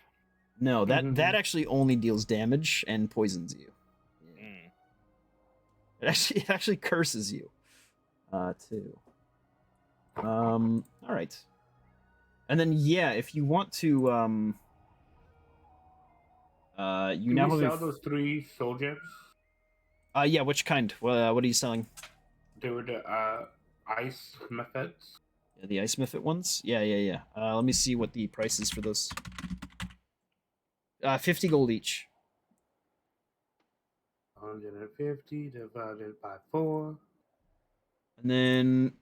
No, that Mhm. that actually only deals damage and poisons you. Mm. It actually curses you. Too. All right. And then yeah, if you want to you Can now we have sell those 3 soul gems? yeah, which kind? What are you selling? They were the ice methods. Yeah, the ice method ones? Yeah. Let me see what the price is for those. 50 gold each. 150 divided by 4. And then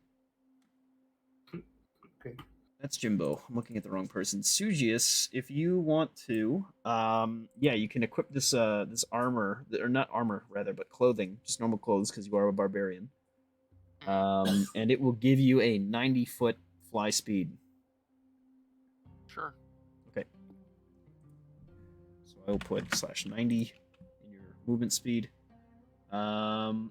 Okay. That's Jimbo. I'm looking at the wrong person. Sugius, if you want to, yeah, you can equip this this armor, or not armor rather, but clothing, just normal clothes because you are a barbarian. And it will give you a 90-foot fly speed. Sure. Okay. So I will put /90 in your movement speed. All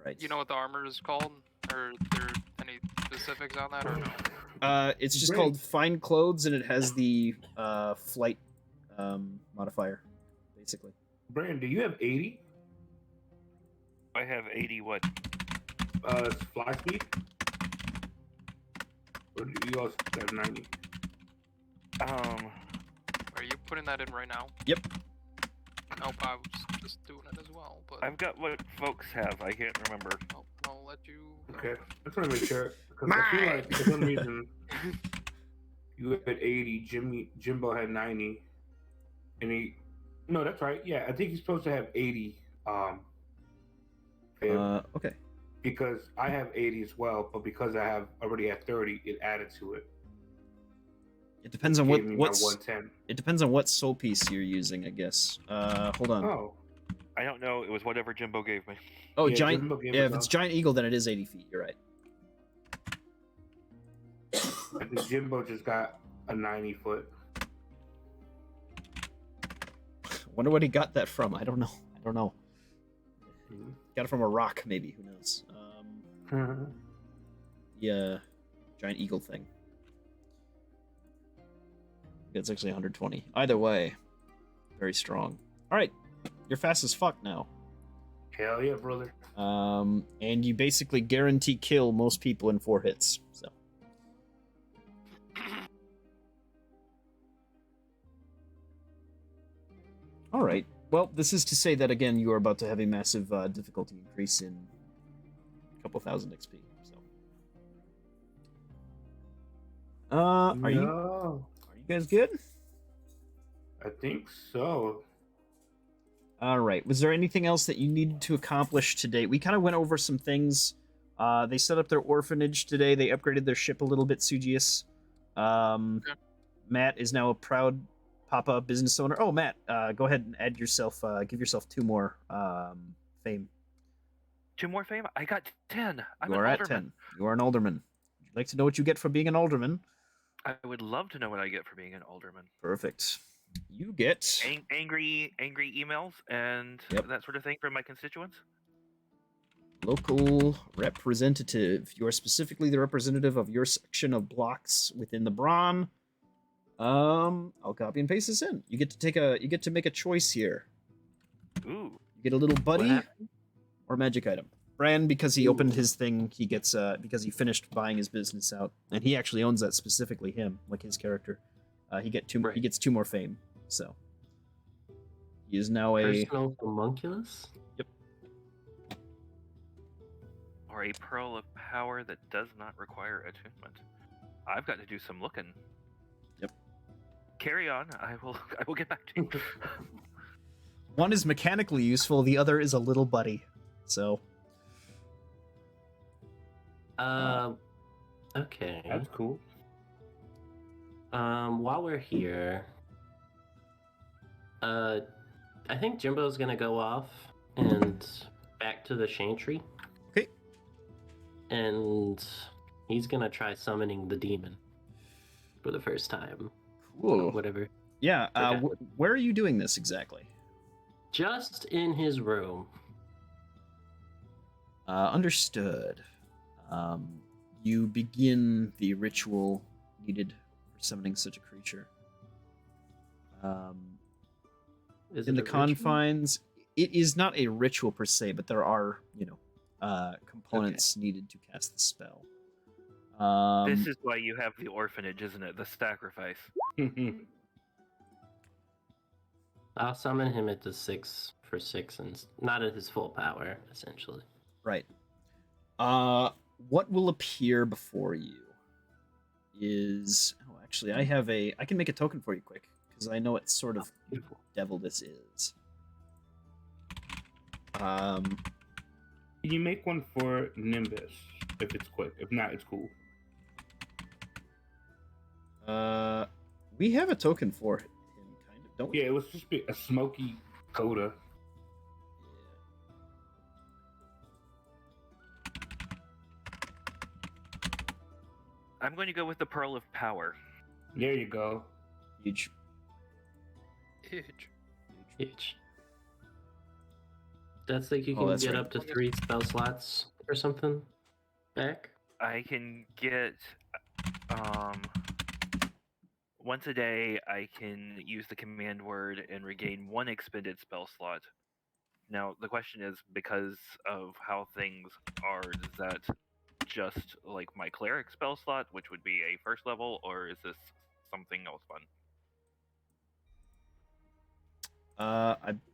right. You know what the armor is called? Or there any specifics on that or no? It's just Great. called Fine Clothes, and it has the flight modifier, basically. Brandon, do you have 80? I have 80 what? Fly speed? Or do you also have 90? Are you putting that in right now? Yep. Nope, I was just doing it as well, but I've got what folks have. I can't remember. I'll let you. Okay. I just want to make sure. Because I feel like for some reason you had 80, Jimbo had 90. And he. No, that's right. Yeah, I think he's supposed to have 80. Okay. Because I have 80 as well, but because I have already had 30, it added to it. It depends on Gave me my what's 110. it depends on what soul piece you're using, I guess. Hold on. Oh. I don't know. It was whatever Jimbo gave me. Oh, Yeah, giant. Jimbo gave Yeah, us if it's a- giant eagle, then it is 80 feet. You're right. I think Jimbo just got a 90 foot. Wonder what he got that from. I don't know. Mhm. Got it from a rock, maybe. Who knows? Yeah, giant eagle thing. It's actually 120. Either way, very strong. All right, you're fast as fuck now. Hell yeah, brother. And you basically guarantee kill most people in 4 hits. So. All right. Well, this is to say that again, you are about to have a massive difficulty increase in a couple thousand XP. So. Are you guys good? I think so. All right. Was there anything else that you needed to accomplish today? We kind of went over some things. They set up their orphanage today. They upgraded their ship a little bit, Sugius. Okay. Matt is now a proud Papa business owner. Oh, Matt, go ahead and add yourself, give yourself 2 more fame. 2 more fame? I got 10. I'm You an are at alderman. 10. You are an alderman. Would you like to know what you get for being an alderman? I would love to know what I get for being an alderman. Perfect. You get Angry emails and Yep. that sort of thing from my constituents. local representative. You are specifically the representative of your section of blocks within the Brawn. I'll copy and paste this in. You get to make a choice here. Ooh. You get a little What buddy happened? or magic item. Bran, because he opened his thing, he gets because he finished buying his business out, and he actually owns that, specifically him, like his character. He gets 2 more fame. So he is now a Personal homunculus? Or a pearl of power that does not require attunement. I've got to do some looking. Yep. Carry on. I will get back to you. one is mechanically useful, the other is a little buddy. So Okay. That's cool. While we're here, I think Jimbo's gonna go off and back to the Chantry. Okay. And he's gonna try summoning the demon for the first time. cool. Whatever. Yeah. Okay. Where are you doing this exactly? Just in his room. Understood. You begin the ritual needed for summoning such a creature. Is In it the a ritual? confines, it is not a ritual per se, but there are, components needed to cast the spell. This is why you have the orphanage, isn't it? The sacrifice. I'll summon him at the 6 for 6 and not at his full power, essentially. Right. What will appear before you is... Oh, actually, I can make a token for you quick, because I know it's sort of Beautiful. devil this is. Can you make one for Nimbus if it's quick? If not, it's cool. We have a token for him, kind of, don't we? Yeah, it was just a smoky coda. I'm going to go with the Pearl of Power. There you go. Huge. Huge. Huge. That's like you Oh, can that's get right. up to 3 spell slots or something back. I can get once a day. I can use the command word and regain 1 expended spell slot. Now the question is, because of how things are, is that just like my cleric spell slot, which would be a first level, or is this something else fun?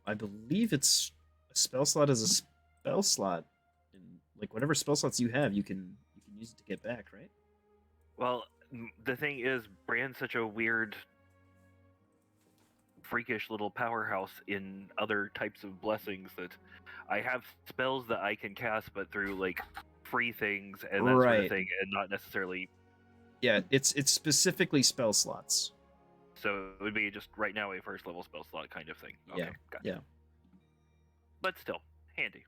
I believe it's a spell slot is a spell slot, and like whatever spell slots you have, you can use it to get back, right? Well, the thing is, Brand's such a weird, freakish little powerhouse in other types of blessings that I have spells that I can cast, but through like free things and that sort of Right. thing, and not necessarily. Yeah, it's specifically spell slots. So it would be just right now a first level spell slot kind of thing. Yeah, Okay, gotcha. yeah. But still, handy.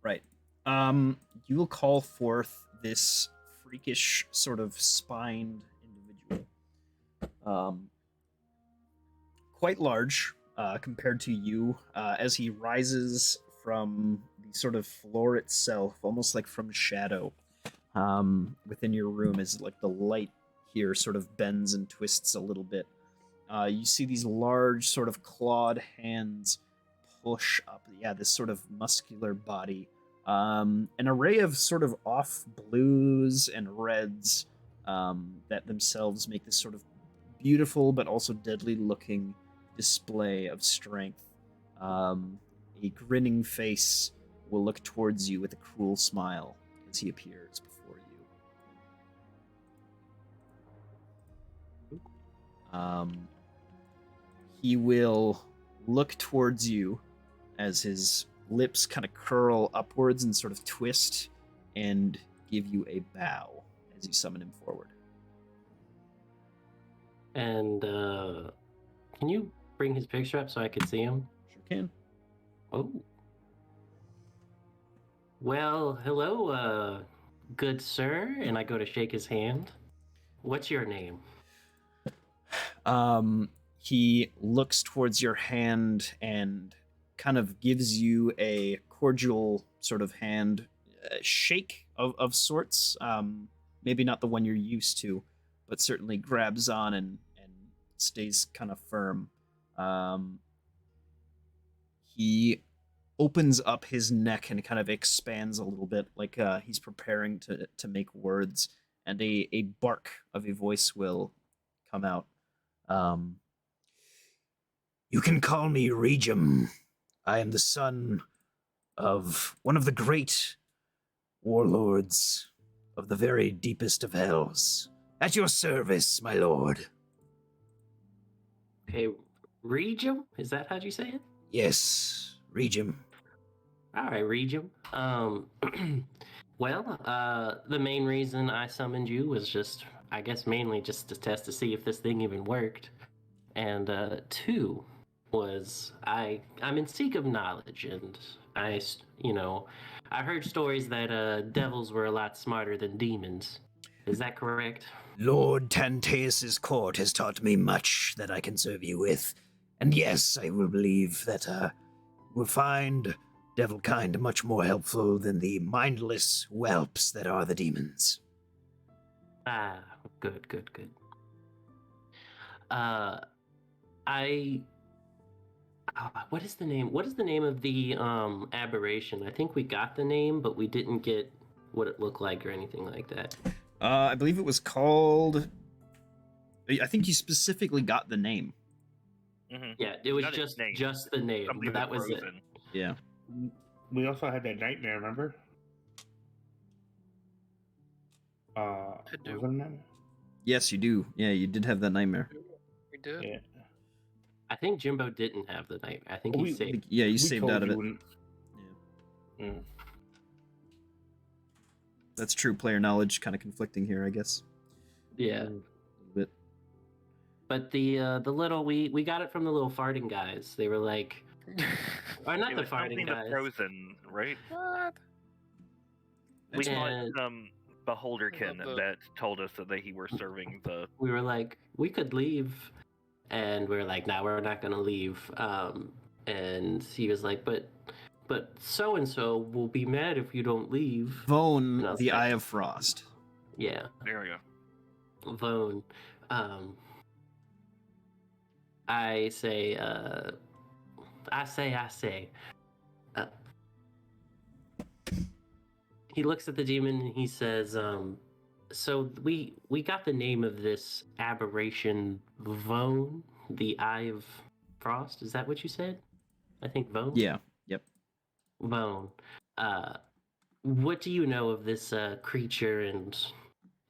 Right. You will call forth this freakish sort of spined individual. Quite large compared to you, as he rises from the sort of floor itself, almost like from shadow. Within your room, as like the light here sort of bends and twists a little bit. You see these large, sort of clawed hands push up. Yeah, this sort of muscular body. An array of sort of off blues and reds that themselves make this sort of beautiful but also deadly looking display of strength. A grinning face will look towards you with a cruel smile as he appears before you. He will look towards you as his lips kind of curl upwards and sort of twist and give you a bow as you summon him forward. And can you bring his picture up so I could see him? Sure can. Oh. Well, hello, good sir. And I go to shake his hand. What's your name? He looks towards your hand and kind of gives you a cordial sort of hand shake of sorts. Maybe not the one you're used to, but certainly grabs on and stays kind of firm. He opens up his neck and kind of expands a little bit, like he's preparing to make words, and a bark of a voice will come out. You can call me Regem. I am the son of one of the great warlords of the very deepest of hells. At your service, my lord. Okay, Regem? Is that how you say it? Yes, Regem. All right, Regem. Well, the main reason I summoned you was just, I guess, mainly just to test to see if this thing even worked. And 2 was I'm in seek of knowledge, and I heard stories that devils were a lot smarter than demons. Is that correct? Lord Tantaeus' court has taught me much that I can serve you with. And yes, I will believe that we'll find devil kind much more helpful than the mindless whelps that are the demons. Ah, good. What is the name? What is the name of the aberration? I think we got the name, but we didn't get what it looked like or anything like that. I believe it was called. I think you specifically got the name. Mm-hmm. Yeah, it was Not its just the name. Something That was it. frozen. Yeah. We also had that nightmare, remember? I do. Was it a nightmare? Yes, you do. Yeah, you did have that nightmare. We did. Yeah. I think Jimbo didn't have the nightmare. I think he saved. Yeah, you We saved told out of it. you Yeah. Mm. That's true player knowledge kind of conflicting here, I guess. Yeah. A little bit. But the little we got it from the little farting guys. They were like, or not It the was farting something guys. to Frozen, right? What? We Yeah. had some beholderkin The- that told us that they were serving the. We were like, we could leave, and we were like, nah, we're not gonna leave. And he was like, but so and so will be mad if you don't leave. And I Vone, was the like, Eye of Frost. Yeah, There we go. Vone. I say. Uh, he looks at the demon and he says, so we got the name of this aberration, Vone, the Eye of Frost. Is that what you said? I think Vone. Yeah. Yep. Vone. What do you know of this creature, and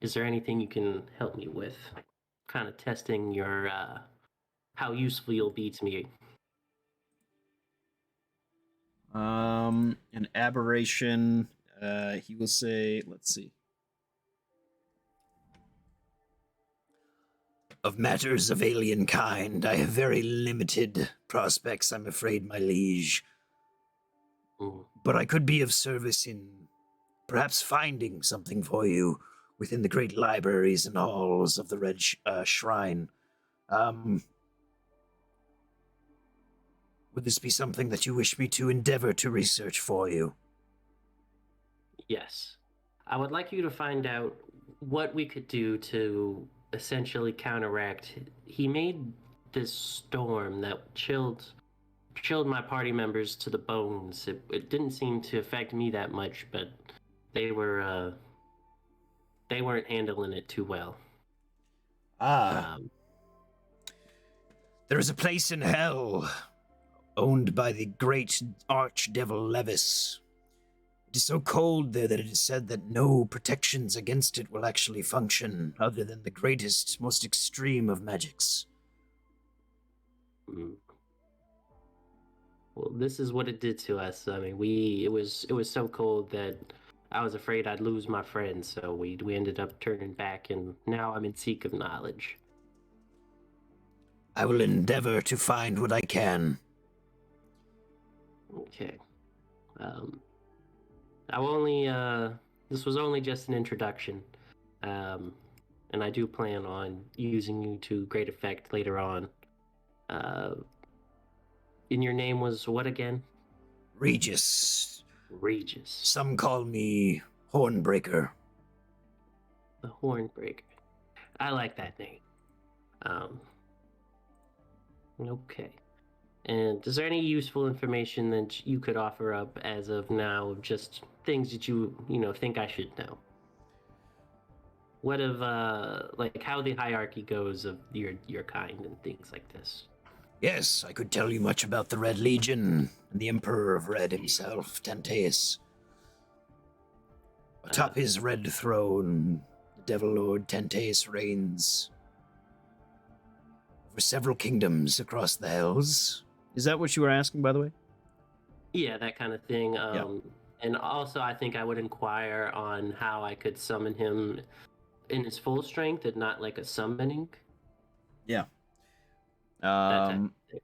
is there anything you can help me with? Kind of testing your how useful you'll be to me. An aberration. He will say, let's see. Of matters of alien kind, I have very limited prospects, I'm afraid, my liege. Mm. But I could be of service in perhaps finding something for you within the great libraries and halls of the Red Shrine. Would this be something that you wish me to endeavor to research for you? Yes. I would like you to find out what we could do to essentially counteract. He made this storm that chilled my party members to the bones. It didn't seem to affect me that much, but they weren't handling it too well. There is a place in hell owned by the great archdevil Levis. It is so cold there that it is said that no protections against it will actually function other than the greatest, most extreme of magics. Well, this is what it did to us. I mean, it was so cold that I was afraid I'd lose my friends, so we ended up turning back, and now I'm in seek of knowledge. I will endeavor to find what I can. Okay. I will only, this was only just an introduction. And I do plan on using you to great effect later on. And your name was what again? Regis. Regis. Some call me Hornbreaker. The Hornbreaker. I like that name. Okay. And is there any useful information that you could offer up as of now of just things that you think I should know? What of like how the hierarchy goes of your kind and things like this? Yes, I could tell you much about the Red Legion and the Emperor of Red himself, Tanteus. Atop his red throne, the Devil Lord Tanteus reigns over several kingdoms across the Hells. Is that what you were asking, by the way? Yeah, that kind of thing. And also, I think I would inquire on how I could summon him in his full strength and not like a summoning. Yeah. That type of thing.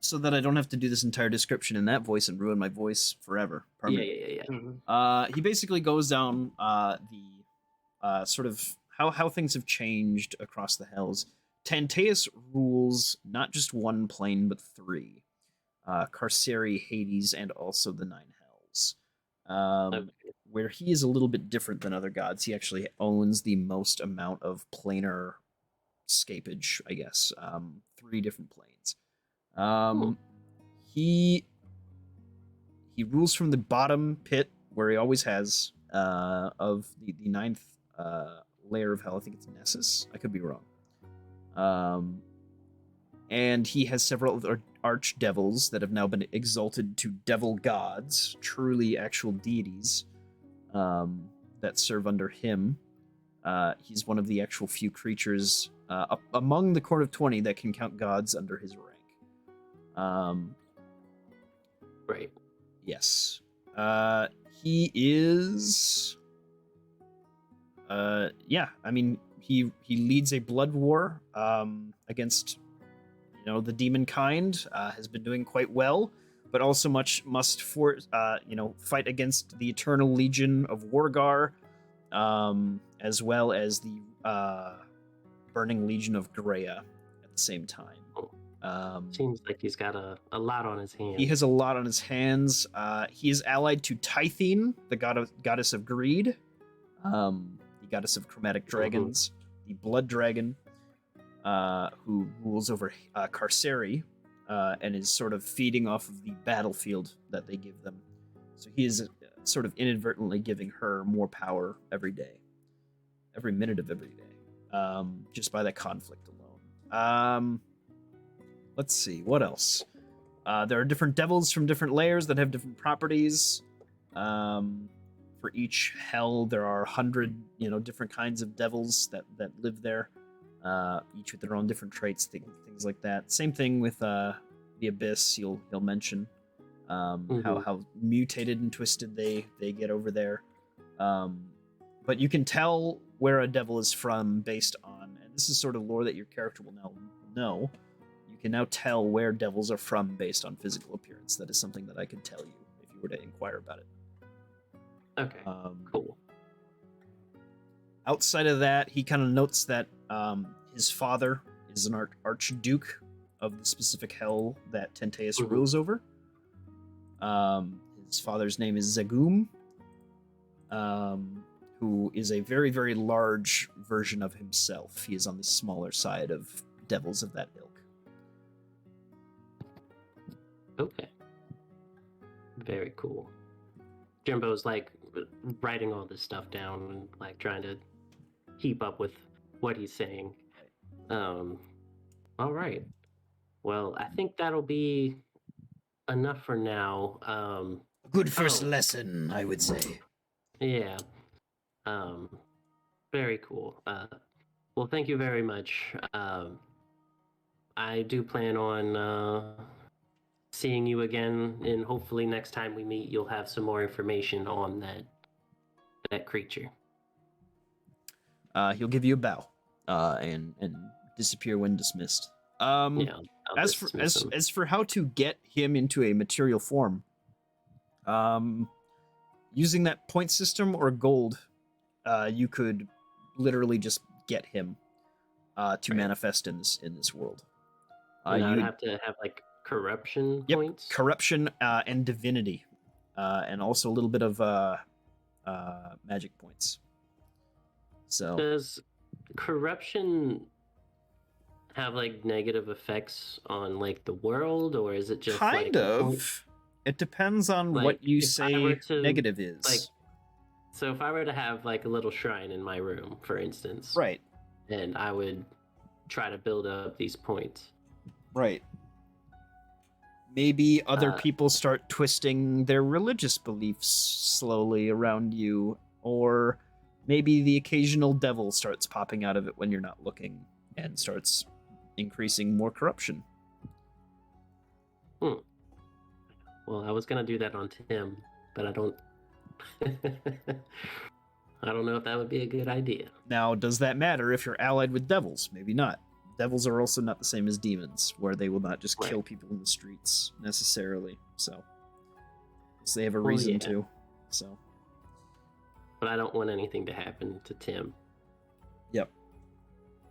So that I don't have to do this entire description in that voice and ruin my voice forever. Yeah. He basically goes down the sort of how things have changed across the Hells. Tanteus rules not just one plane, but three. Carceri, Hades, and also the Nine Hells. Where he is a little bit different than other gods. He actually owns the most amount of planar scapage, I guess. 3 different planes. He rules from the bottom pit, where he always has, of the 9th layer of hell. I think it's Nessus. I could be wrong. And he has several other archdevils that have now been exalted to devil gods, truly actual deities, that serve under him. He's one of the actual few creatures among the Court of 20 that can count gods under his rank. Right. Yes. He is... yeah, I mean, he leads a blood war against the demon kind. Has been doing quite well, but also must fight against the Eternal Legion of Wargar, as well as the Burning Legion of Greya at the same time. Seems like he's got a lot on his hands. He has a lot on his hands. He is allied to Tythene, the goddess of greed, the goddess of chromatic dragons, the blood dragon, who rules over Carceri, and is sort of feeding off of the battlefield that they give them. So he is sort of inadvertently giving her more power every day, every minute of every day, just by that conflict alone. Let's see, what else? There are different devils from different layers that have different properties. For each hell, there are 100, different kinds of devils that live there, each with their own different traits, things like that. Same thing with the Abyss. He'll mention how mutated and twisted they get over there. But you can tell where a devil is from based on, and this is sort of lore that your character will now know. You can now tell where devils are from based on physical appearance. That is something that I can tell you if you were to inquire about it. Okay, cool. Outside of that, he kind of notes that his father is an archduke of the specific hell that Tenteus rules over. His father's name is Zegum, who is a very, very large version of himself. He is on the smaller side of devils of that ilk. Okay. Very cool. Jimbo's like writing all this stuff down and like trying to keep up with what he's saying. All right. Well, I think that'll be enough for now. Good first lesson, I would say. Yeah. Very cool. Well, thank you very much. I do plan on seeing you again, and hopefully next time we meet, you'll have some more information on that creature. He'll give you a bow, and disappear when dismissed. Yeah. As for how to get him into a material form, using that point system or gold, you could literally just get him to manifest in this world. You'd have to have like corruption points. Corruption and divinity, and also a little bit of magic points. So does corruption have like negative effects on like the world, or is it just kind of? It depends on like, what you say negative is. Like, so if I were to have like a little shrine in my room, for instance, right, and I would try to build up these points, right. Maybe other people start twisting their religious beliefs slowly around you, or maybe the occasional devil starts popping out of it when you're not looking and starts increasing more corruption. Well, I was gonna do that on Tim, but I don't. I don't know if that would be a good idea. Now, does that matter if you're allied with devils? Maybe not. Devils are also not the same as demons, where they will not just kill people in the streets necessarily. So they have a reason to. So. But I don't want anything to happen to Tim. Yep.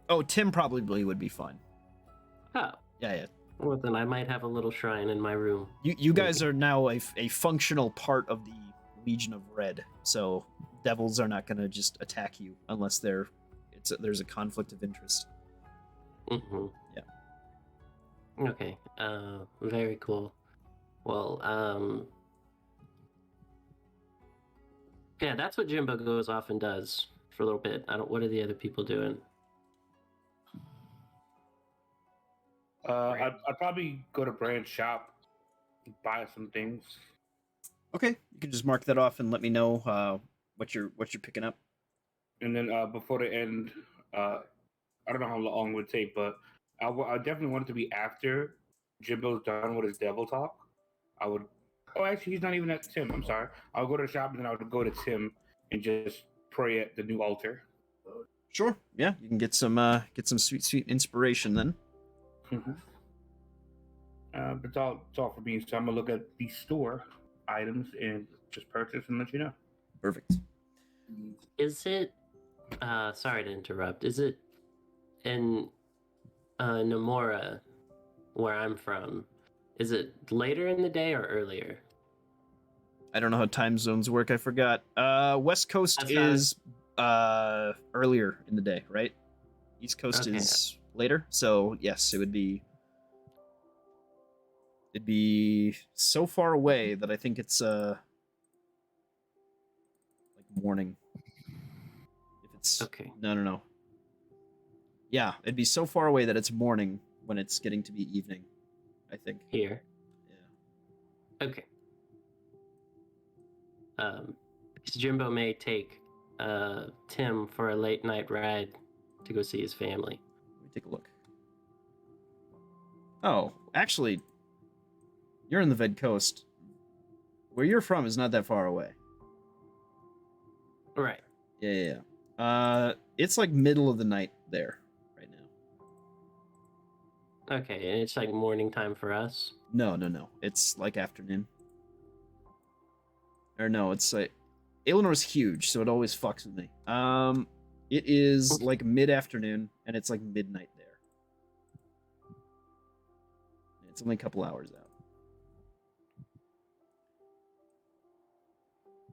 Oh, Tim probably would be fine. Oh. Yeah. Well, then I might have a little shrine in my room. You guys are now a functional part of the Legion of Red, so devils are not going to just attack you unless there's a conflict of interest. Mm-hmm. Yeah. Okay. Very cool. Well, yeah, that's what Jimbo goes off and does for a little bit. What are the other people doing? I'd probably go to Brand's shop, buy some things. Okay, you can just mark that off and let me know what you're picking up. And then before the end, I don't know how long it would take, but I definitely want it to be after Jimbo's done with his devil talk. I would. Oh, actually, he's not even at Tim. I'm sorry. I'll go to the shop and then I would go to Tim and just pray at the new altar. Sure. Yeah, you can get some sweet inspiration then. Mm-hmm. But it's all for me. So I'm gonna look at the store items and just purchase and let you know. Perfect. Is it? Sorry to interrupt. Is it in Nomura, where I'm from? Is it later in the day or earlier? I don't know how time zones work. I forgot. West Coast That's not- is earlier in the day, right? East Coast Okay. is later. So yes, it'd be so far away that I think it's like morning. If it's Okay. no. Yeah, it'd be so far away that it's morning when it's getting to be evening, I think. Here. Yeah. Okay. Jimbo may take Tim for a late night ride to go see his family. Let me take a look. Oh, actually, you're in the Ved Coast. Where you're from is not that far away. Right. Yeah. It's like middle of the night there right now. Okay, and it's like morning time for us. No. It's like afternoon. Or no, it's like Illinois is huge, so it always fucks with me. It is like mid-afternoon, and it's like midnight there. It's only a couple hours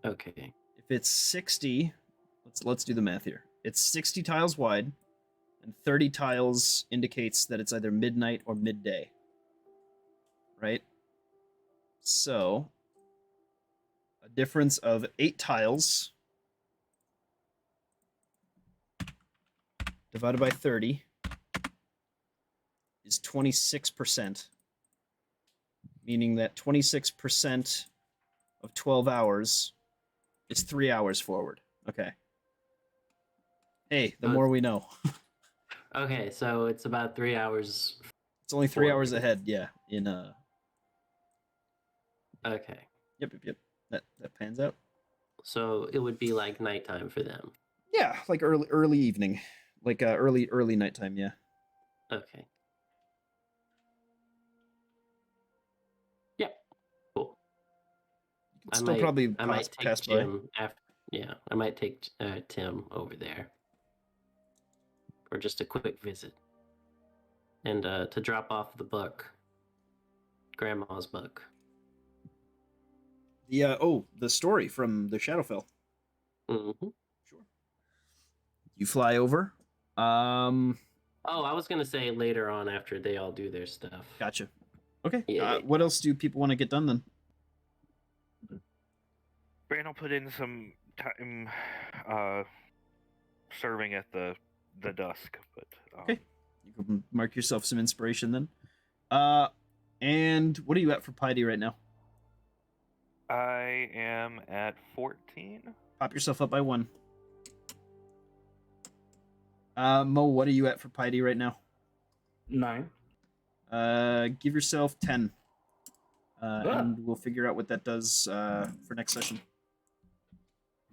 out. Okay. If it's 60, let's do the math here. It's 60 tiles wide, and 30 tiles indicates that it's either midnight or midday. Right? So, a difference of 8 tiles divided by 30 is 26%, meaning that 26% of 12 hours is 3 hours forward. Okay. Hey, the more we know. Okay, so it's about 3 hours. It's only 3 forward. hours ahead, yeah, in Okay. Yep. That pans out. So it would be like nighttime for them. Yeah, like early evening. Like early nighttime, yeah. Okay. Yeah. Cool. You can still probably I might take pass by. Jim after. Yeah, I might take Tim over there for just a quick visit, and to drop off the book, Grandma's book. The story from the Shadowfell. Mm-hmm. Sure. You fly over. Oh, I was gonna say later on after they all do their stuff. Gotcha. Okay. Yeah. What else do people want to get done then? Brand will put in some time serving at the dusk, but Okay. You can mark yourself some inspiration then. And what are you at for piety right now? I am at 14. Pop yourself up by 1. Mo, what are you at for piety right now? 9. Give yourself 10. And we'll figure out what that does for next session.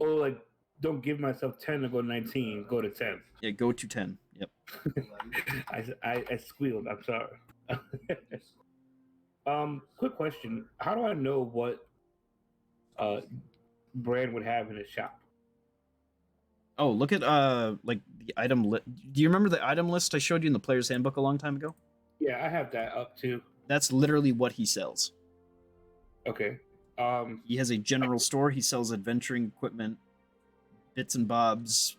Oh, like don't give myself 10 to go 19. Go to 10. Yeah, go to 10. Yep. I squealed. I'm sorry. Quick question. How do I know what Brand would have in his shop? Oh, look at like the item list. Do you remember the item list I showed you in the player's handbook a long time ago? Yeah, I have that up too. That's literally what he sells. Okay. He has a general store. He sells adventuring equipment, bits and bobs,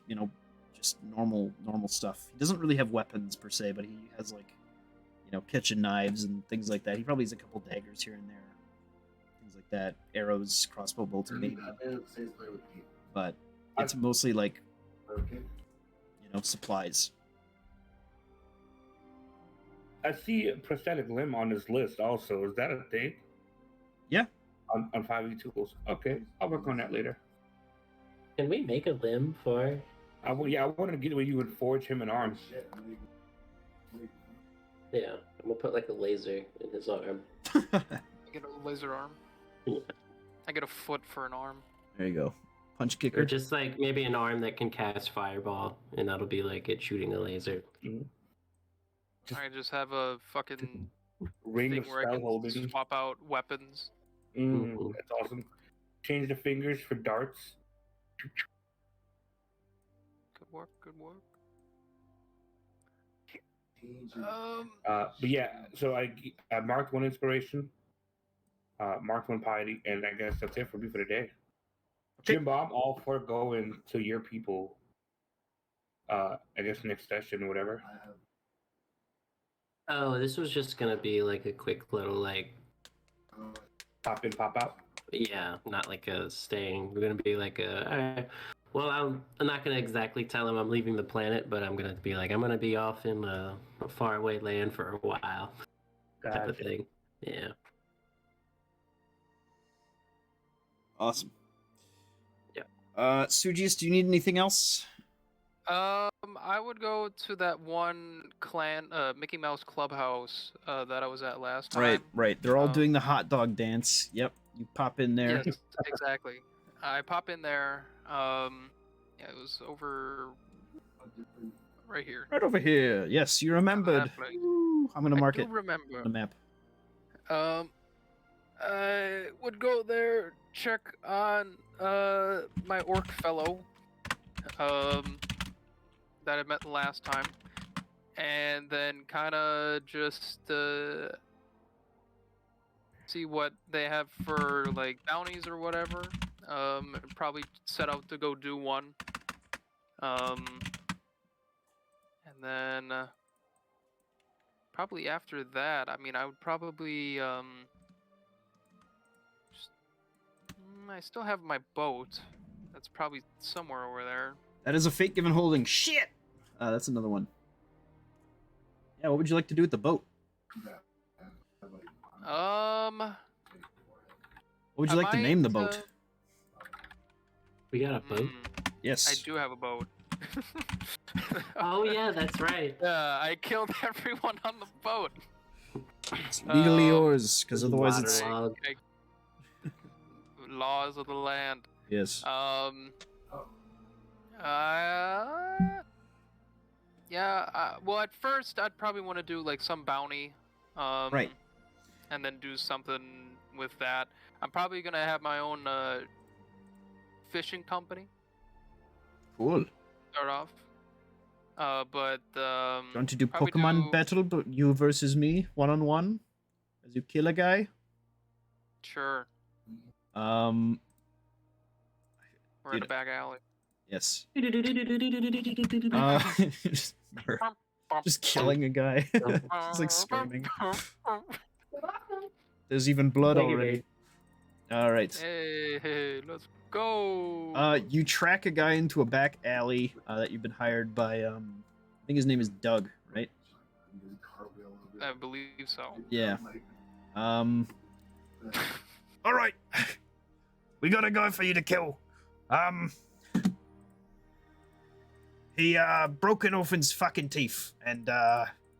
just normal stuff. He doesn't really have weapons per se, but he has like, kitchen knives and things like that. He probably has a couple daggers here and there, things like that, arrows, crossbow bolts, maybe. But it's mostly like, supplies. I see a prosthetic limb on this list also. Is that a thing? Yeah. On 5e tools. Okay, I'll work on that later. Can we make a limb for? I wanted to get where you would forge him an arm. Yeah, I'm gonna put like a laser in his arm. I get a laser arm. Yeah. I get a foot for an arm. There you go. Punch Or kicker. just like maybe an arm that can cast fireball, and that'll be like it shooting a laser. I just have a fucking Ring thing of where I spell can holding. swap out weapons. Mhm. That's awesome. Change the fingers for darts. Good work. Good work. But yeah, so I marked one inspiration, marked one piety, and I guess that's it for me for the day. Okay. Jim Bob, all for going to your people. I guess next session or whatever. Oh, this was just gonna be like a quick little like, Pop in, pop out. yeah, not like a staying. We're gonna be like a. All right. Well, I'm not gonna exactly tell him I'm leaving the planet, but I'm gonna be like I'm gonna be off in a faraway land for a while, type of Gotcha. thing. Yeah. Awesome. Yeah. Sujis, do you need anything else? I would go to that one clan, Mickey Mouse Clubhouse, that I was at last time. Right. They're all doing the hot dog dance. Yep. You pop in there. Yes, exactly. I pop in there. Yeah, it was over right here. Right over here. Yes, you remembered. That place. Woo, I'm gonna mark I it do remember. on the map. I would go there, check on my orc fellow, that I met last time, and then kind of just see what they have for like bounties or whatever. Probably set out to go do one. And then probably after that, I mean, I would probably I still have my boat. That's probably somewhere over there. That is a fate given holding. Shit! That's another one. Yeah, what would you like to do with the boat? Um, What would you I like to name the might, boat? We got a boat. Yes. I do have a boat. Oh yeah, that's right. Yeah, I killed everyone on the boat. It's legally Um, yours, because otherwise it's... Waterlog. Laws of the land. Yes. Yeah. Well, at first, I'd probably want to do like some bounty. Right. And then do something with that. I'm probably gonna have my own fishing company. Cool. Start off. But Do you want to do probably Pokemon do- battle, but you versus me, one-on-one? As you kill a guy? Sure. Uh, We're in a Dude. back alley. yes. Just killing a guy. It's like screaming. There's even blood Thank you, already. Alright. Hey, let's go. You track a guy into a back alley that you've been hired by, I think his name is Doug, right? I believe so. Yeah. Alright. We got a guy for you to kill. He broke an orphan's fucking teeth, and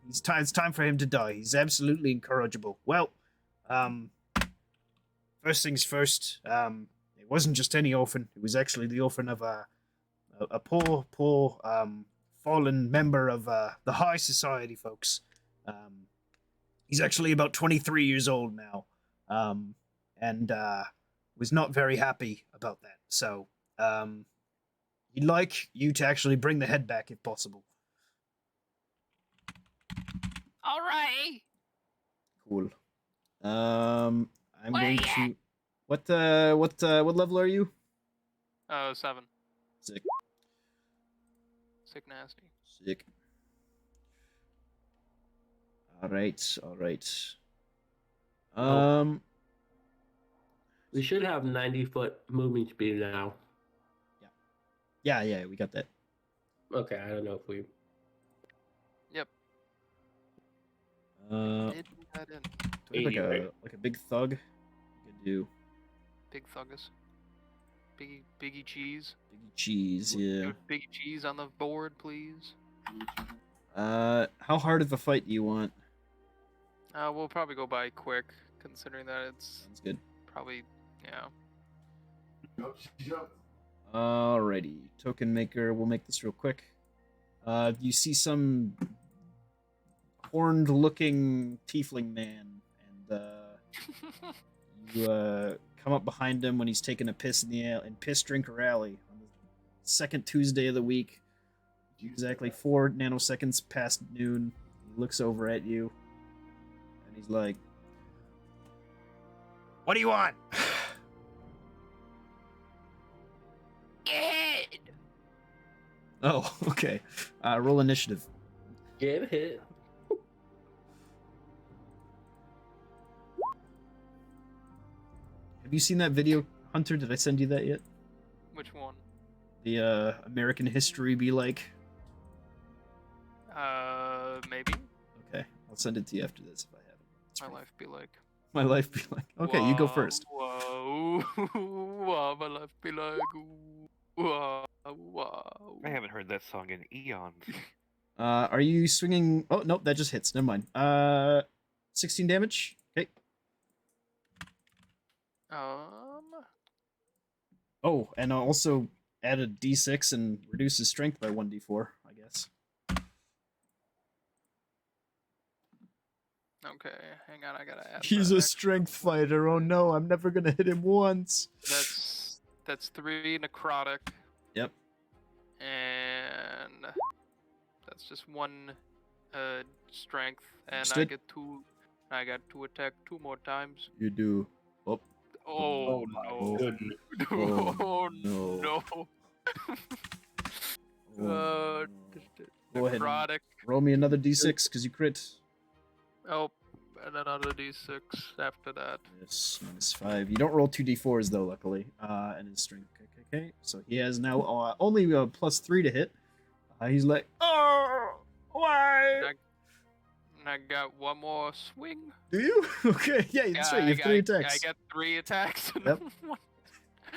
it's time for him to die. He's absolutely incorrigible. Well, first things first, it wasn't just any orphan. It was actually the orphan of a poor, fallen member of the high society, folks. He's actually about 23 years old now, and was not very happy about that. So, he'd like you to actually bring the head back if possible. All right. Cool. I'm going to. What level are you? 7. Sick. Sick nasty. Sick. All right. We should have 90-foot movement speed now. Yeah, we got that. Okay, I don't know if we. Yep. Did that in. Do we have 80, right? like a big thug? We could do Big Thuggus. Biggie Cheese. big cheese. Yeah. Biggie Cheese on the board, please. How hard of a fight do you want? We'll probably go by quick, considering that it's Sounds good. probably, yeah. Alrighty, token maker. We'll make this real quick. You see some horned-looking tiefling man, and you come up behind him when he's taking a piss in piss drinker alley on the second Tuesday of the week. Exactly 4 nanoseconds past noon. He looks over at you, and he's like, "What do you want?" Oh, okay. Roll initiative. Get hit. Have you seen that video, Hunter? Did I send you that yet? Which one? The American history be like. Maybe. Okay, I'll send it to you after this if I have it. It's My pretty- life be like. My life be like. Okay, you go Whoa, first. Whoa, whoa, my life be like. Whoa, whoa. I haven't heard that song in eons. Are you swinging? Oh nope, that just hits. Never mind. 16 damage. Okay. Oh, and I'll also add a d6 and reduce his strength by 1d4, I guess. Okay, hang on, I gotta add. He's that a extra strength fighter. Oh no, I'm never gonna hit him once. That's 3 necrotic. Yep. And that's just 1 strength, and I Understood. get 2. I got to attack 2 more times. You do. Oh. Oh, my no! goodness. Oh, no. no! Oh, no. Go ahead. And Necrotic. roll me another d6 because you crit. Oh, and another d6 after that. Yes, -5. You don't roll 2d4s though, luckily. And his strength. Okay. So he has now only +3 to hit. He's like, oh, why? And I got 1 more swing. Do you? Okay, yeah, that's right. You have 3 attacks. I get 3 attacks. Yep.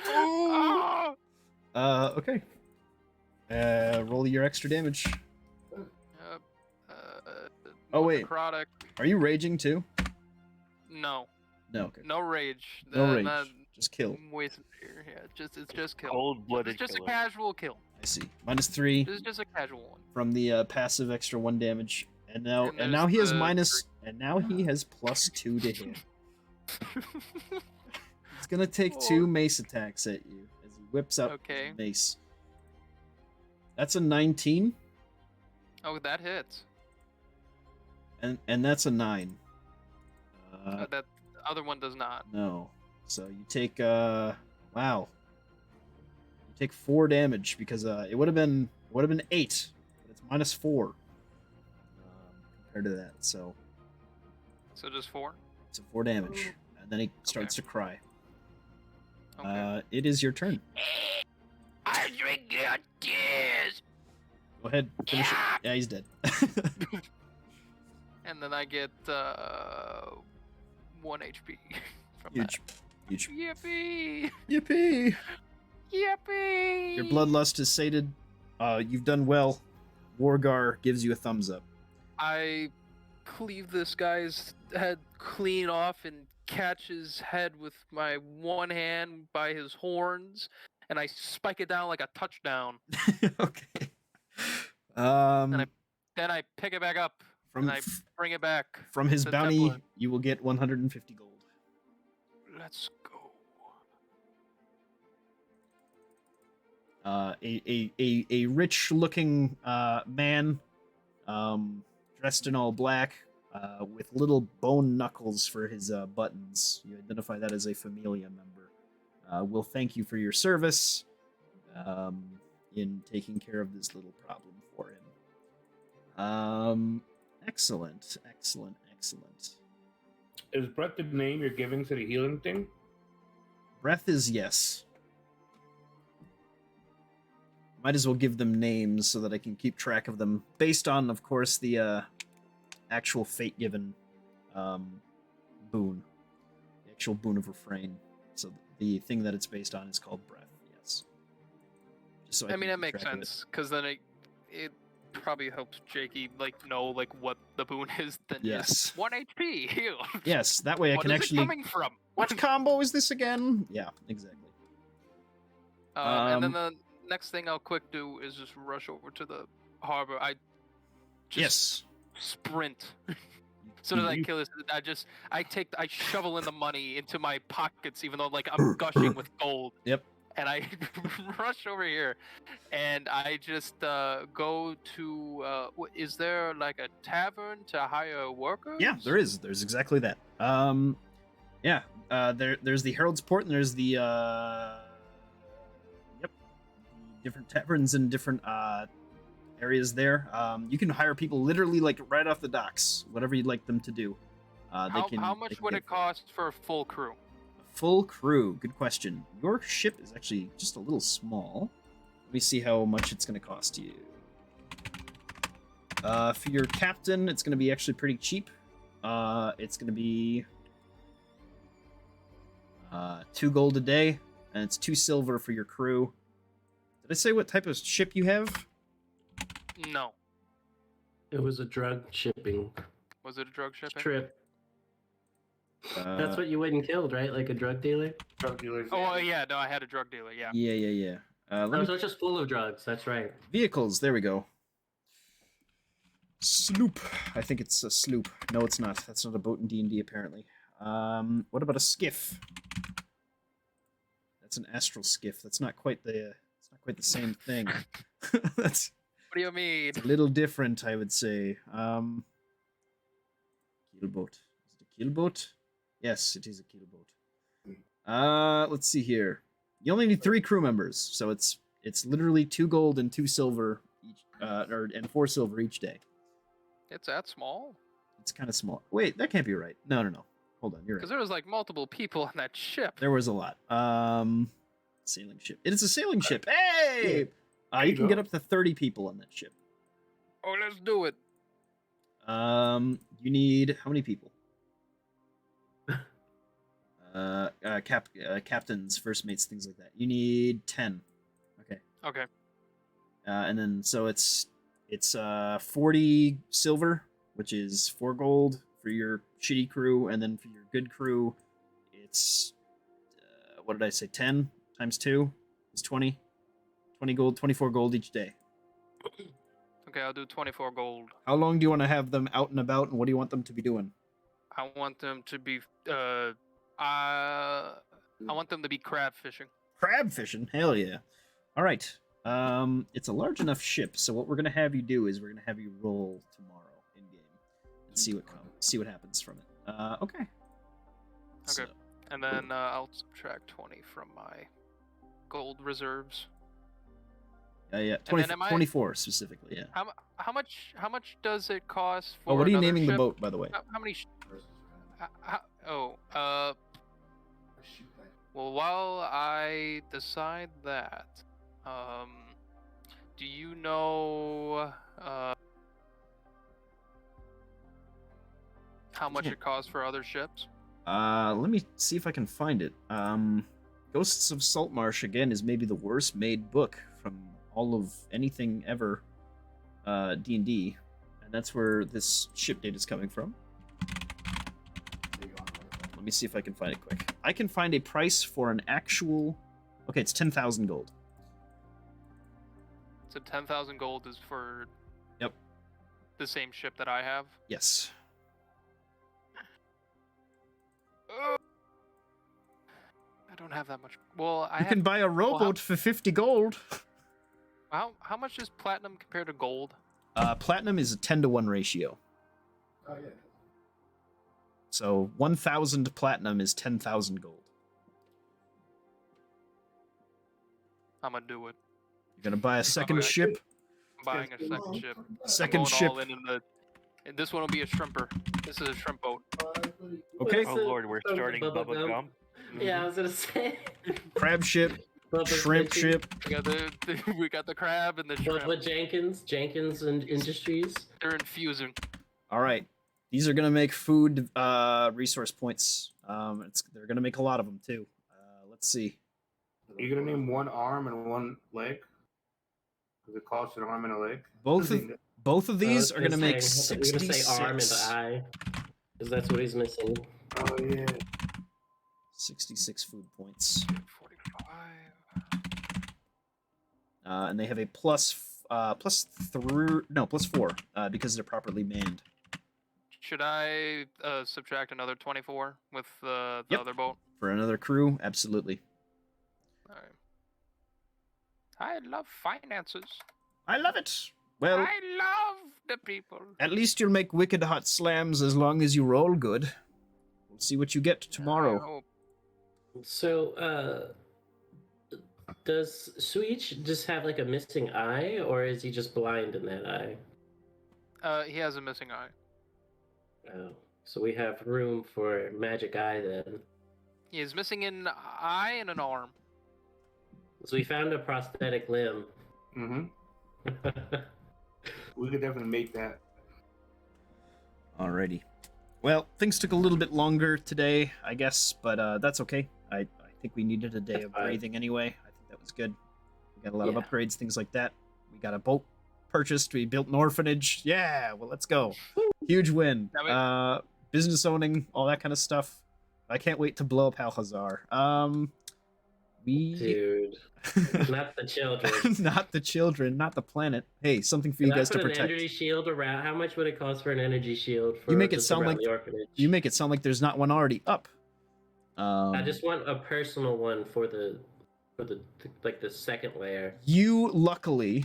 Oh! Okay. Roll your extra damage. Oh, wait. Necrotic. Are you raging too? No. No. Okay. No rage. No rage. Not Just kill. wasting here. Yeah, it's just kill. Cold-blooded It's just killer. a casual kill. I see. -3 This is just a casual one. from the passive extra 1 damage, and now And now he has there's +2 to hit. He's gonna take 2 mace attacks at you as he whips up Okay. his mace. That's a 19, Oh, that hits. and that's a 9. That other one does not. No. So you take wow. You take 4 damage because it would have been 8, but it's -4 compared to that. So So just 4. it's 4 damage, and then he starts to cry. Okay. It is your turn. I drink your tears. Go ahead, finish it. Yeah, he's dead. And then I get 1 HP from Huge. that. Yippee! Yippee! Yippee! Your bloodlust is sated. You've done well. Wargar gives you a thumbs up. I cleave this guy's head clean off and catch his head with my one hand by his horns, and I spike it down like a touchdown. Okay. Then I pick it back up and I bring it back. from his to bounty, Templin. you will get 150 gold. Let's go. A rich-looking man, dressed in all black, with little bone knuckles for his buttons. You identify that as a familia member. Will thank you for your service in taking care of this little problem for him. Excellent. Is Brett the name you're giving to the healing thing? Breath is yes. Might as well give them names so that I can keep track of them, based on, of course, the actual fate-given boon. The actual boon of refrain. So the thing that it's based on is called breath, yes. Just so I can mean, that keep makes track of it. sense, because then it probably helps Jakey know what the boon is. Then Yes. just 1 HP heal. Yes, that way I What can is it actually... coming from? What combo is this again? Yeah, exactly. And then the next thing I'll quick do is just rush over to the harbor. I just yes. sprint. As soon as I kill this, I shovel in the money into my pockets, even though like I'm gushing with gold. Yep. And I rush over here, and I just go to. Is there like a tavern to hire workers? Yeah, there is. There's exactly that. Yeah. There's the Herald's Port, and there's the different taverns and different areas there. You can hire people literally like right off the docks, whatever you'd like them to do. How much would it cost for a full crew? Full crew. Good question. Your ship is actually just a little small. Let me see how much it's going to cost you. For your captain, it's going to be actually pretty cheap. It's going to be 2 gold a day, and it's 2 silver for your crew. Did I say what type of ship you have? No. It was a drug shipping Was it a drug shipping? trip. That's what you went and killed, right? Like a drug dealer? Drug dealers. Oh yeah, no, I had a drug dealer. Yeah. Yeah. No, so it's just full of drugs. That's right. Vehicles, there we go. Sloop. I think it's a sloop. No, it's not. That's not a boat in D&D, apparently. What about a skiff? That's an astral skiff. That's not quite the same thing. That's What do you mean? a little different, I would say. Keelboat. Is it a keelboat? Yes, it is a keelboat. Let's see here. You only need 3 crew members, so it's literally 2 gold and 2 silver each, and 4 silver each day. It's that small? It's kind of small. Wait, that can't be right. No. Hold on, you're right. Because there was like multiple people on that ship. There was a lot. Sailing ship. It is a sailing ship. Hey! You can get up to 30 people on that ship. Oh, let's do it. You need how many people? Captains, first mates, things like that. You need 10. Okay. Okay. And then so it's 40 silver, which is 4 gold for your shitty crew, and then for your good crew, it's what did I say? 10 times 2 is 20. 20 gold, 24 gold each day. Okay, I'll do 24 gold. How long do you want to have them out and about, and what do you want them to be doing? I want them to be I want them to be crab fishing. Crab fishing? Hell yeah. All right. It's a large enough ship, so what we're gonna have you do is we're gonna have you roll tomorrow in game and see what happens from it. Okay. Okay. So, And then I'll subtract 20 from my gold reserves. yeah. And 20, then am I- 24 specifically. Yeah. How much does it cost for? Oh, what are you another naming the ship? boat, by the way? How many? Well, while I decide that, do you know how much it costs for other ships? Let me see if I can find it. Ghosts of Saltmarsh again is maybe the worst made book from all of anything ever D&D, and that's where this ship date is coming from. Let me see if I can find it quick. I can find a price for an actual. Okay, it's 10,000 gold. So 10,000 gold is for. Yep. The same ship that I have. Yes. I don't have that much. Well, You can buy a rowboat for 50 gold. How much is platinum compared to gold? Platinum is a 10-to-1 ratio. Oh yeah. So 1,000 platinum is 10,000 gold. I'm gonna do it. You're gonna buy a second ship. I'm buying a second ship. Second I'm going ship. all in the. And this one will be a shrimper. This is a shrimp boat. Okay. Oh lord, we're starting Bubba Bubba Gump. Gump. Yeah, I was gonna say. Crab ship. Bubba Shrimp fishing. ship. We got the crab and the shrimp. What Jenkins and Industries? They're infusing. All right. These are gonna make food resource points. They're gonna make a lot of them too. Let's see. Are you gonna name one arm and one leg? Does it cost an arm and a leg? Both of these I are was gonna make I thought you were gonna 66. say arm and eye, because that's what he's missing. Oh yeah. 66 food points. 45. and they have a +4 because they're properly manned. Should I subtract another 24 with the Yep. other boat? For another crew, absolutely. All right. I love finances. I love it. Well, I love the people. at least you'll make wicked hot slams as long as you roll good. We'll see what you get I tomorrow. hope. So, does Suich just have like a missing eye, or is he just blind in that eye? He has a missing eye. Oh, so we have room for magic eye then. He is missing an eye and an arm. So we found a prosthetic limb. Mm-hmm. We could definitely make that. Alrighty. Well, things took a little bit longer today, I guess, but that's okay. I think we needed a day of fine. breathing anyway. I think that was good. We got a lot of Yeah. upgrades, things like that. We got a boat purchased. We built an orphanage. Yeah, well, let's go. Huge win. Now Business owning, all that kind of stuff. I can't wait to blow up Alcazar. Dude, not the children. Not the children, not the planet. Hey, something for you Can I guys to put an protect. energy shield around? How much would it cost for an energy shield? For You make it just sound around like the orphanage? You make it sound like there's not one already up. I just want a personal one for the like the second layer. You luckily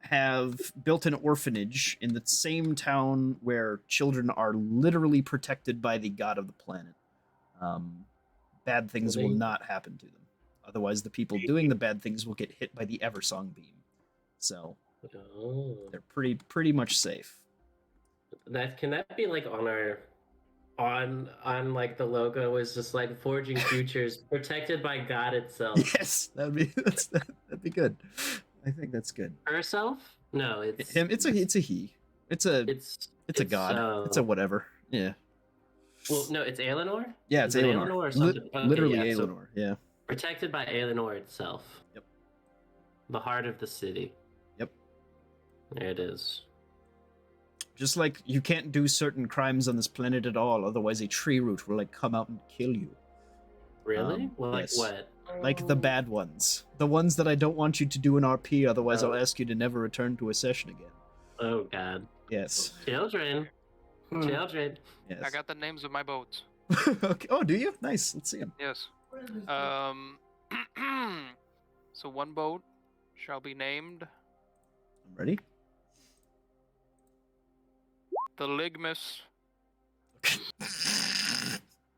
have built an orphanage in the same town where children are literally protected by the god of the planet. Bad things will not happen to them. Otherwise, the people doing the bad things will get hit by the Eversong beam. So they're pretty much safe. Can that be like on our on like the logo is just like Forging Futures protected by God itself. Yes, that'd be good. I think that's good. Herself? No, it's him. It's a he. It's a god. It's a whatever. Yeah. Well, no, it's Aelinor? Yeah, it's Is it Aelinor. or something? Okay, Literally yeah, so Aelinor. Yeah. protected by Aelinor itself. Yep. The heart of the city. Yep. There it is. Just like you can't do certain crimes on this planet at all, otherwise a tree root will like come out and kill you. Really? Well, like yes. what? Like the bad ones. The ones that I don't want you to do in RP, otherwise I'll ask you to never return to a session again. Oh god. Yes. Children. Children. Yes. I got the names of my boats. Okay. Oh, do you? Nice. Let's see them. Yes. So one boat shall be named I'm ready. the Ligmus.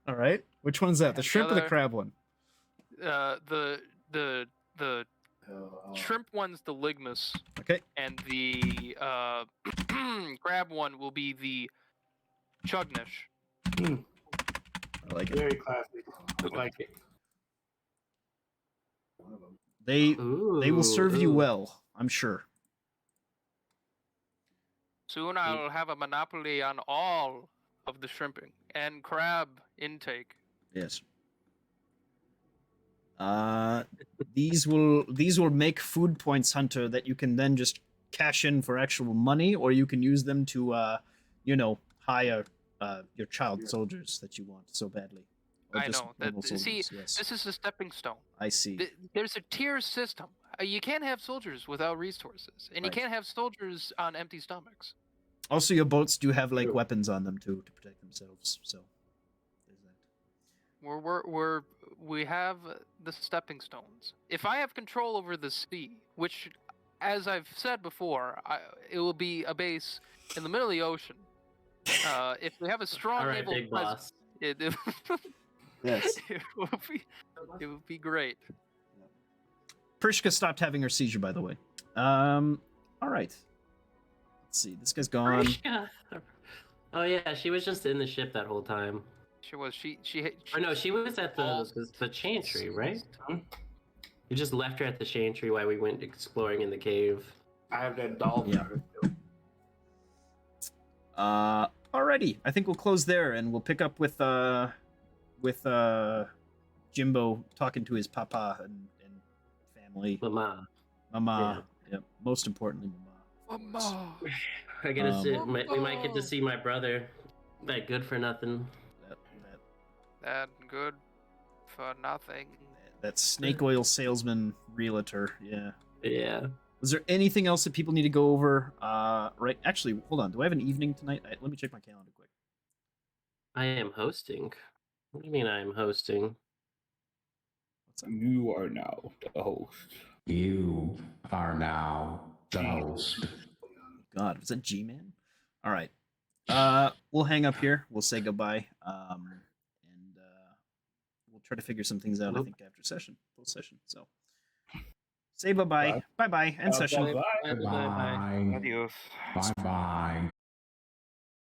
All right. Which one's that? The And shrimp or the other- crab one? The shrimp one's the Ligmus, Okay. and the crab one will be the Chugnish. I like it. Very classic. I like it. They will serve you Ooh. well, I'm sure. Soon I'll have a monopoly on all of the shrimping and crab intake. Yes. These will make food points, Hunter, that you can then just cash in for actual money, or you can use them to hire your child soldiers that you want so badly. Or I just know. That, normal see, soldiers, yes. this is a stepping stone. I see. There's a tier system. You can't have soldiers without resources, and you Right. can't have soldiers on empty stomachs. Also, your boats do have like True. weapons on them too to protect themselves. So there's that. We have the stepping stones. If I have control over the sea, which, as I've said before, it will be a base in the middle of the ocean. If we have a strong All right, naval big presence, boss. Yes. it would be great. Prishka stopped having her seizure, by the way. All right. Let's see. This guy's gone. Grishka. Oh yeah, she was just in the ship that whole time. She was she Or no, she was at the chantry, right? You just left her at the chantry while we went exploring in the cave. I have that doll. Yeah. Alrighty. I think we'll close there, and we'll pick up with Jimbo talking to his papa and family. Mama. Mama. Yep. Most importantly, Mama. Mama. I get to see, Mama. we might get to see my brother. That good for nothing. That good for nothing. That snake oil salesman realtor. Yeah. Yeah. Was there anything else that people need to go over? Right. Actually, hold on. Do I have an evening tonight? Let me check my calendar quick. I am hosting. What do you mean I am hosting? What's up? You are now the host. You are now the host. God, was that G-Man? All right. We'll hang up here. We'll say goodbye. And we'll try to figure some things out. I think after post session. So say bye-bye. Bye-bye. End session. Bye-bye. Goodbye. Adios. Bye bye.